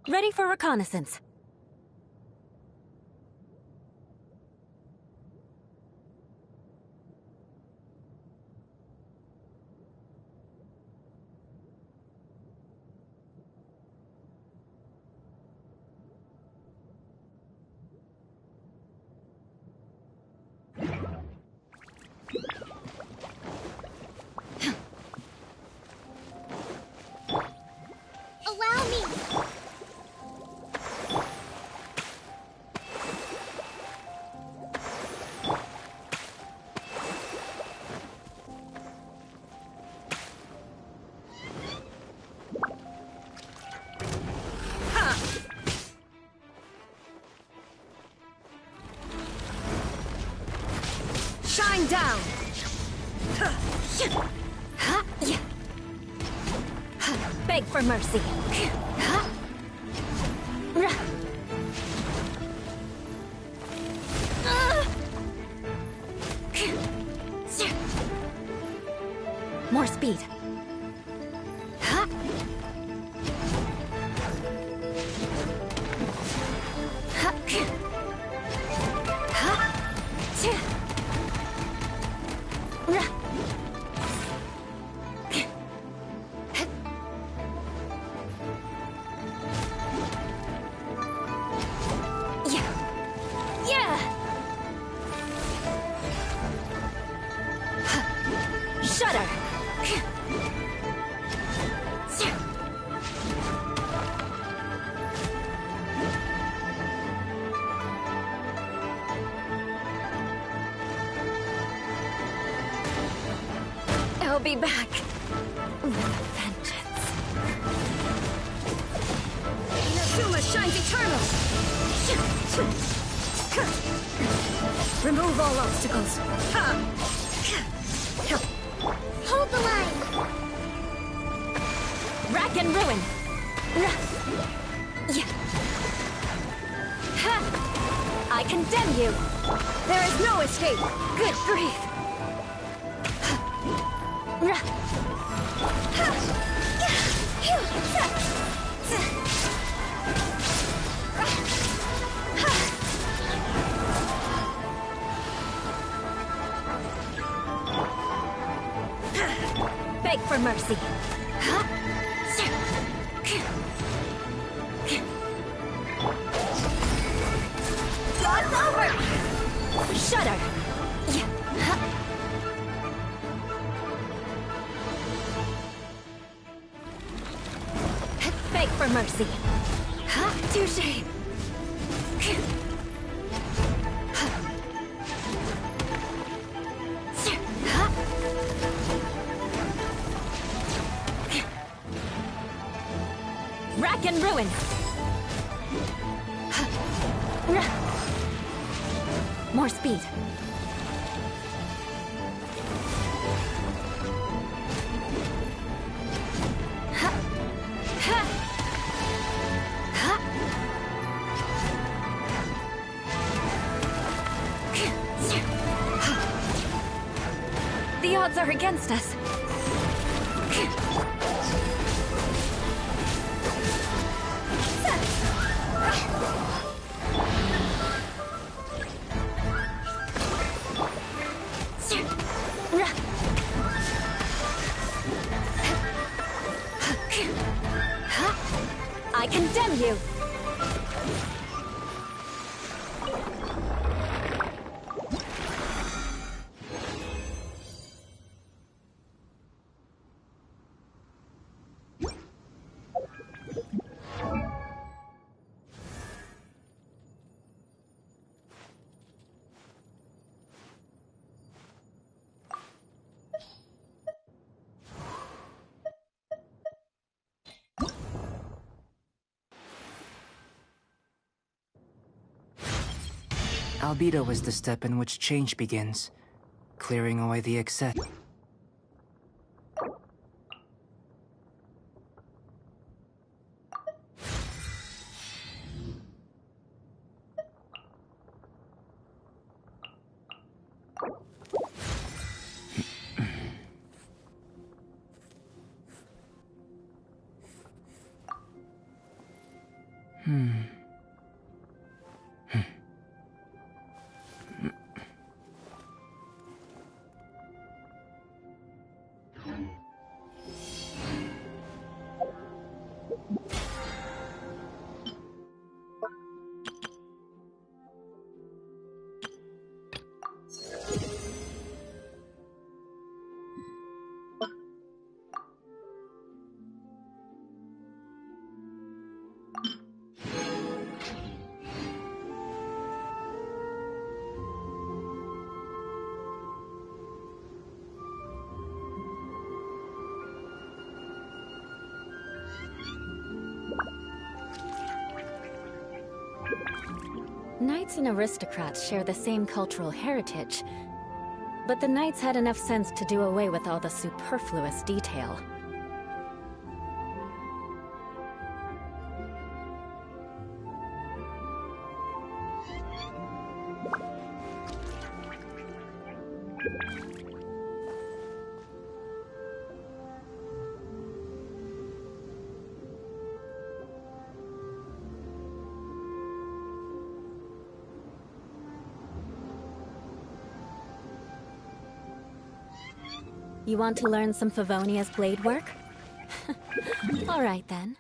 Ready for reconnaissance. Allow me! Shine down! Beg for mercy. More speed. Shudder! I'll be back with a vengeance. Inazuma shines eternal! Remove all obstacles. Hold the line! Rack and ruin! I condemn you! There is no escape! Good grief! Beg for mercy. God's over! Shudder! Beg for mercy. Touché. Rack and ruin! More speed. The odds are against us. I condemn you! Albedo is the step in which change begins, clearing away the excess. Knights and aristocrats share the same cultural heritage, But the Knights had enough sense to do away with all the superfluous detail. You want to learn some Favonia's blade work? All right, then.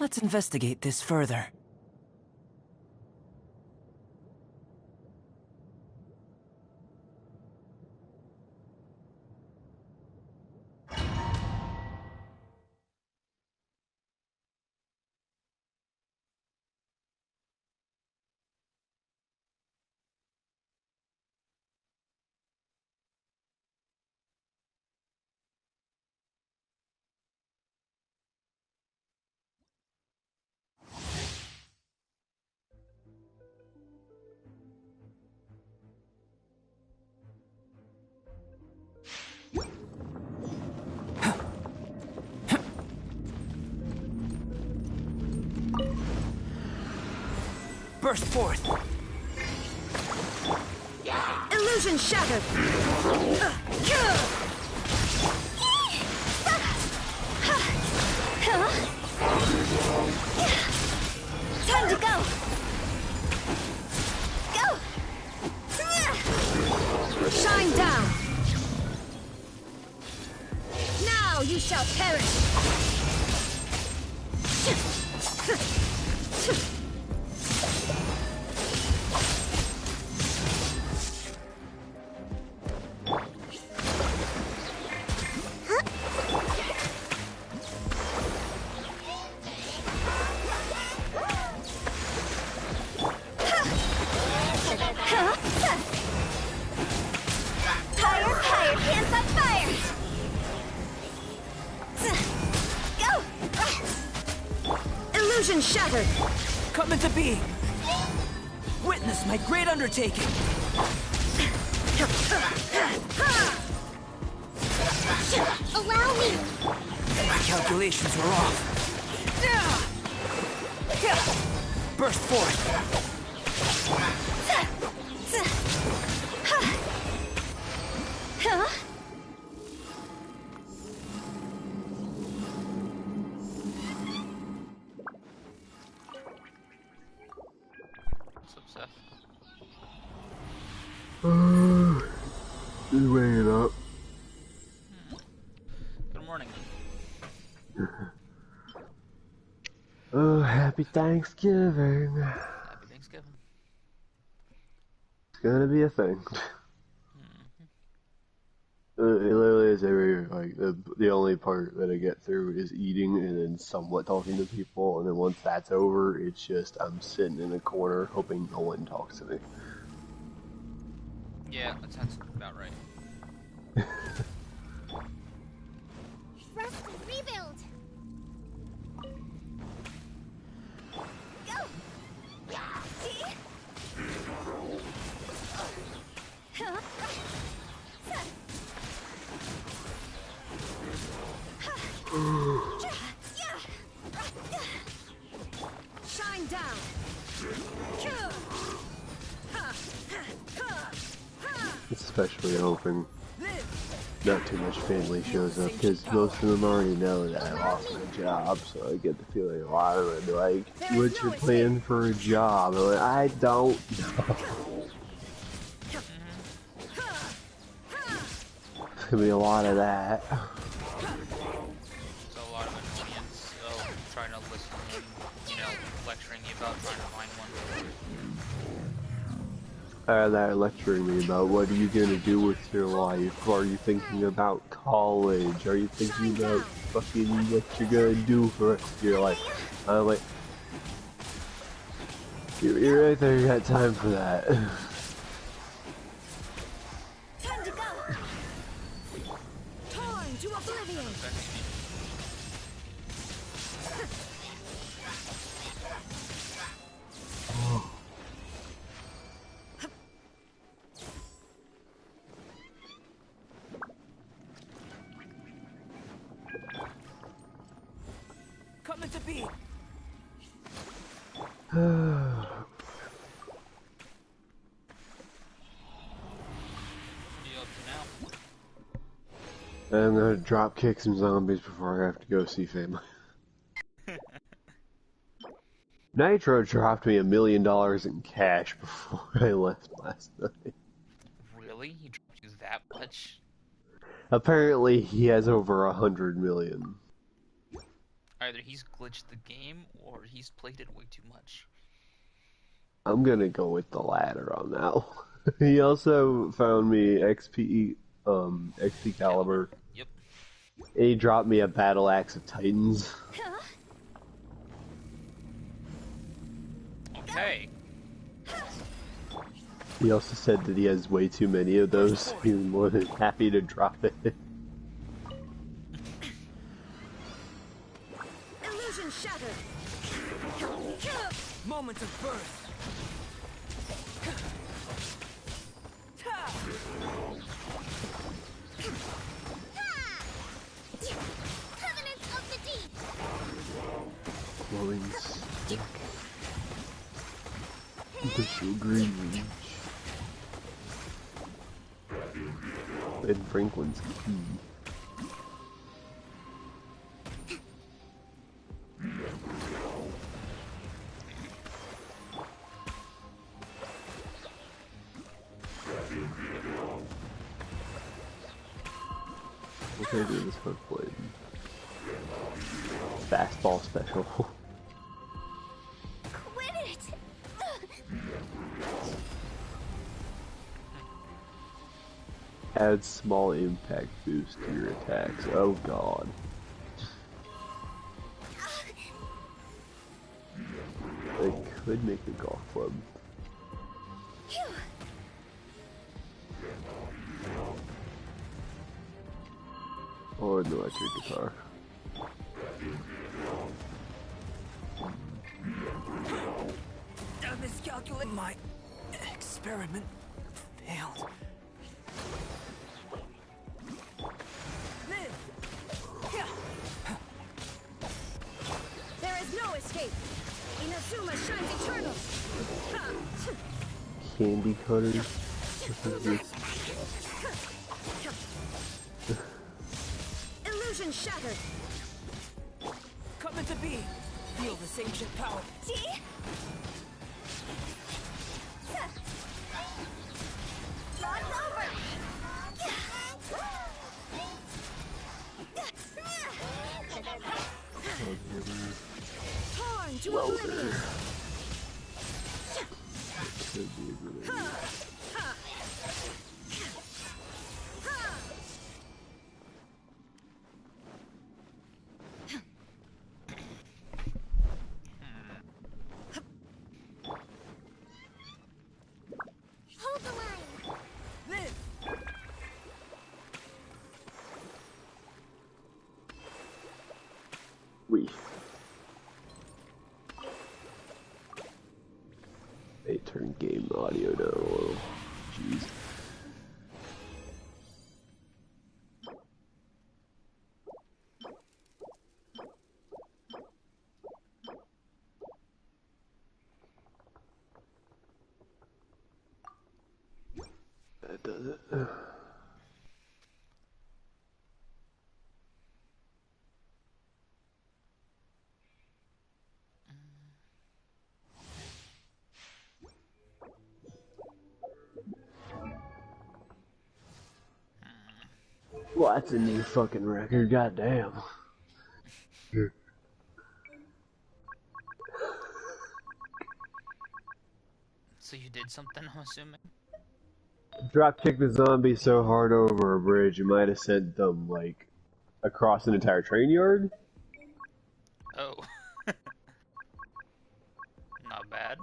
Let's investigate this further. Burst forth! Illusion shattered! Time to go! Go! Shine down! Now you shall perish! Illusion shattered! Come into being! Witness my great undertaking! Allow me! My calculations were off. Burst forth! Huh? Just weighing up. Good morning. Oh, happy Thanksgiving. Happy Thanksgiving. It's gonna be a thing. It literally is every, like, the only part that I get through is eating and then somewhat talking to people, and then once that's over, it's just, I'm sitting in a corner hoping no one talks to me. Yeah, that sounds about right. Rest and rebuild! Go! See? Huh? Shine down! Especially hoping not too much family shows up, because most of them already know that I lost my job, so I get the feeling a lot of them would be like, what's your plan for a job? I'm like, I don't know. gonna be a lot of that. It's a lot of annoyance of trying to listen and, you know, lecturing you about trying to find one. That lecturing me about what are you gonna do with your life? Are you thinking about college? Are you thinking about fucking what you're gonna do for the rest of your life? I'm like, you're right there, you got time for that. Time to go. Torn to oblivion. Coming to be. I'm gonna drop kick some zombies before I have to go see family. Nitro dropped me $1 million in cash before I left last night. Really? He dropped you that much? Apparently he has over 100 million. Either he's glitched the game, or he's played it way too much. I'm gonna go with the latter on that one. He also found me XP Caliber. Yep. And he dropped me a Battle Axe of Titans. Okay. He also said that he has way too many of those. He's more than happy to drop it. Illusion shattered. Moment of birth. Covenants of the deep. Glowing stick. Crystal green reach. Ben Franklin's key. What can I do this one for? Fastball special. Quit it! Add small impact boost to your attacks. Oh god. I could make a golf club. Or an electric guitar. I miscalculated. My experiment failed. There is no escape. Inazuma shines eternal. Candy cutters. Illusion shattered. Coming to be. Feel this ancient power. See? Torn to oblivion. Could be a good idea. Hold the line. Live. We. They turn game audio down a little. Jeez. That does it. Well, that's a new fucking record, goddamn. So you did something, I'm assuming? Drop kick the zombie so hard over a bridge, you might have sent them, like, across an entire train yard? Oh. Not bad.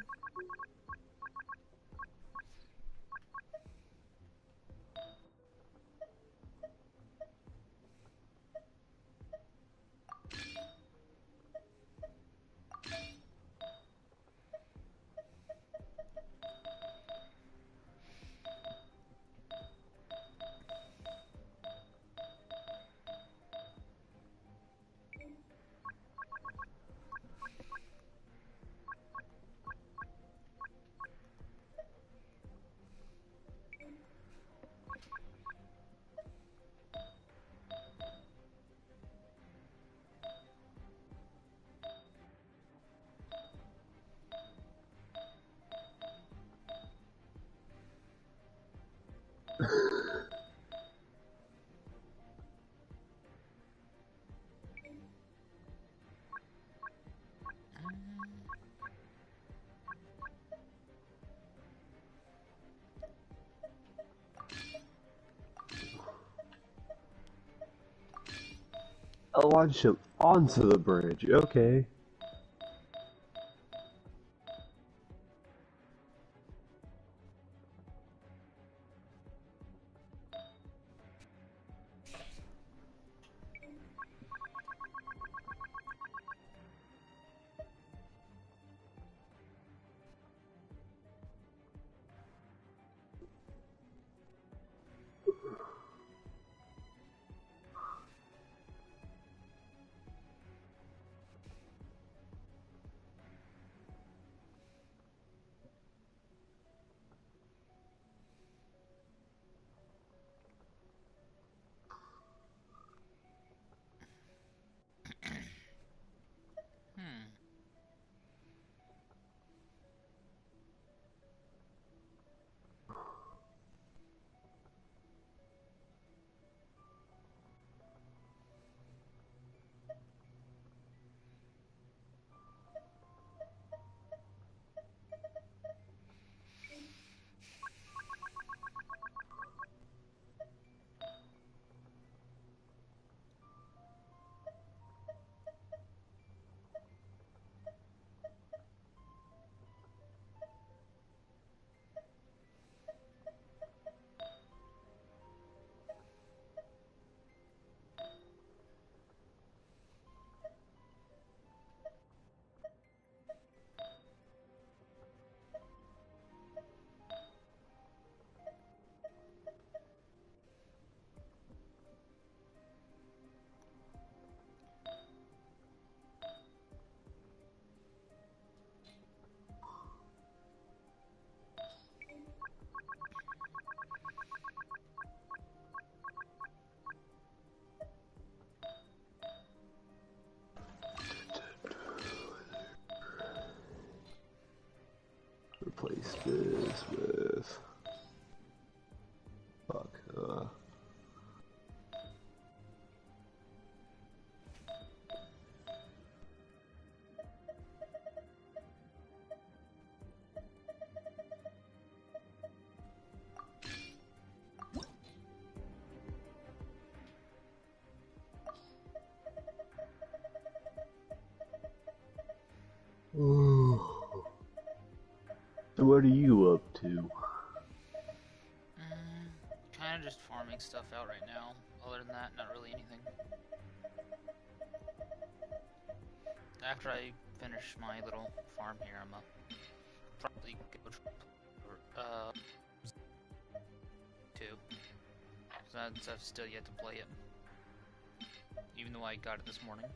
I'll launch him onto the bridge, okay. Replace this with... Fuck, So what are you up to? Kind of just farming stuff out right now. Other than that, not really anything. After I finish my little farm here, I'm probably go too. So I've still yet to play it, even though I got it this morning.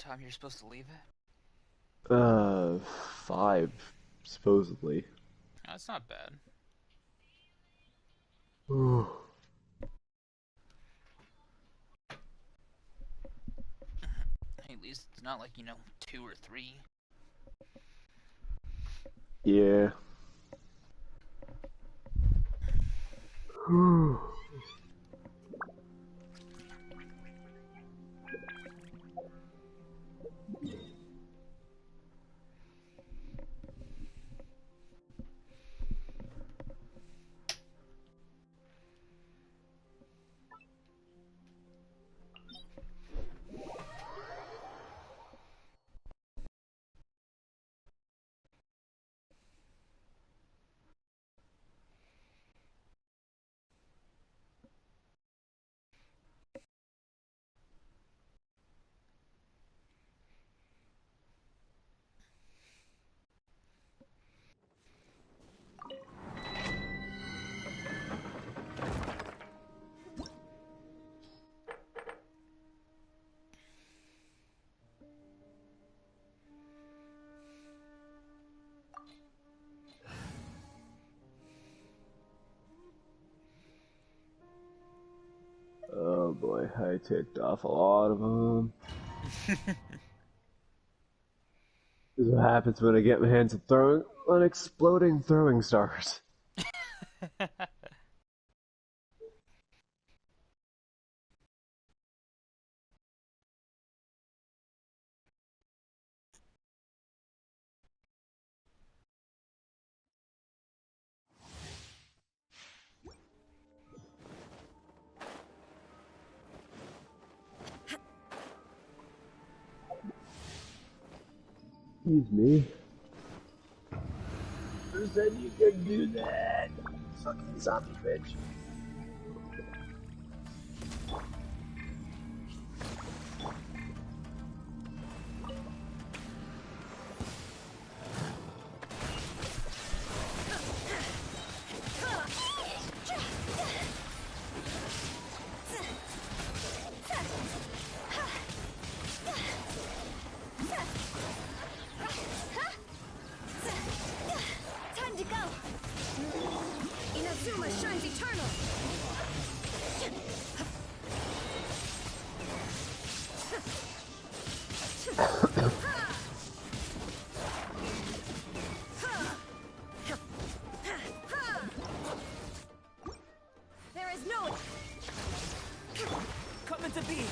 time you're supposed to leave? 5, supposedly. That's not bad. At least it's not like, 2 or 3. Yeah. Oh boy, I ticked off a lot of them. This is what happens when I get my hands on exploding throwing stars. Excuse me. Who said you could do that? Fucking zombie bitch. Time to go! Inazuma shines eternal! There is no... Coming to be!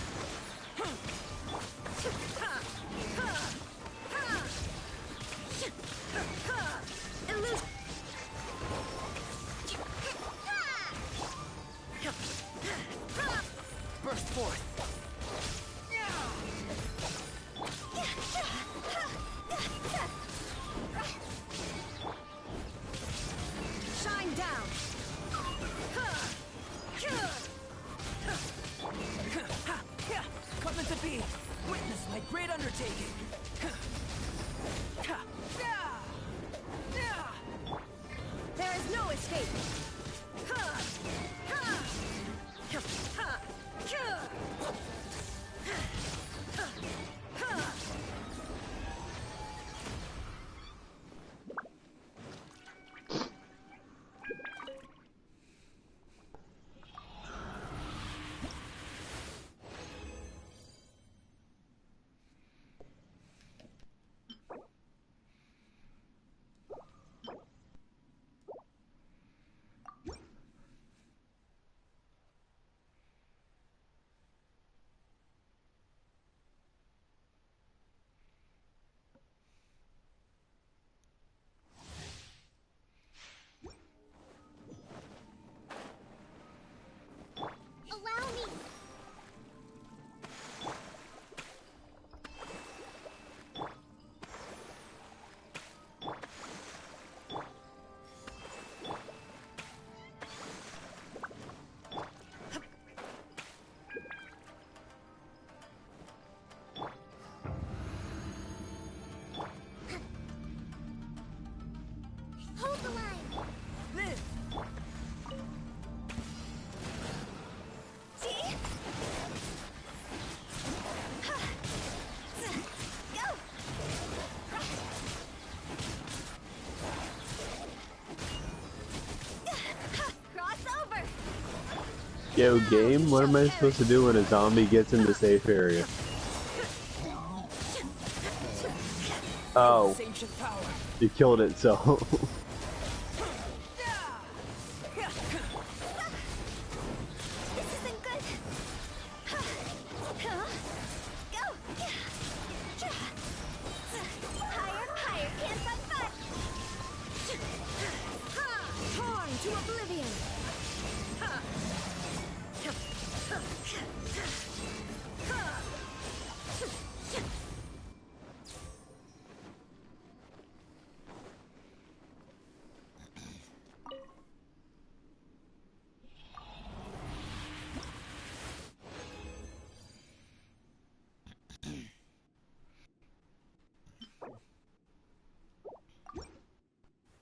Burst forth! Shine down! Coming to be! Witness my great undertaking! There is no escape! Allow me! Hold the line! Live! See? Yo, game, what am I supposed to do when a zombie gets in the safe area? Oh. It killed itself.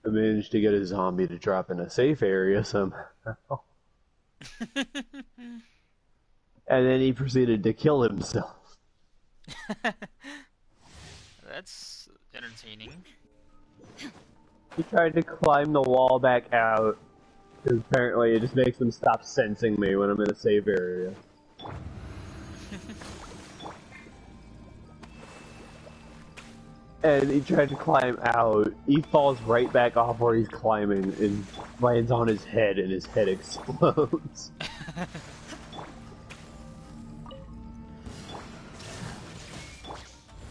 I managed to get a zombie to drop in a safe area somehow. And then he proceeded to kill himself. That's entertaining. He tried to climb the wall back out. Because apparently it just makes them stop sensing me when I'm in a safe area. And he tried to climb out. He falls right back off where he's climbing and lands on his head, and his head explodes.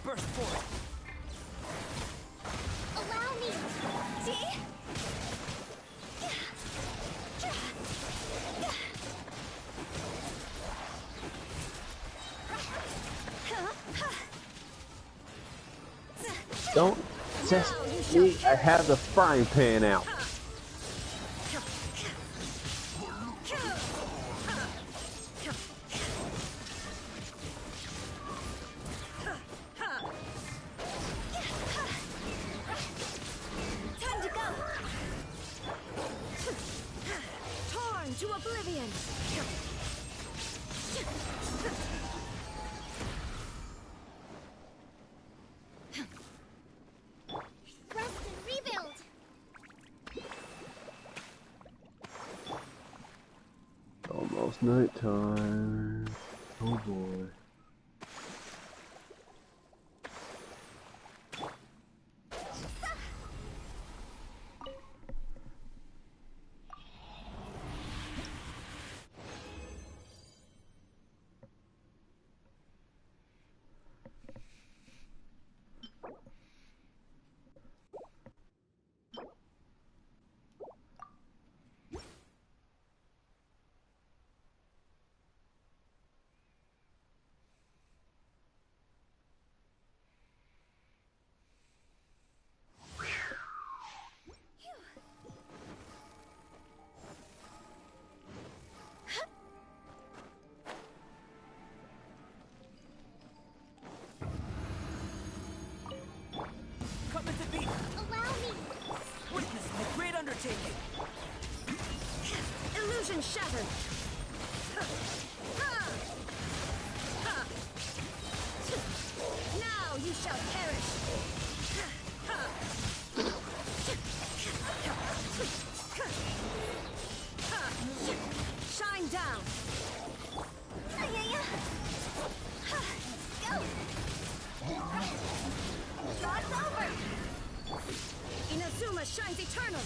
Burst forth. Allow me. See? Don't test me. I have the frying pan out. Time to go. Torn to oblivion. Rest and rebuild. Almost nighttime. Oh boy. Come at the beat. Allow me. Witness my great undertaking. Illusion shattered. Now you shall perish. Shine down. Go. Shot's over. Inazuma shines eternal.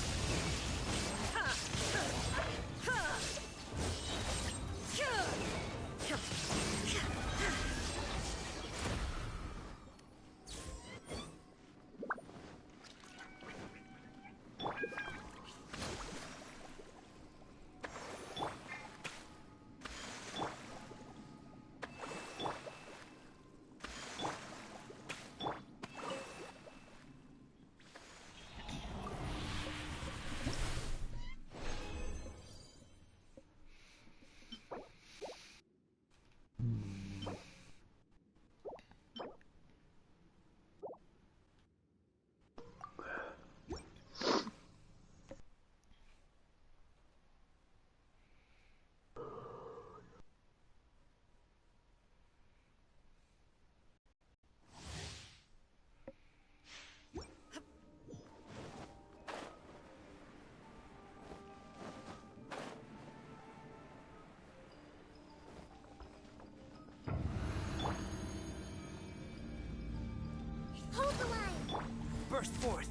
Hold the line! Burst forth!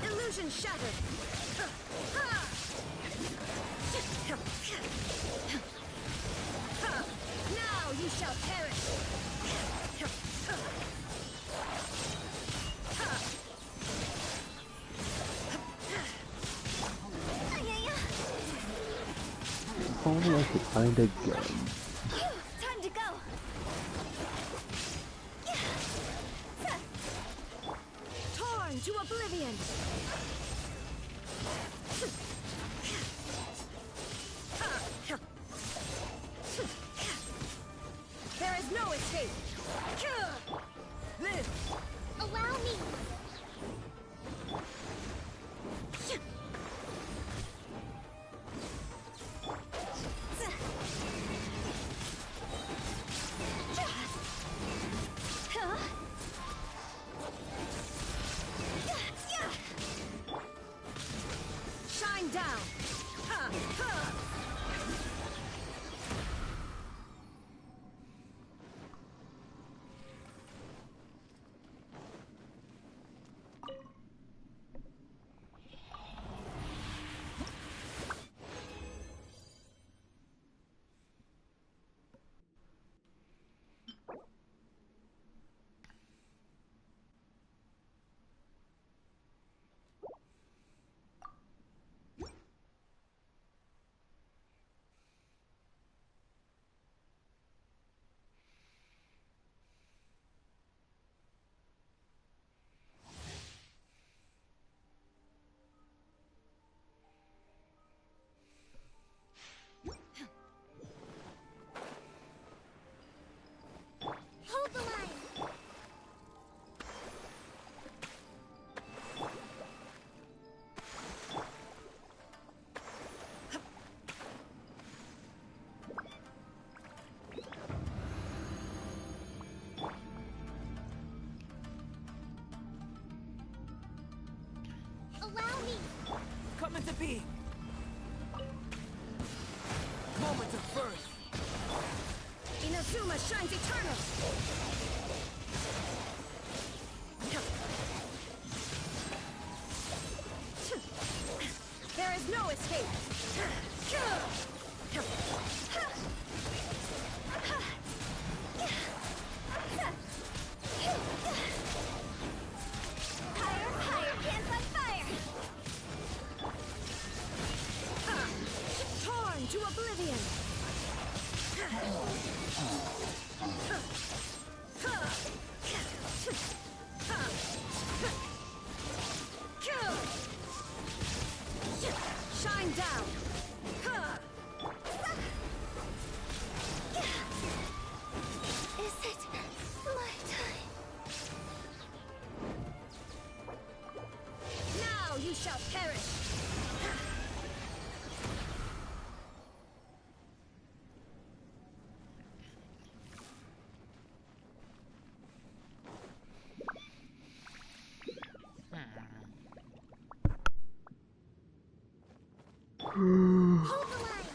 Illusion shattered! Now you shall perish! If only I could find a gun. Time to go! Torn to oblivion! There is no escape! Live! Allow me! Shine down! Ha! Ha! Hold the line! Allow me! Come into being! Moment of birth! Inazuma shines eternal! There is no escape! Higher, higher, pants on fire! Torn to oblivion! Shine down! Is it my time? Now you shall perish! Hold the line!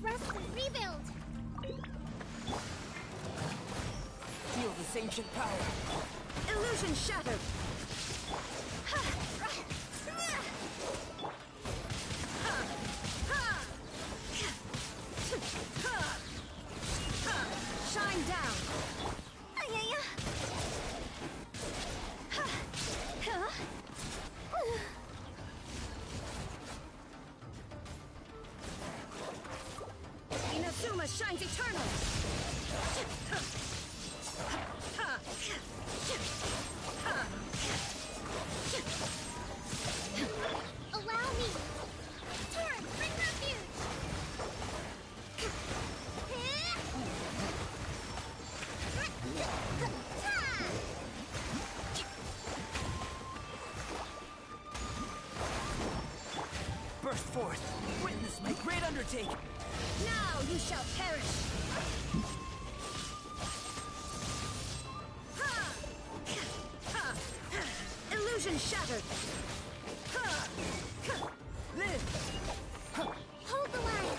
Trust and rebuild! Feel this ancient power. Illusion shattered. Shine down. Inazuma shines eternal. Allow me! Turn! Bring refuge! Burst forth. Witness my great undertaking. Now you shall perish. Illusion shattered. Live. Hold the line!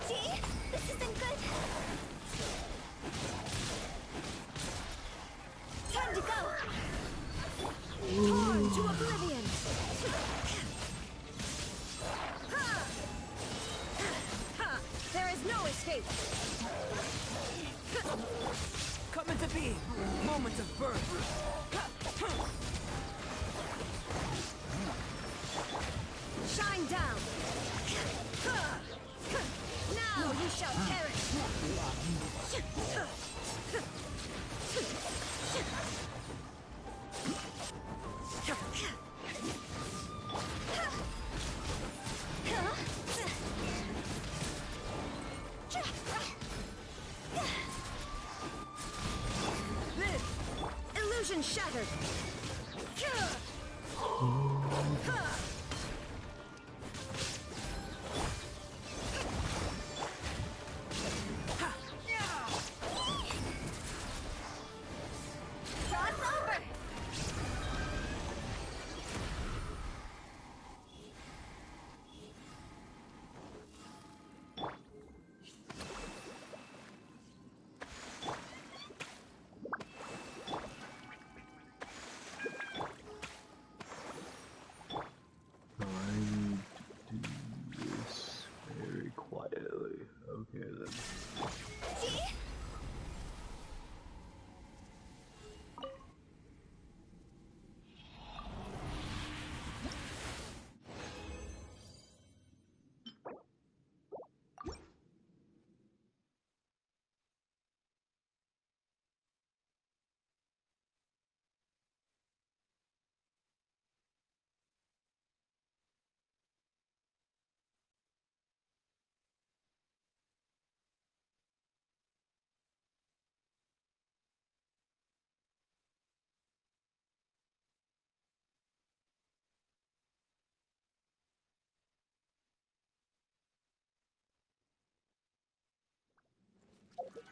See? This isn't good! Time to go! Torn to oblivion. There is no escape. Come into being. Moment of birth. Shine down. Now you shall perish. Live! Illusion shattered! Draw's over! I need to do this very quietly. Okay then. See?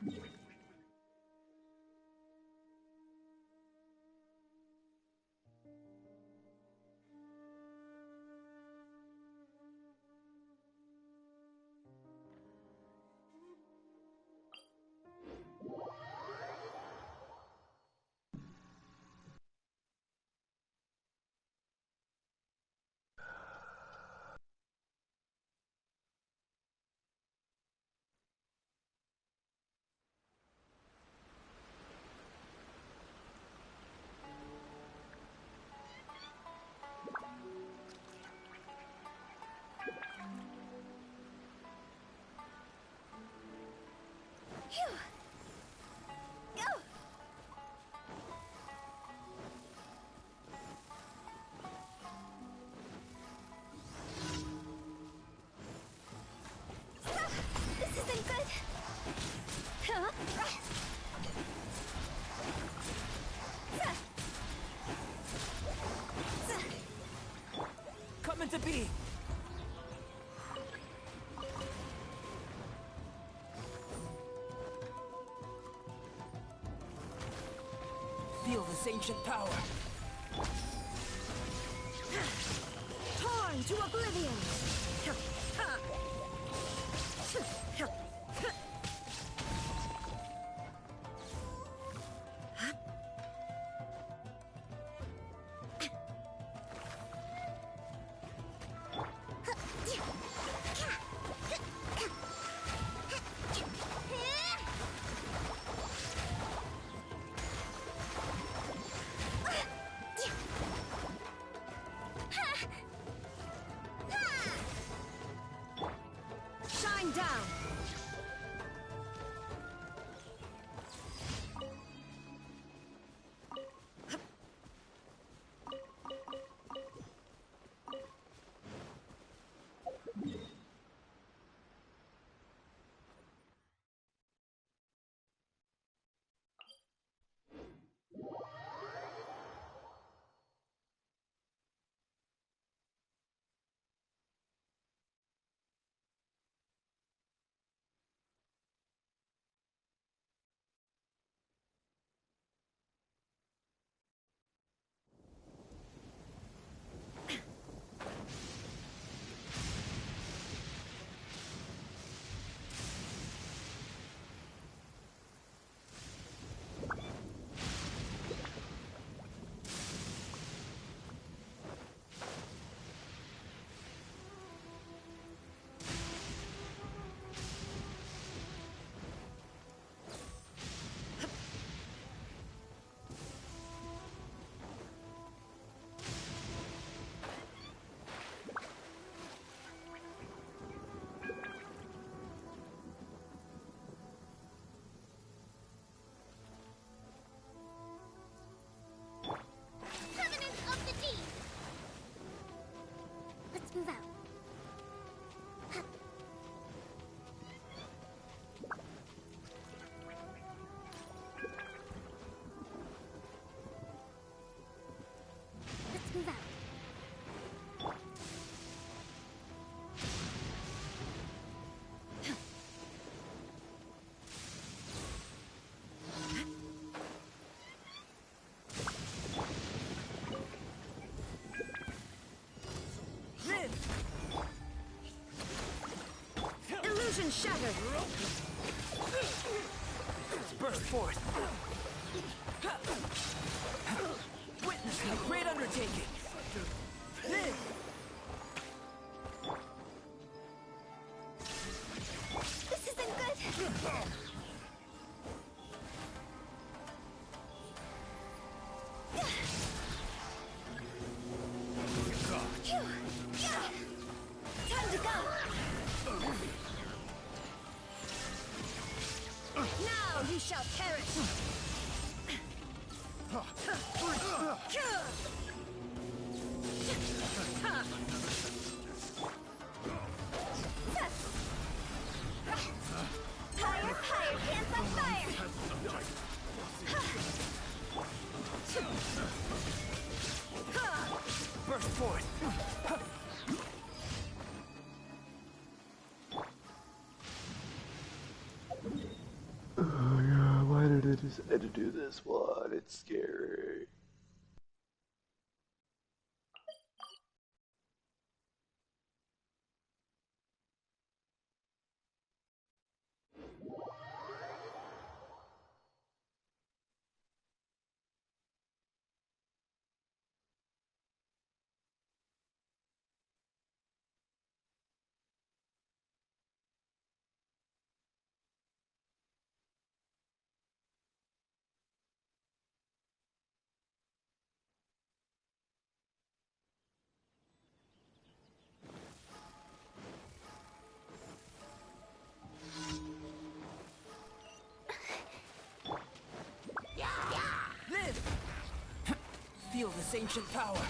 This isn't good. Coming to be. Feel this ancient power. Torn to oblivion! Shine down! Move out. Let's move out. Illusion shattered! Burst forth! Witness my great undertaking! Live! This isn't good! Time to go! Now you shall perish! Higher, higher, hands on fire! Burst forth! decided to do this one. It's scary. Live! Feel this ancient power.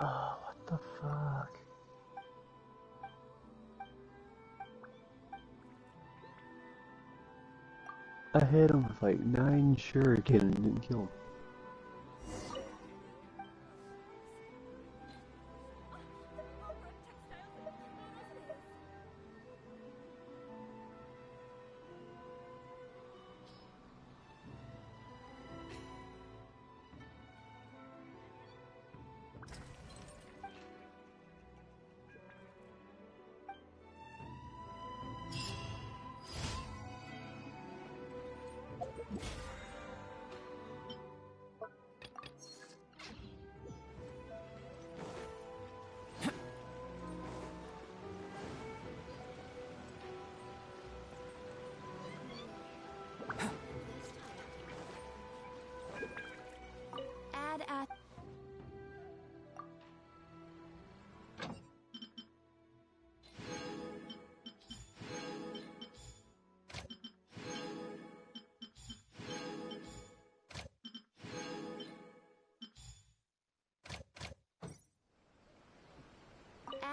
Oh, what the fuck? I hit him with like 9 shuriken and didn't kill him.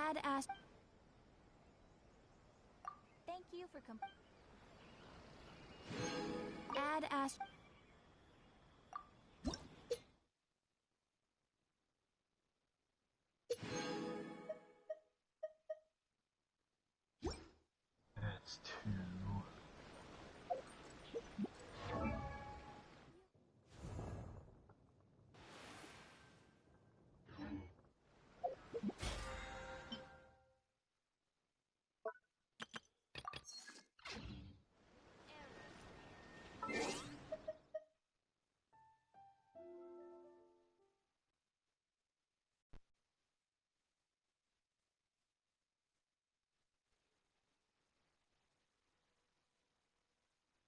Add as. Thank you for Add as.